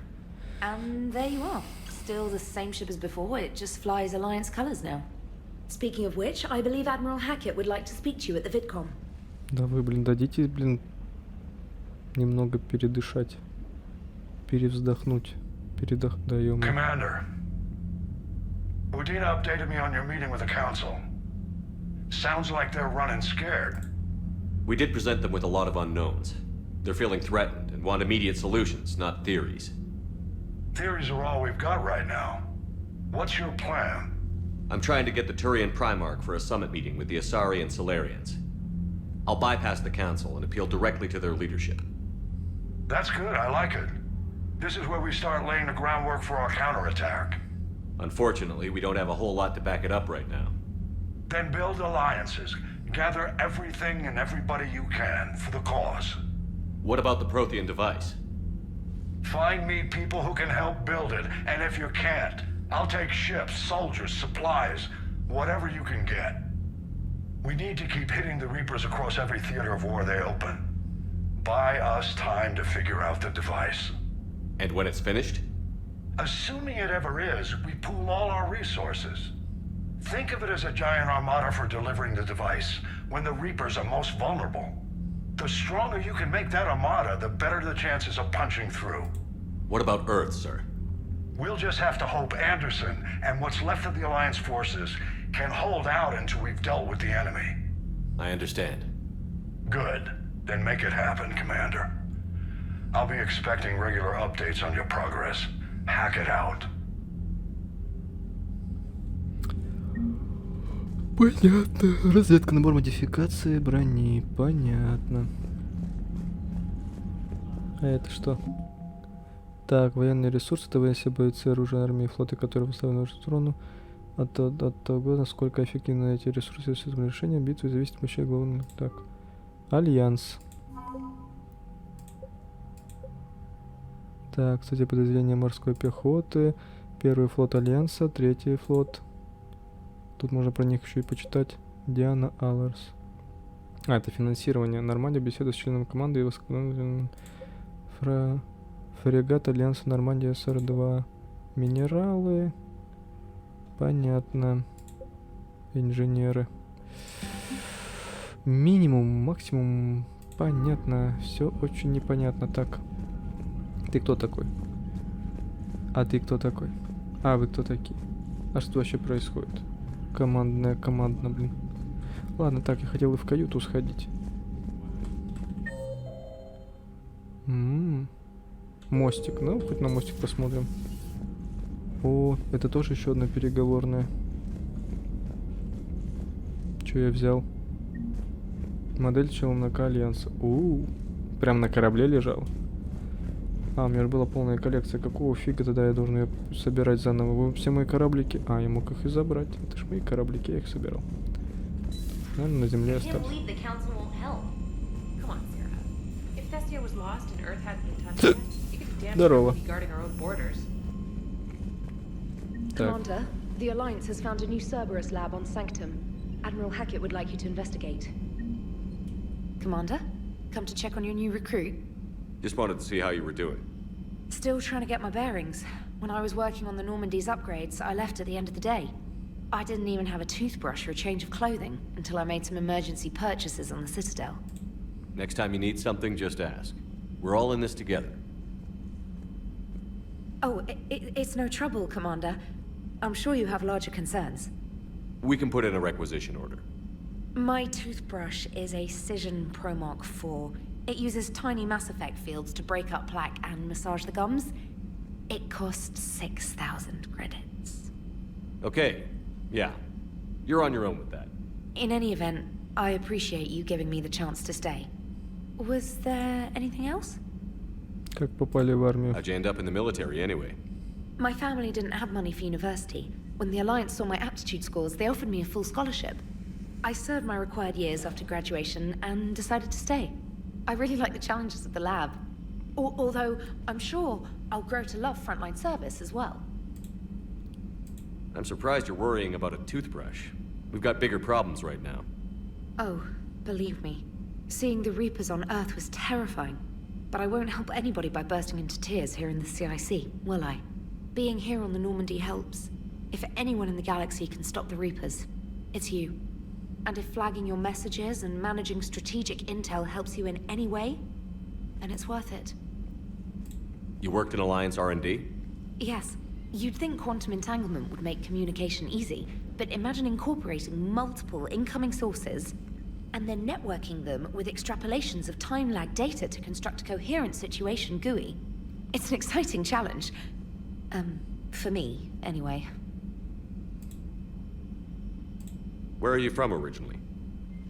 And there you are. Still the same ship as before, it just flies Alliance colors now. Speaking of which, I believe Admiral Hackett would like to speak to you at the VidCom. Да вы, дадите, немного передышать, перевздохнуть, даем. Commander, Udina updated me on your meeting with the Council. Sounds like they're running scared. We did present them with a lot of unknowns. They're feeling threatened and want immediate solutions, not theories. Theories are all we've got right now. What's your plan? I'm trying to get the Turian Primarch for a summit meeting with the Asari and Solarians. I'll bypass the Council and appeal directly to their leadership. That's good, I like it. This is where we start laying the groundwork for our counterattack. Unfortunately, we don't have a whole lot to back it up right now. Then build alliances. Gather everything and everybody you can for the cause. What about the Prothean device? Find me people who can help build it, and if you can't, I'll take ships, soldiers, supplies, whatever you can get. We need to keep hitting the Reapers across every theater of war they open. Buy us time to figure out the device. And when it's finished? Assuming it ever is, we pool all our resources. Think of it as a giant armada for delivering the device when the Reapers are most vulnerable. The stronger you can make that armada, the better the chances of punching through. What about Earth, sir? We'll just have to hope Anderson and what's left of the Alliance forces can hold out until we've dealt with the enemy. I understand. Good. Then make it happen, Commander. I'll be expecting regular updates on your progress. Hack it out. Понятно. Разведка, набор модификации брони. Понятно. А это что? Так, военные ресурсы, это все бойцы оружия армии и флоты, которые выставлены в сторону. От того, насколько эффективны эти ресурсы, с этим решением битвы зависит вообще главное. Так. Альянс. Так, кстати, подразделение морской пехоты. Первый флот Альянса, третий флот. Тут можно про них еще и почитать. Диана Алларс. А, это финансирование. Нормандия, беседа с членом команды и восстановлен фрегат Альянса Нормандия СР-2. Минералы. Понятно. Инженеры. Минимум, максимум. Понятно. Все очень непонятно. Так. Ты кто такой? А ты кто такой? А вы кто такие? А что вообще происходит? Командно, блин. Ладно, так, я хотел и в каюту сходить. Мостик, ну, хоть на мостик посмотрим. О, это тоже еще одна переговорная. Че я взял? Модель челнока Альянса. Прям на корабле лежал. А, у меня же была полная коллекция. Какого фига тогда я должен ее собирать заново? Все мои кораблики... А, я мог их и забрать. Это ж мои кораблики, я их собирал. Наверное, на земле остался. Здорово. Commander, the Alliance has found a new Cerberus lab on Sanctum. Admiral Hackett would like you to investigate. Commander, come to check on your new recruit. Just wanted to see how you were doing. Still trying to get my bearings. When I was working on the Normandy's upgrades, I left at the end of the day. I didn't even have a toothbrush or a change of clothing until I made some emergency purchases on the Citadel. Next time you need something, just ask. We're all in this together. Oh, it's no trouble, Commander. I'm sure you have larger concerns. We can put in a requisition order. My toothbrush is a Cision Pro Mark IV. It uses tiny Mass Effect fields to break up plaque and massage the gums. It costs 6,000 credits. Okay, yeah. You're on your own with that. In any event, I appreciate you giving me the chance to stay. Was there anything else? Как попали в армию? How'd you end up in the military anyway? My family didn't have money for university. When the Alliance saw my aptitude scores, they offered me a full scholarship. I served my required years after graduation and decided to stay. I really like the challenges of the lab. Although, I'm sure I'll grow to love frontline service as well. I'm surprised you're worrying about a toothbrush. We've got bigger problems right now. Oh, believe me. Seeing the Reapers on Earth was terrifying. But I won't help anybody by bursting into tears here in the CIC, will I? Being here on the Normandy helps. If anyone in the galaxy can stop the Reapers, it's you. And if flagging your messages and managing strategic intel helps you in any way, then it's worth it. You worked in Alliance R&D? Yes. You'd think quantum entanglement would make communication easy, but imagine incorporating multiple incoming sources and then networking them with extrapolations of time-lag data to construct a coherent situation GUI. It's an exciting challenge. For me, anyway. Where are you from originally?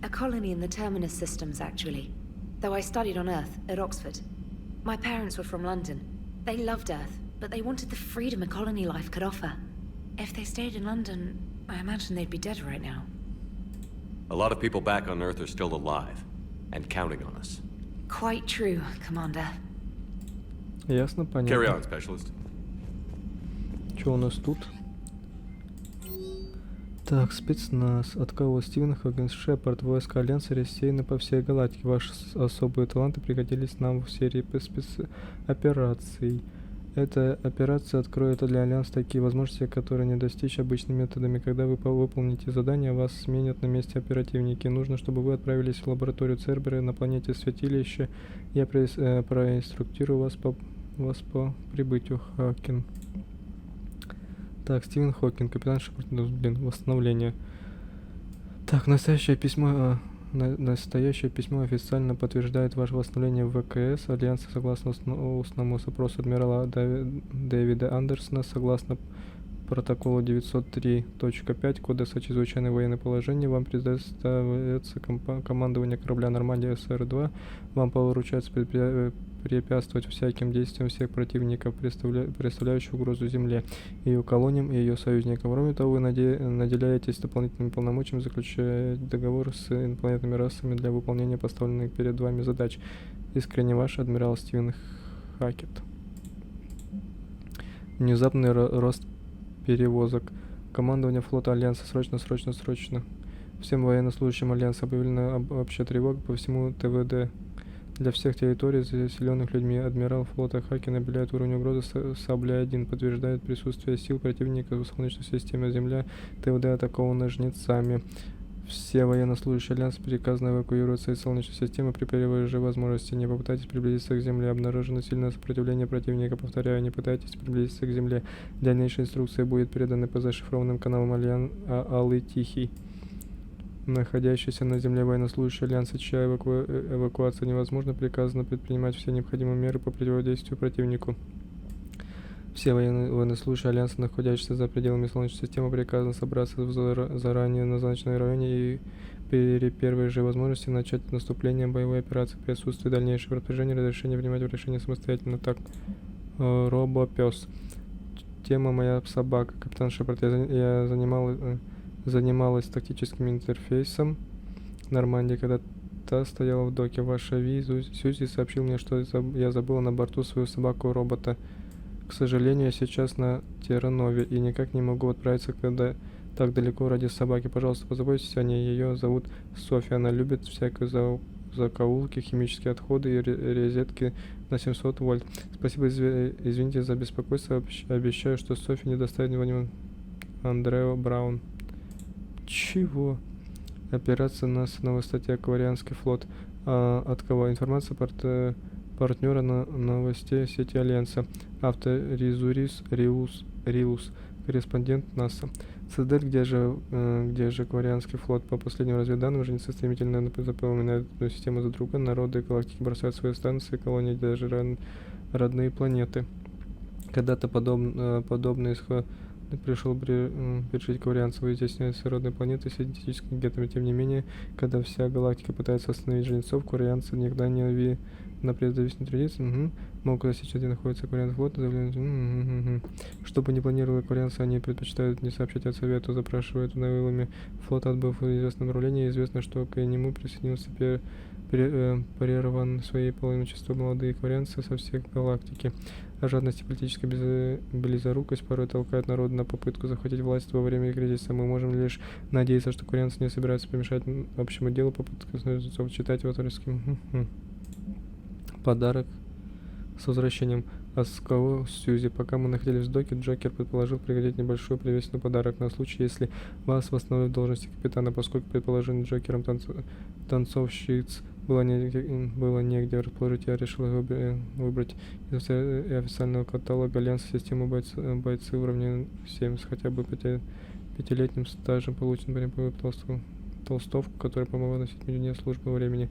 A colony in the Terminus systems, actually. Though I studied on Earth, at Oxford. My parents were from London. They loved Earth, but they wanted the freedom a colony life could offer. If they stayed in London, I imagine they'd be dead right now. A lot of people back on Earth are still alive, and counting on us. Quite true, Commander. Ясно, понятно. Carry on, Specialist. Что у нас тут? Так, спецназ. От кого? Стивен Хоггинс, Шепард. Войска Альянса рассеяны по всей галактике. Ваши особые таланты пригодились нам в серии спецопераций. Эта операция откроет для Альянса такие возможности, которые не достичь обычными методами. Когда вы выполните задание, вас сменят на месте оперативники. Нужно, чтобы вы отправились в лабораторию Цербера на планете Святилище. Я проинструктирую вас по прибытию. Хакин. Так, Стивен Хокинг, капитан Шепард, блин, восстановление. Так, настоящее письмо Настоящее письмо официально подтверждает ваше восстановление в ВКС Альянса согласно устному запросу адмирала Дэвида Андерсона, согласно протоколу 903.5 Кодекса чрезвычайного военного положения. Вам предоставляется командование корабля Нормандия СР-2. Вам поручается препятствовать всяким действиям всех противников, представляющих угрозу Земле, ее колониям и ее союзникам. Кроме того, вы наделяетесь дополнительными полномочиями заключать договор с инопланетными расами для выполнения поставленных перед вами задач. Искренне ваш адмирал Стивен Хакет. Внезапный рост перевозок. Командование флота Альянса срочно. Всем военнослужащим Альянса объявлена общая тревога по всему ТВД. Для всех территорий, заселенных людьми, адмирал флота Хакен объявляет уровень угрозы Сабля-1, подтверждает присутствие сил противника в Солнечной системе Земля, ТВД атаковано Жнецами. Все военнослужащие Альянса приказано эвакуироваться из Солнечной системы при первой же возможности. Не попытайтесь приблизиться к Земле. Обнаружено сильное сопротивление противника. Повторяю, не пытайтесь приблизиться к Земле. Дальнейшие инструкции будут переданы по зашифрованным каналам Алый Тихий. Находящиеся на Земле военнослужащие Альянса, чья эвакуация невозможна, приказано предпринимать все необходимые меры по противодействию противнику. Все военнослужащие Альянса, находящиеся за пределами Солнечной системы, приказано собраться в заранее назначенном районе и при первой же возможности начать наступление боевой операции. При отсутствии дальнейшего распоряжения разрешение принимать решение самостоятельно. Так, робопес. Тема моя собака. Капитан Шепард. Я занималась тактическим интерфейсом Нормандии, когда та стояла в доке. Ваша Сьюзи сообщил мне, что я забыла на борту свою собаку-робота. К сожалению, я сейчас на Терранове и никак не могу отправиться так далеко ради собаки. Пожалуйста, позаботьтесь о ней. Ее зовут Софья. Она любит всякие закоулки, химические отходы и розетки на 700 вольт. Спасибо, извините за беспокойство. Обещаю, что Софья не доставит внимания. Андрео Браун. Чего? Операция на новая статья «Кварианский флот». От кого? Информация партнера новостей сети Альянса. Автор Ризурис Риус. Корреспондент НАСА. Цитадель, где же Кварианский флот? По последним разведданным, жнецы стремительно заполняют одну систему за другой. Народы галактики бросают свои станции, колонии, даже родные планеты. Когда-то подобный исход пришел пережить кварианцев и изъясняются родные планеты синтетическими гетами. Тем не менее, когда вся галактика пытается остановить жнецов, кварианцы никогда не на предзависимой традиции. Могут засечь, где находится кварианский флот, Чтобы не планировали кварианцы, они предпочитают не сообщать от совета, запрашивают навылами. Флот отбыв в известном направлении. Известно, что к нему присоединился прерван своей половиной число молодые кварианцы со всех галактики. А жадность и политическая близорукость порой толкают народ на попытку захватить власть во время кризиса. Мы можем лишь надеяться, что кварианцы не собираются помешать общему делу, попытка жнецов читать авторским. Подарок с возвращением. Асково Сьюзи. Пока мы находились в доке, Джокер предположил пригодить небольшой привесный подарок на случай, если вас восстановят в должности капитана, поскольку предположенным Джокером танцовщиц было негде расположить, я решил выбрать из официального каталога Альянса систему бойцы уровня 7 с хотя бы 5-летним стажем, получен при толстовку, которая помогла носить мне службу времени.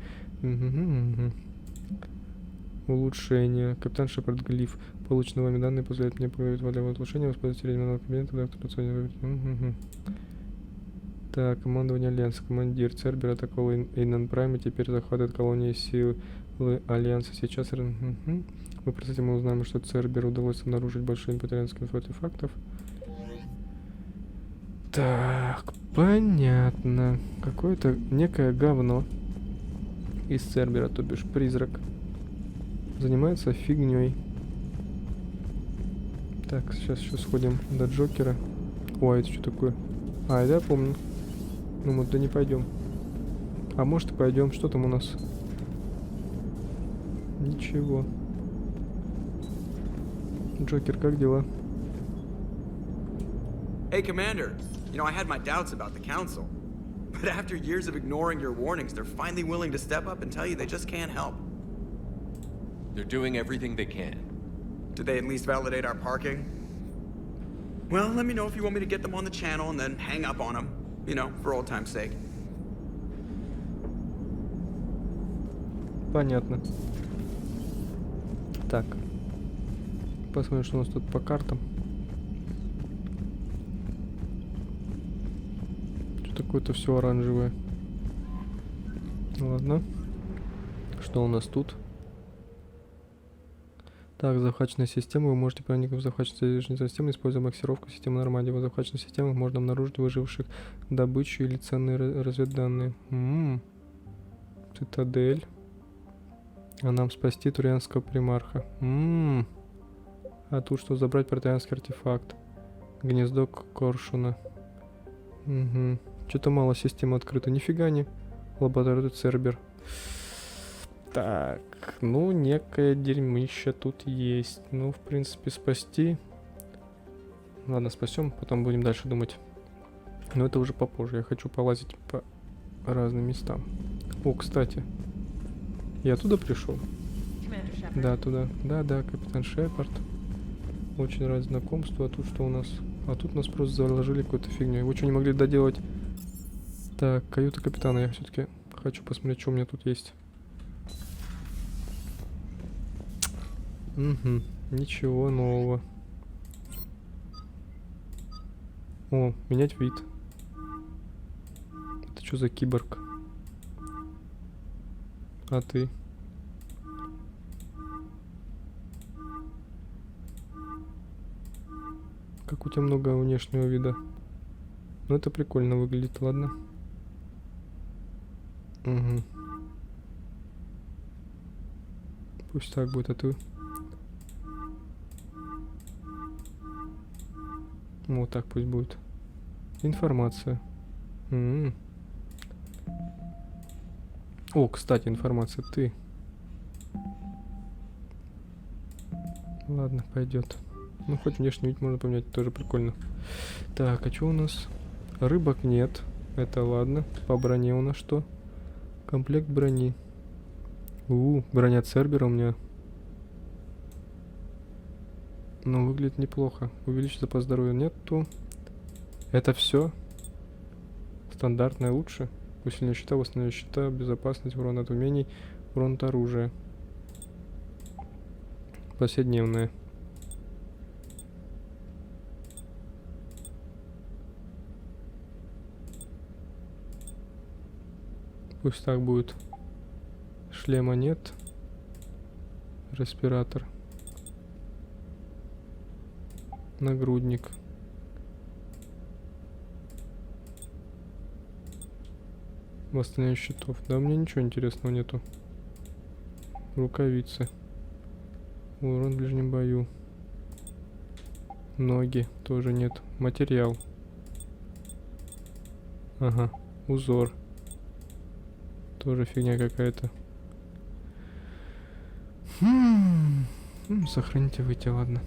Улучшение. Капитан Шепард Глиф. Полученные вами данные позволяют мне поговорить для улучшения, воспользоваться терминалом кабинета, доктор. Так, командование Альянса. Командир Цербер атаковал Иннан Прайм и теперь захватывает колонии силы Альянса. Сейчас в процессе мы узнаем, что Церберу удалось обнаружить большой импотенциальных артефактов. Так, понятно. Какое-то некое говно из Цербера, то бишь призрак, занимается фигней. Так, сейчас еще сходим до Джокера. Ой, это что такое? А, это я помню. Ну, мы туда не пойдем. А может и пойдем. Что там у нас? Ничего. Джокер, как дела? Hey, Commander. You know, I had my doubts about the Council. But after years of ignoring your warnings, they're finally willing to step up and tell you they just can't help. They're doing everything they can. Did they at least validate our parking? Well, let me know if you want me to get them on the channel and then hang up on them. You know, for old time's sake. Понятно. Так. Посмотрим, что у нас тут по картам. Что такое-то все оранжевое. Ладно. Что у нас тут? Так, захваченная система. Вы можете проникнуть в захваченную систему, используя маскировку системы нормальной. В захваченных системах можно обнаружить выживших, добычу или ценные разведданные. Цитадель. А нам спасти турианского примарха. А тут что? Забрать протеанский артефакт. Гнездо коршуна. Угу. Что-то мало системы открыта. Нифига не. Лаборатория Цербер. Так, ну, некое дерьмище тут есть. Ну, в принципе, спасти. Ладно, спасем, потом будем дальше думать. Но это уже попозже. Я хочу полазить по разным местам. О, кстати. Я туда пришел? Да, туда. Да, капитан Шепард. Очень рад знакомству. А тут что у нас? А тут нас просто заложили какой-то фигней. Вы что, не могли доделать? Так, каюта капитана. Я все-таки хочу посмотреть, что у меня тут есть. Угу, ничего нового. О, менять вид. Это что за киборг? А ты? Как у тебя много внешнего вида. Ну это прикольно выглядит, ладно. Угу. Пусть так будет, а ты? Вот так пусть будет. Информация. О, кстати, информация. Ты. Ладно, пойдет. Ну, хоть внешний вид можно поменять, тоже прикольно. Так, а что у нас? Рыбок нет. Это ладно. По броне у нас что? Комплект брони. Броня Цербера у меня. Но выглядит неплохо. Увеличить запас здоровья нету. Это все. Стандартное лучше. Усиление щита, восстановление щита, безопасность, урон от умений, урон от оружия. Повседневное. Пусть так будет. Шлема нет. Респиратор. Нагрудник. Восстановление щитов. Да, у меня ничего интересного нету. Рукавицы. Урон в ближнем бою. Ноги тоже нет. Материал. Ага. Узор. Тоже фигня какая-то. Сохраните выйти, ладно.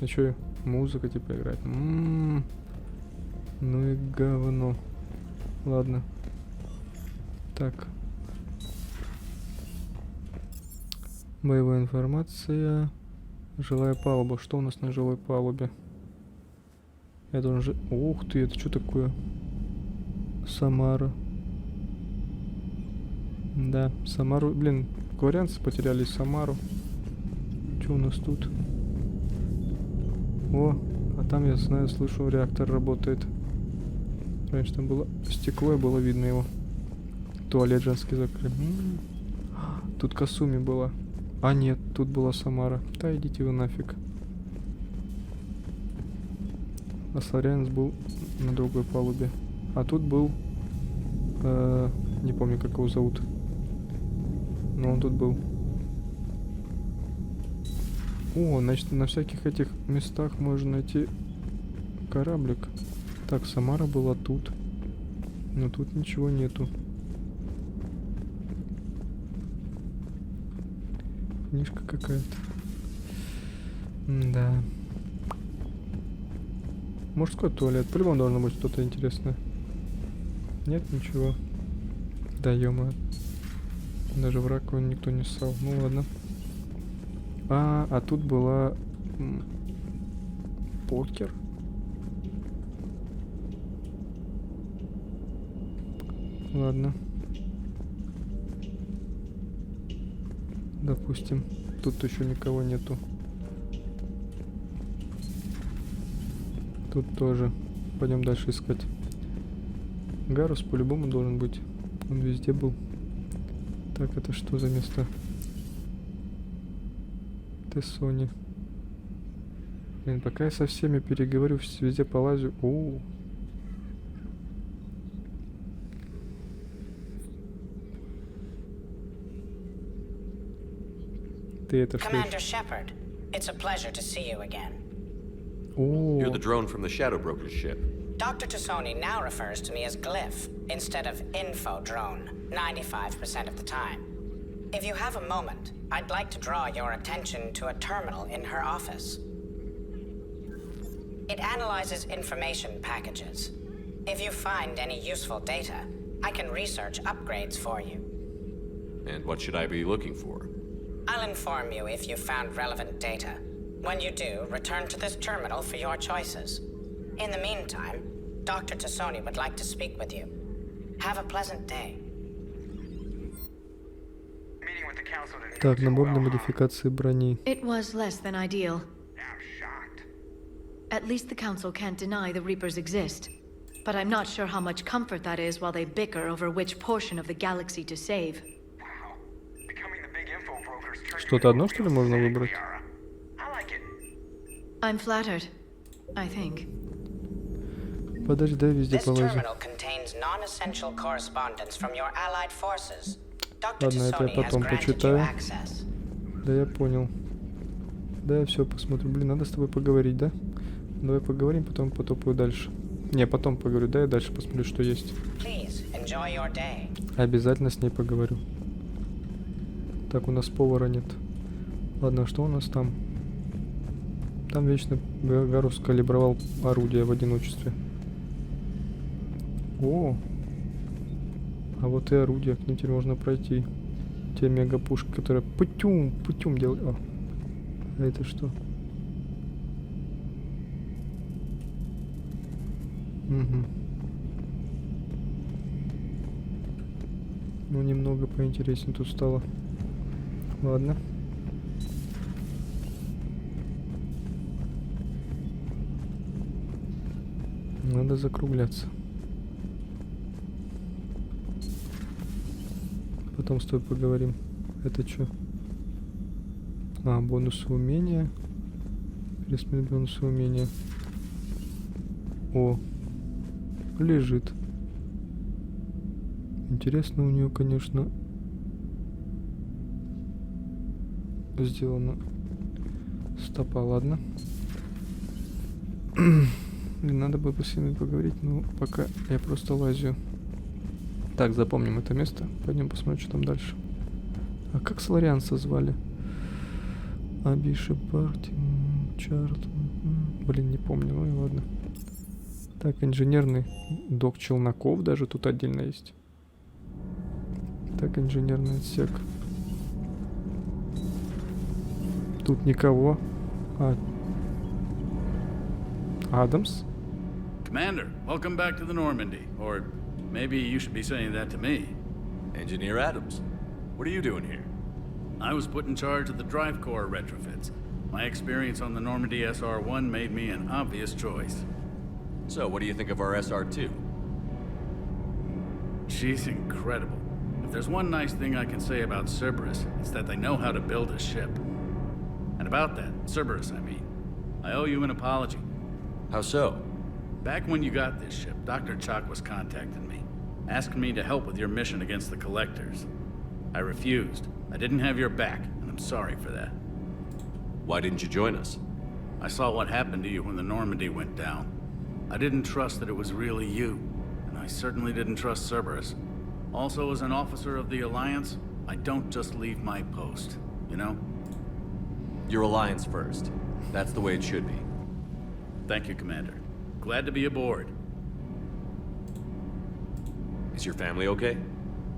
А чё, музыка типа играет? Ну и говно. Ладно. Так. Боевая информация. Жилая палуба. Что у нас на жилой палубе? Я должен же... Ух ты, это что такое? Самара. Да, Самару... Блин, кварианцы потеряли Самару. Что у нас тут? О, а там, я знаю, слышу, реактор работает. Раньше там было стекло, и было видно его. Туалет женский закрыт. Тут Касуми была. А нет, тут была Самара. Да идите вы нафиг. А Славянец был на другой палубе. А тут был... не помню, как его зовут. Но он тут был. О, значит, на всяких этих местах можно найти кораблик. Так, Самара была тут. Но тут ничего нету. Книжка какая-то. Да. Мужской туалет. По-любому должно быть что-то интересное. Нет ничего. Да ё-моё. Даже в раковину никто не ссал. Ну ладно. А тут была... покер. Ладно. Допустим, тут еще никого нету. Тут тоже. Пойдем дальше искать. Гарус по-любому должен быть. Он везде был. Так, это что за место? Ты Сони. Блин, пока я со всеми переговорю, везде полазю. О. Ты это Commander Shepard, it's a pleasure to see you again. You're the drone from the Shadow Broker's ship. Dr. Tassoni now refers to me as Glyph instead of Info Drone 95% of the time. If you have a moment, I'd like to draw your attention to a terminal in her office. It analyzes information packages. If you find any useful data, I can research upgrades for you. And what should I be looking for? I'll inform you if you found relevant data. When you do, return to this terminal for your choices. In the meantime, Dr. Tassoni would like to speak with you. Have a pleasant day. Так, набор для модификации брони. It was less than ideal. At least the Council can't deny the Reapers exist. But I'm not sure how much comfort that is while they bicker over which portion of the galaxy to save. Что-то одно, что ли, можно выбрать? I'm flattered. I think. Подожди, дай везде This полазю. terminal contains non-essential correspondence from your allied forces. Dr. Ладно, это я Tassoni has потом granted you почитаю. access. Да, я понял. Да, я все посмотрю. Блин, надо с тобой поговорить, да? Давай поговорим, потом потопаю дальше. Не, потом поговорю, да, я дальше посмотрю, что есть. Please enjoy your day. Обязательно с ней поговорю. Так, у нас повара нет. Ладно, что у нас там? Там вечно Гарус калибровал орудия в одиночестве. О! А вот и орудия, к ним теперь можно пройти. Те мегапушки, которые путем делают. О! А это что? Угу. Ну, немного поинтереснее тут стало. Ладно. Надо закругляться. Потом с тобой поговорим. Это что? А, бонусы умения. Пересмотреть бонусы умения. О, лежит. Интересно у нее, конечно, сделано. Стопа, ладно. Надо бы с ними поговорить, но пока я просто лазю. Так, запомним это место. Пойдем посмотрим, что там дальше. А как Соларианца звали? Абиши Парти, Чарт. Блин, не помню, ну и ладно. Так, инженерный док челноков даже тут отдельно есть. Так, инженерный отсек. Тут никого. А, Адамс? Commander, welcome back to the Normandy. Or maybe you should be saying that to me. Engineer Adams, what are you doing here? I was put in charge of the drive core retrofits. My experience on the Normandy SR-1 made me an obvious choice. So, what do you think of our SR-2? She's incredible. If there's one nice thing I can say about Cerberus, it's that they know how to build a ship. And about that, Cerberus, I mean, I owe you an apology. How so? Back when you got this ship, Dr. Chalk was contacting me, asking me to help with your mission against the Collectors. I refused. I didn't have your back, and I'm sorry for that. Why didn't you join us? I saw what happened to you when the Normandy went down. I didn't trust that it was really you, and I certainly didn't trust Cerberus. Also, as an officer of the Alliance, I don't just leave my post, you know? Your Alliance first. That's the way it should be. Thank you, Commander. Glad to be aboard. Is your family okay?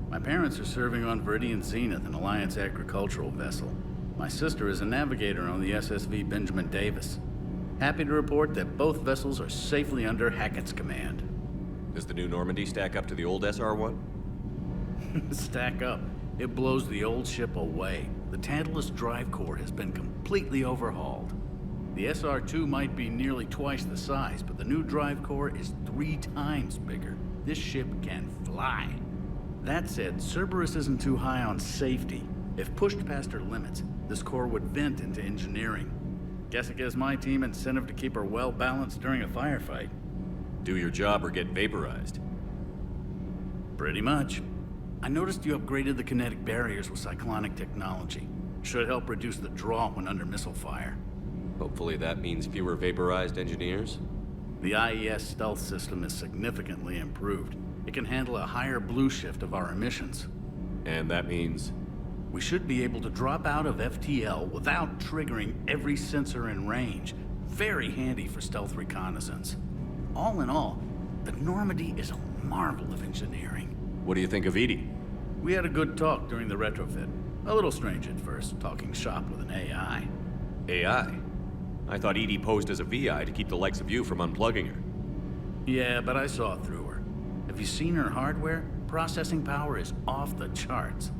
My parents are serving on Viridian Zenith, an Alliance agricultural vessel. My sister is a navigator on the SSV Benjamin Davis. Happy to report that both vessels are safely under Hackett's command. Does the new Normandy stack up to the old SR-1? Stack up. It blows the old ship away. the Tantalus drive core has been completely overhauled. The SR-2 might be nearly twice the size, but the new drive core is 3 times bigger. This ship can fly. That said, Cerberus isn't too high on safety. If pushed past her limits, this core would vent into engineering. Guess it gives my team incentive to keep her well balanced during a firefight. Do your job or get vaporized. Pretty much. I noticed you upgraded the kinetic barriers with cyclonic technology. Should help reduce the draw when under missile fire. Hopefully that means fewer vaporized engineers? The IES stealth system is significantly improved. It can handle a higher blue shift of our emissions. And that means? We should be able to drop out of FTL without triggering every sensor in range. Very handy for stealth reconnaissance. All in all, the Normandy is a marvel of engineering. What do you think of Edie? We had a good talk during the retrofit. A little strange at first, talking shop with an AI. AI? I thought Edie posed as a VI to keep the likes of you from unplugging her. Yeah, but I saw through her. Have you seen her hardware? Processing power is off the charts.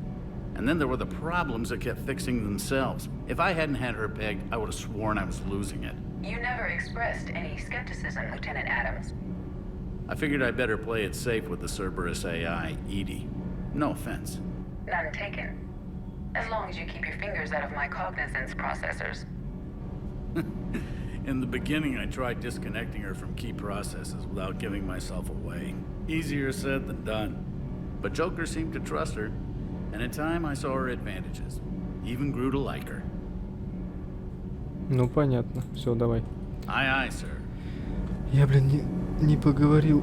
And then there were the problems that kept fixing themselves. If I hadn't had her pegged, I would have sworn I was losing it. You never expressed any skepticism, Lieutenant Adams. I figured I'd better play it safe with the Cerberus AI, Edie. No offense. None taken. As long as you keep your fingers out of my cognizance processors. In the beginning, I tried disconnecting her from key processes without giving myself away. Easier said than done. But Joker seemed to trust her, and in time I saw her advantages. Even grew to like her. Ну понятно. Все, давай. Aye, aye, sir. Я, блин, не поговорил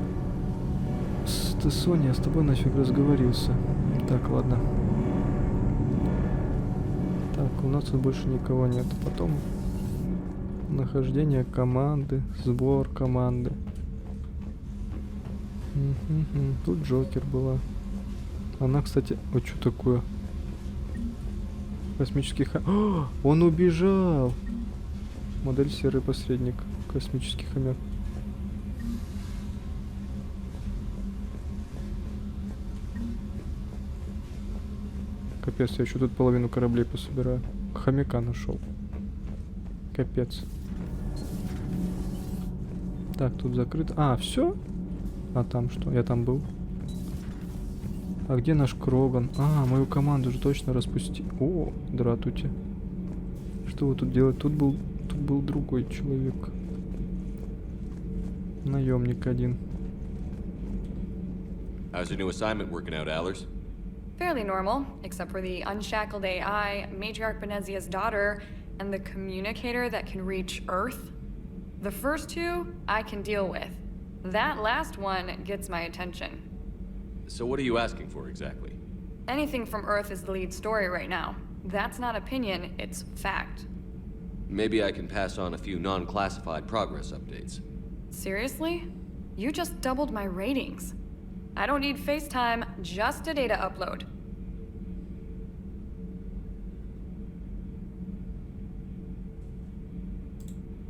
с Сони, а с тобой нафиг разговорился. Так, ладно. Так, у нас тут больше никого нет. Потом нахождение команды, сбор команды. Тут Джокер была. Она, кстати... Вот что такое? Космический О, он убежал! Модель серый посредник. Космический хомяк. Капец, я еще тут половину кораблей пособираю. Хомяка нашел. Капец. Так, тут закрыто. А, все? А там что? Я там был. А где наш Кроган? А, мою команду же точно распустили. О, дратути. Что вы тут делаете? Тут был другой человек. Наемник один. How's your new assignment working out, Allers? Fairly normal, except for the unshackled AI, Matriarch Benezia's daughter, and the communicator that can reach Earth. The first two, I can deal with. That last one gets my attention. So what are you asking for exactly? Anything from Earth is the lead story right now. That's not opinion, it's fact. Maybe I can pass on a few non-classified progress updates. Seriously? You just doubled my ratings. I don't need FaceTime, just a data upload.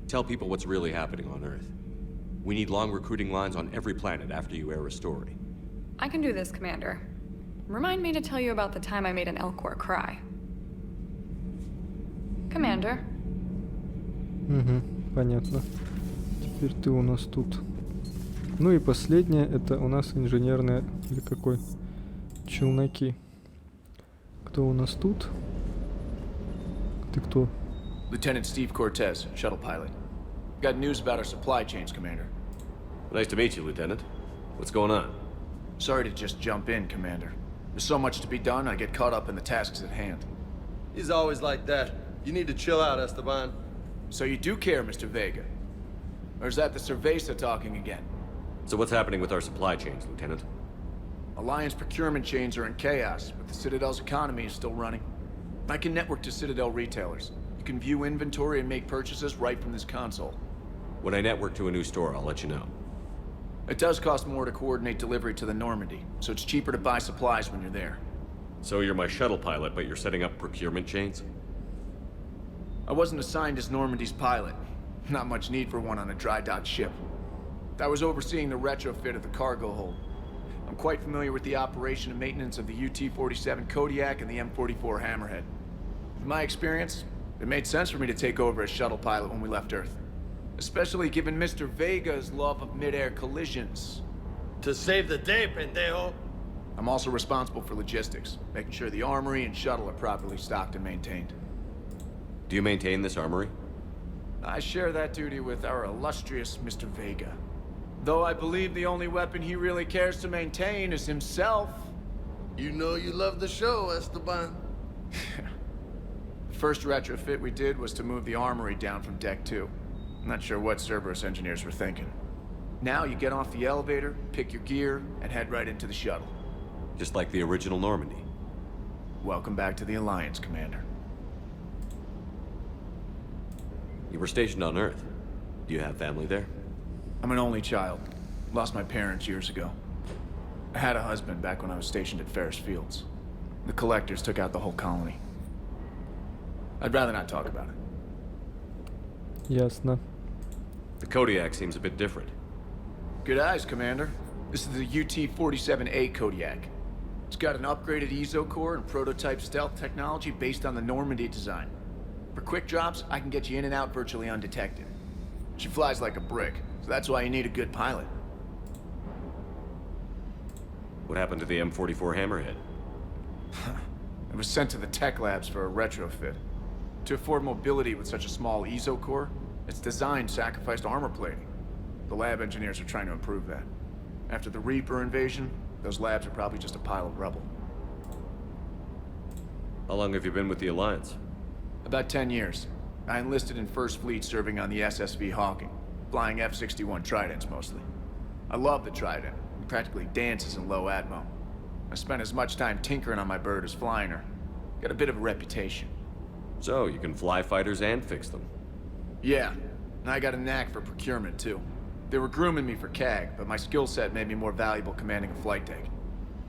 Tell people what's really happening on Earth. We need long recruiting lines on every planet after you air a story. I can do this, Commander. Remind me to tell you about the time I made an Elcor cry. Commander. Понятно. Теперь ты у нас тут. Ну и последнее, это у нас инженерные, или какой, челноки. Кто у нас тут? Ты кто? Lieutenant Steve Cortez, shuttle pilot. Got news about our supply chains, Commander. Nice to meet you, Lieutenant. What's going on? Sorry to just jump in, Commander. There's so much to be done, I get caught up in the tasks at hand. He's always like that. You need to chill out, Esteban. So you do care, Mr. Vega? Or is that the Cerveza talking again? So what's happening with our supply chains, Lieutenant? Alliance procurement chains are in chaos, but the Citadel's economy is still running. I can network to Citadel retailers. You can view inventory and make purchases right from this console. When I network to a new store, I'll let you know. It does cost more to coordinate delivery to the Normandy, so it's cheaper to buy supplies when you're there. So you're my shuttle pilot, but you're setting up procurement chains? I wasn't assigned as Normandy's pilot. Not much need for one on a dry dock ship. I was overseeing the retrofit of the cargo hold. I'm quite familiar with the operation and maintenance of the UT-47 Kodiak and the M-44 Hammerhead. In my experience, it made sense for me to take over as shuttle pilot when we left Earth. Especially given Mr. Vega's love of mid-air collisions. To save the day, pendejo. I'm also responsible for logistics, making sure the armory and shuttle are properly stocked and maintained. Do you maintain this armory? I share that duty with our illustrious Mr. Vega. Though I believe the only weapon he really cares to maintain is himself. You know you love the show, Esteban. The first retrofit we did was to move the armory down from Deck 2. I'm not sure what Cerberus engineers were thinking. Now you get off the elevator, pick your gear, and head right into the shuttle. Just like the original Normandy. Welcome back to the Alliance, Commander. You were stationed on Earth. Do you have family there? I'm an only child. Lost my parents years ago. I had a husband back when I was stationed at Ferris Fields. The Collectors took out the whole colony. I'd rather not talk about it. Ясно. The Kodiak seems a bit different. Good eyes, Commander. This is the UT-47A Kodiak. It's got an upgraded EZO core and prototype stealth technology based on the Normandy design. For quick drops, I can get you in and out virtually undetected. She flies like a brick, so that's why you need a good pilot. What happened to the M44 Hammerhead? It was sent to the tech labs for a retrofit. To afford mobility with such a small EZO core, its design sacrificed armor plating. The lab engineers are trying to improve that. After the Reaper invasion, those labs are probably just a pile of rubble. How long have you been with the Alliance? About 10 years. I enlisted in First Fleet serving on the SSV Hawking, flying F-61 Tridents mostly. I love the Trident. It practically dances in low atmo. I spent as much time tinkering on my bird as flying her. Got a bit of a reputation. So, you can fly fighters and fix them? Yeah, and I got a knack for procurement too. They were grooming me for CAG, but my skill set made me more valuable commanding a flight deck.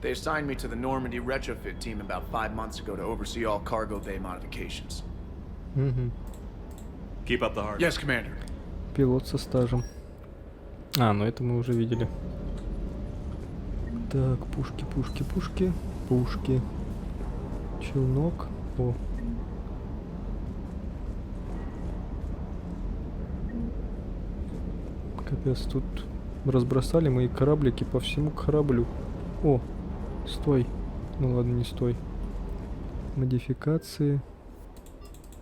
They assigned me to the Normandy retrofit team about 5 months ago to oversee all cargo bay modifications. Keep up the hard work. Yes, Commander. Пилот со стажем. А, ну это мы уже видели. Так, пушки, пушки, пушки, пушки. Челнок. О. Капец, тут разбросали мои кораблики по всему кораблю. О, стой. Ну ладно, не стой. Модификации.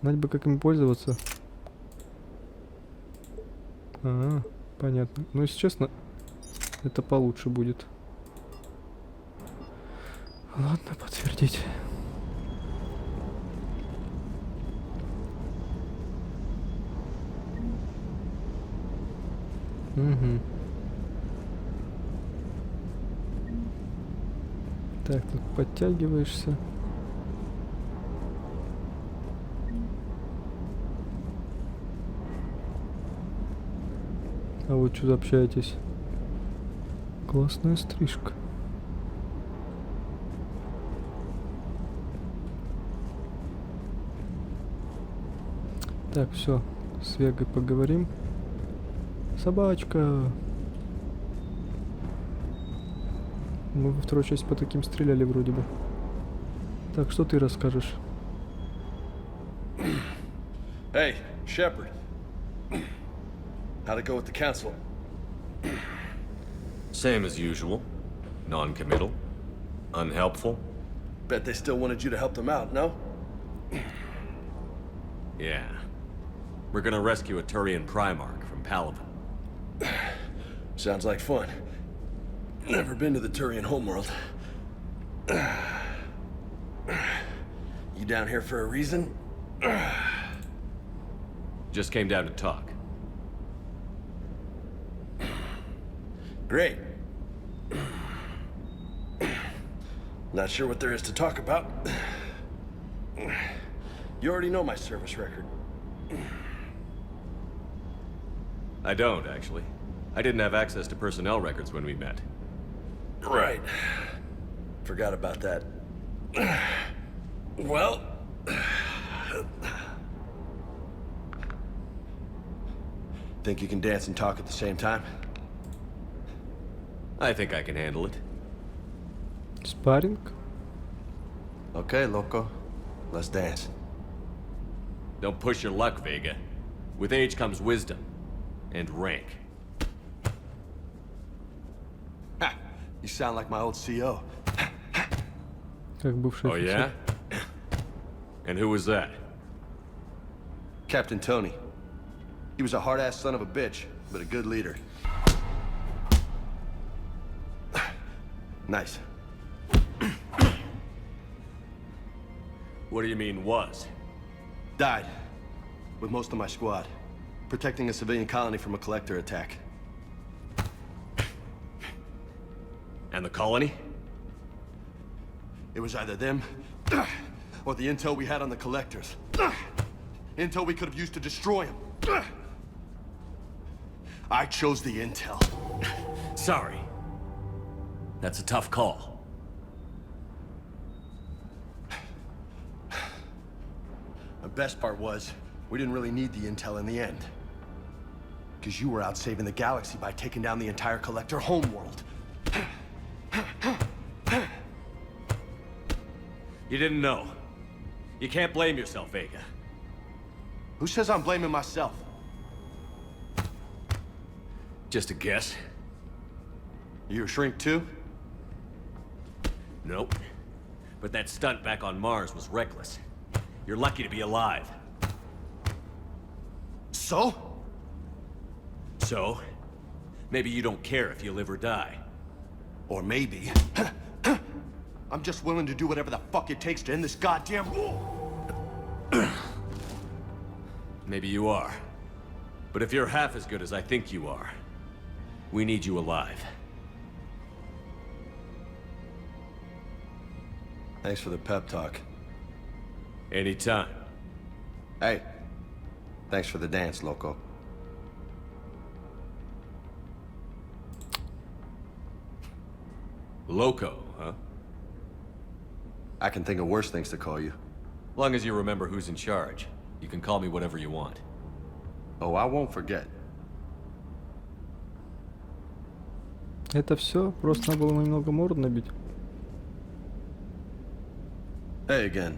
Знать бы, как им пользоваться. Ага, понятно. Ну, если честно, это получше будет. Ладно, подтвердить. Угу. Так, тут подтягиваешься. А вот что общаетесь? Классная стрижка. Так, все, с Вегой поговорим. Собачка. Мы во второй части по таким стреляли вроде бы. Так, что ты расскажешь? Hey, Shepard. How'd it go with the council? Same as usual. Non-committal. Unhelpful. Bet they still wanted you to help them out, no? Yeah. We're gonna rescue a Turian Primarch from Palaven. Sounds like fun. Never been to the Turian homeworld. You down here for a reason? Just came down to talk. Great. Not sure what there is to talk about. You already know my service record. I don't, actually. I didn't have access to personnel records when we met. Right. Forgot about that. Well... Think you can dance and talk at the same time? I think I can handle it. Спарринг? Okay, loco. Let's dance. Don't push your luck, Vega. With age comes wisdom. And rank. Ha! You sound like my old CO. Как бывший Oh, офицер. yeah? And who was that? Captain Tony. He was a hard-ass son of a bitch, but a good leader. Nice. What do you mean, was? Died. With most of my squad. Protecting a civilian colony from a collector attack. And the colony? It was either them, or the intel we had on the collectors. Intel we could have used to destroy them. I chose the intel. Sorry. That's a tough call. The best part was, we didn't really need the intel in the end. Because you were out saving the galaxy by taking down the entire collector homeworld. You didn't know. You can't blame yourself, Vega. Who says I'm blaming myself? Just a guess. You a shrink too? Nope. But that stunt back on Mars was reckless. You're lucky to be alive. So? So? Maybe you don't care if you live or die. Or maybe... I'm just willing to do whatever the fuck it takes to end this goddamn war. Maybe you are. But if you're half as good as I think you are, we need you alive. Thanks for the pep talk. Anytime. Hey, thanks for the dance, loco. Loco, huh? I can think of worse things to call you. Long as you remember who's in charge, you can call me whatever you want. Oh, I won't forget. Это все? Просто надо было немного морду набить. Hey again.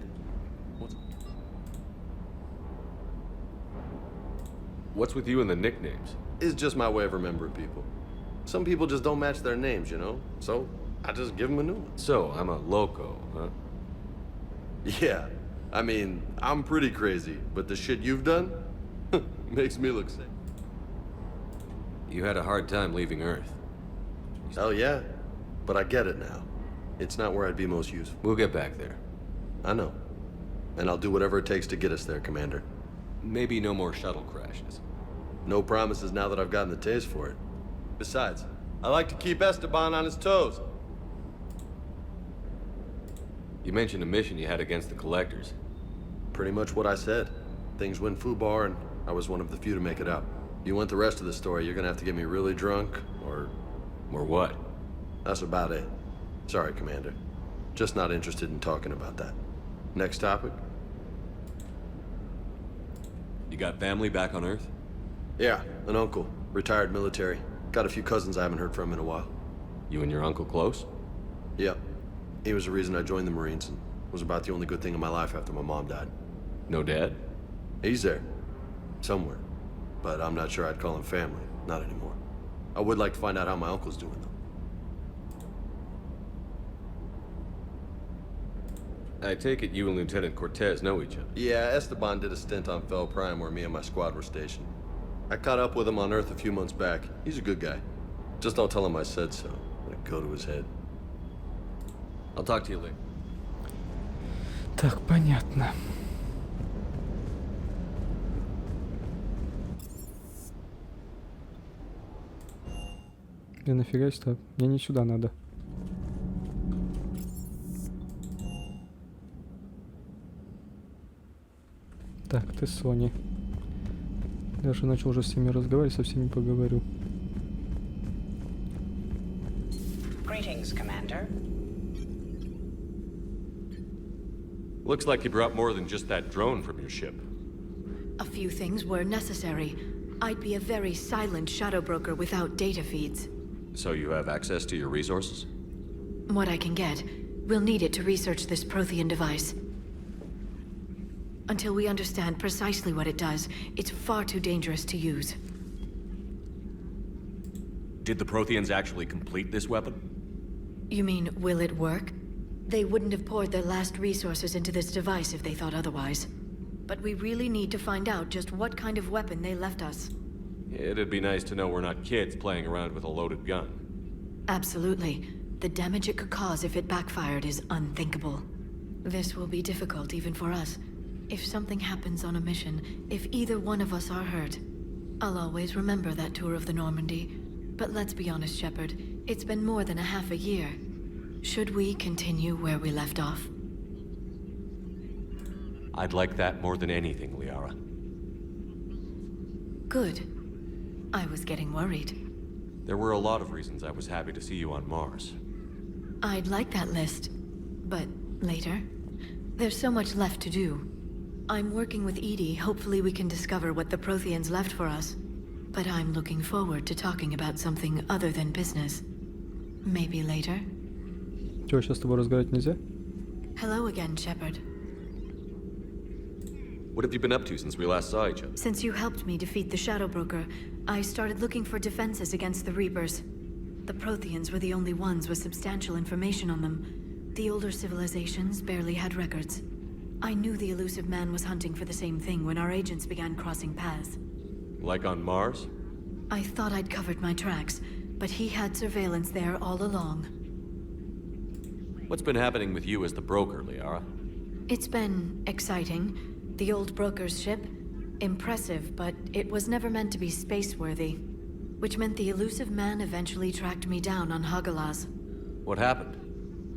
What's with you and the nicknames? It's just my way of remembering people. Some people just don't match their names, you know? So, I just give them a new one. So, I'm a loco, huh? Yeah. I mean, I'm pretty crazy, but the shit you've done makes me look sick. You had a hard time leaving Earth. Hell yeah. But I get it now. It's not where I'd be most useful. We'll get back there. I know. And I'll do whatever it takes to get us there, Commander. Maybe no more shuttle crashes. No promises now that I've gotten the taste for it. Besides, I like to keep Esteban on his toes. You mentioned a mission you had against the Collectors. Pretty much what I said. Things went foobar, and I was one of the few to make it out. You want the rest of the story, you're gonna have to get me really drunk, or... Or what? That's about it. Sorry, Commander. Just not interested in talking about that. Next topic? You got family back on Earth? Yeah, an uncle. Retired military. Got a few cousins I haven't heard from in a while. You and your uncle close? Yep. He was the reason I joined the Marines and was about the only good thing in my life after my mom died. No dad? He's there. Somewhere. But I'm not sure I'd call him family. Not anymore. I would like to find out how my uncle's doing, though. I take it you and Lieutenant Cortez know each other? Yeah, Esteban did a stint on Fel Prime where me and my squad were stationed. I caught up with him on Earth a few months back. He's a good guy. Just don't tell him I said so. Let it go to his head. I'll talk to you later. Так, понятно. Да нафига сюда? Мне не сюда надо. Так, ты Сони. Даже начал уже с всеми разговаривать, со всеми поговорю. Greetings, Commander. Looks like you brought more than just that drone from your ship. A few things were necessary. I'd be a very silent shadow broker without data feeds. So you have access to your resources? What I can get. We'll need it to research this Prothean device. Until we understand precisely what it does, it's far too dangerous to use. Did the Protheans actually complete this weapon? You mean, will it work? They wouldn't have poured their last resources into this device if they thought otherwise. But we really need to find out just what kind of weapon they left us. It'd be nice to know we're not kids playing around with a loaded gun. Absolutely. The damage it could cause if it backfired is unthinkable. This will be difficult even for us. If something happens on a mission, if either one of us are hurt, I'll always remember that tour of the Normandy. But let's be honest, Shepard, it's been more than a half a year. Should we continue where we left off? I'd like that more than anything, Liara. Good. I was getting worried. There were a lot of reasons I was happy to see you on Mars. I'd like that list, but later. There's so much left to do. I'm working with Edie. Hopefully we can discover what the Protheans left for us. But I'm looking forward to talking about something other than business. Maybe later. Чё, сейчас с тобой разговаривать нельзя? Hello again, Shepard. What have you been up to since we last saw each other? Since you helped me defeat the Shadow Broker, I started looking for defenses against the Reapers. The Protheans were the only ones with substantial information on them. The older civilizations barely had records. I knew the elusive man was hunting for the same thing when our agents began crossing paths. Like on Mars? I thought I'd covered my tracks, but he had surveillance there all along. What's been happening with you as the broker, Liara? It's been exciting. The old broker's ship? Impressive, but it was never meant to be space-worthy. Which meant the elusive man eventually tracked me down on Hagalaz. What happened?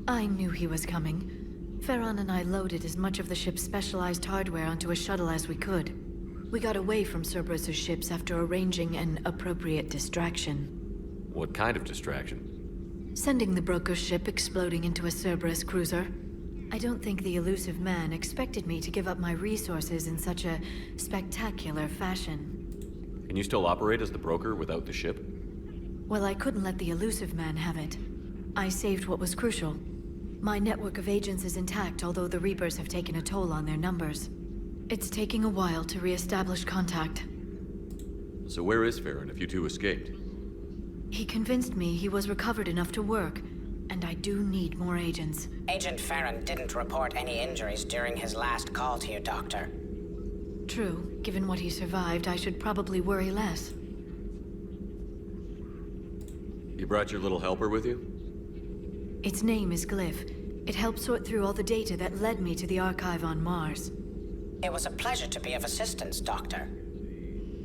I knew he was coming. Farron and I loaded as much of the ship's specialized hardware onto a shuttle as we could. We got away from Cerberus's ships after arranging an appropriate distraction. What kind of distraction? Sending the broker's ship exploding into a Cerberus cruiser. I don't think the elusive man expected me to give up my resources in such a spectacular fashion. Can you still operate as the broker without the ship? Well, I couldn't let the elusive man have it. I saved what was crucial. My network of agents is intact, although the Reapers have taken a toll on their numbers. It's taking a while to re-establish contact. So where is Farron if you two escaped? He convinced me he was recovered enough to work, and I do need more agents. Agent Farron didn't report any injuries during his last call to you, Doctor. True. Given what he survived, I should probably worry less. You brought your little helper with you? Its name is Glyph. It helped sort through all the data that led me to the archive on Mars. It was a pleasure to be of assistance, Doctor.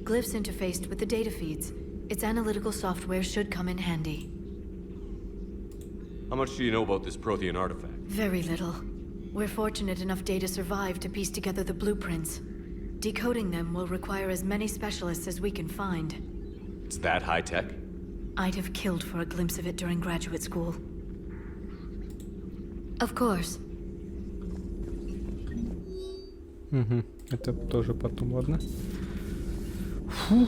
Glyph's interfaced with the data feeds. Its analytical software should come in handy. How much do you know about this Prothean artifact? Very little. We're fortunate enough data survived to piece together the blueprints. Decoding them will require as many specialists as we can find. It's that high-tech? I'd have killed for a glimpse of it during graduate school. Of course. Угу. Это тоже потом, ладно? Фух.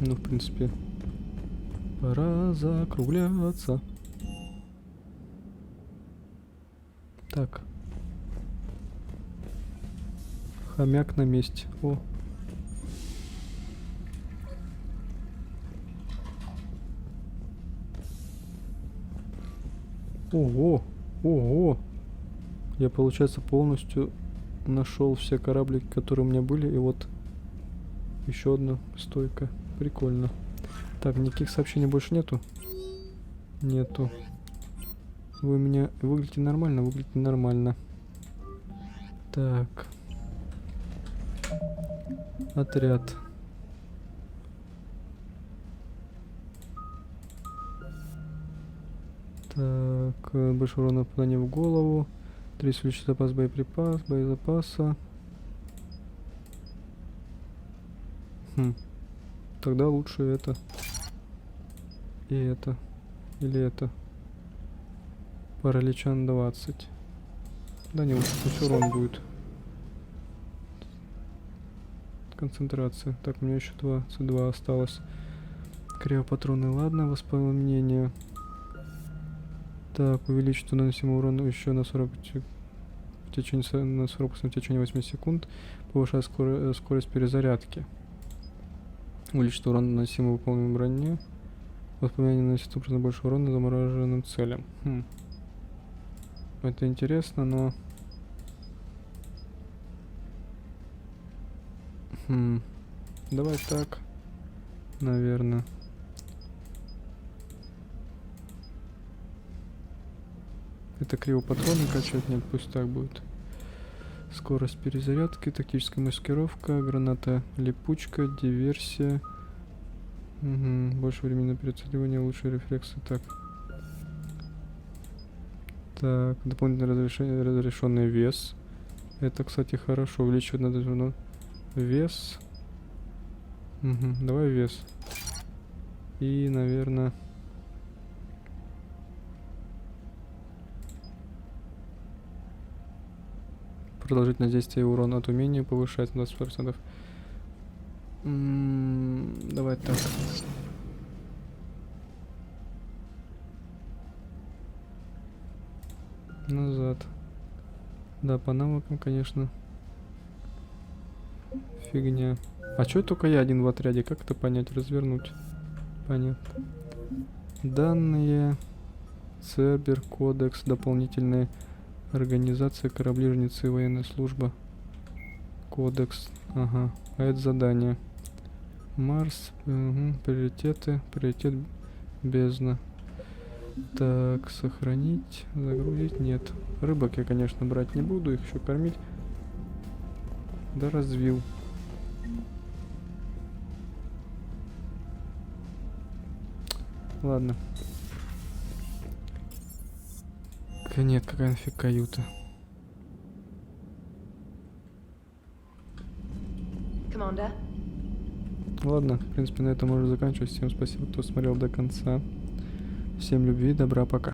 Ну, в принципе, пора закругляться. Так. Хомяк на месте. О. Ого. Ого. Я, получается, полностью нашел все кораблики, которые у меня были. И вот еще одна стойка. Прикольно. Так, никаких сообщений больше нету? Нету. Вы у меня выглядите нормально? Выглядите нормально. Так. Отряд. Так, большой урон попадания в голову. 30 увеличить запас боезапаса. Тогда лучше это. И это. Или это. Параличан 20. Да не, лучше пусть урон будет. Концентрация. Так, у меня еще 22 осталось. Криопатроны, ладно, воспламенение. Так, увеличить наносимый урон еще на 40 в течение 8 секунд. Повышает скорость перезарядки. Увеличить урон, наносимый выполненной броне. Воспоминание наносит 100% больше урона замороженным целям. Это интересно, но... Давай так, наверное. Это криво патроны качать? Нет, пусть так будет. Скорость перезарядки, тактическая маскировка, граната липучка, диверсия. Больше времени на прицеливание, лучшие рефлексы. Так, дополнительно разрешенный вес. Это, кстати, хорошо. Увеличивать надо вес. Давай вес. И, наверное... Продолжительность действия и урон от умения повышать на 20%. Давай так. Назад. Да, по навыкам, конечно. Фигня. А чё только я один в отряде? Как это понять? Развернуть. Понятно. Данные. Цербер, кодекс, дополнительные. Организация, корабли, жнецы, военная служба. Кодекс. Ага. А это задание. Марс. Приоритеты. Приоритет бездна. Так, сохранить. Загрузить. Нет. Рыбок я, конечно, брать не буду. Их еще кормить. Да развил. Ладно. Нет, какая нафиг каюта. Commander. Ладно, в принципе, на этом можно заканчивать. Всем спасибо, кто смотрел до конца. Всем любви, добра, пока.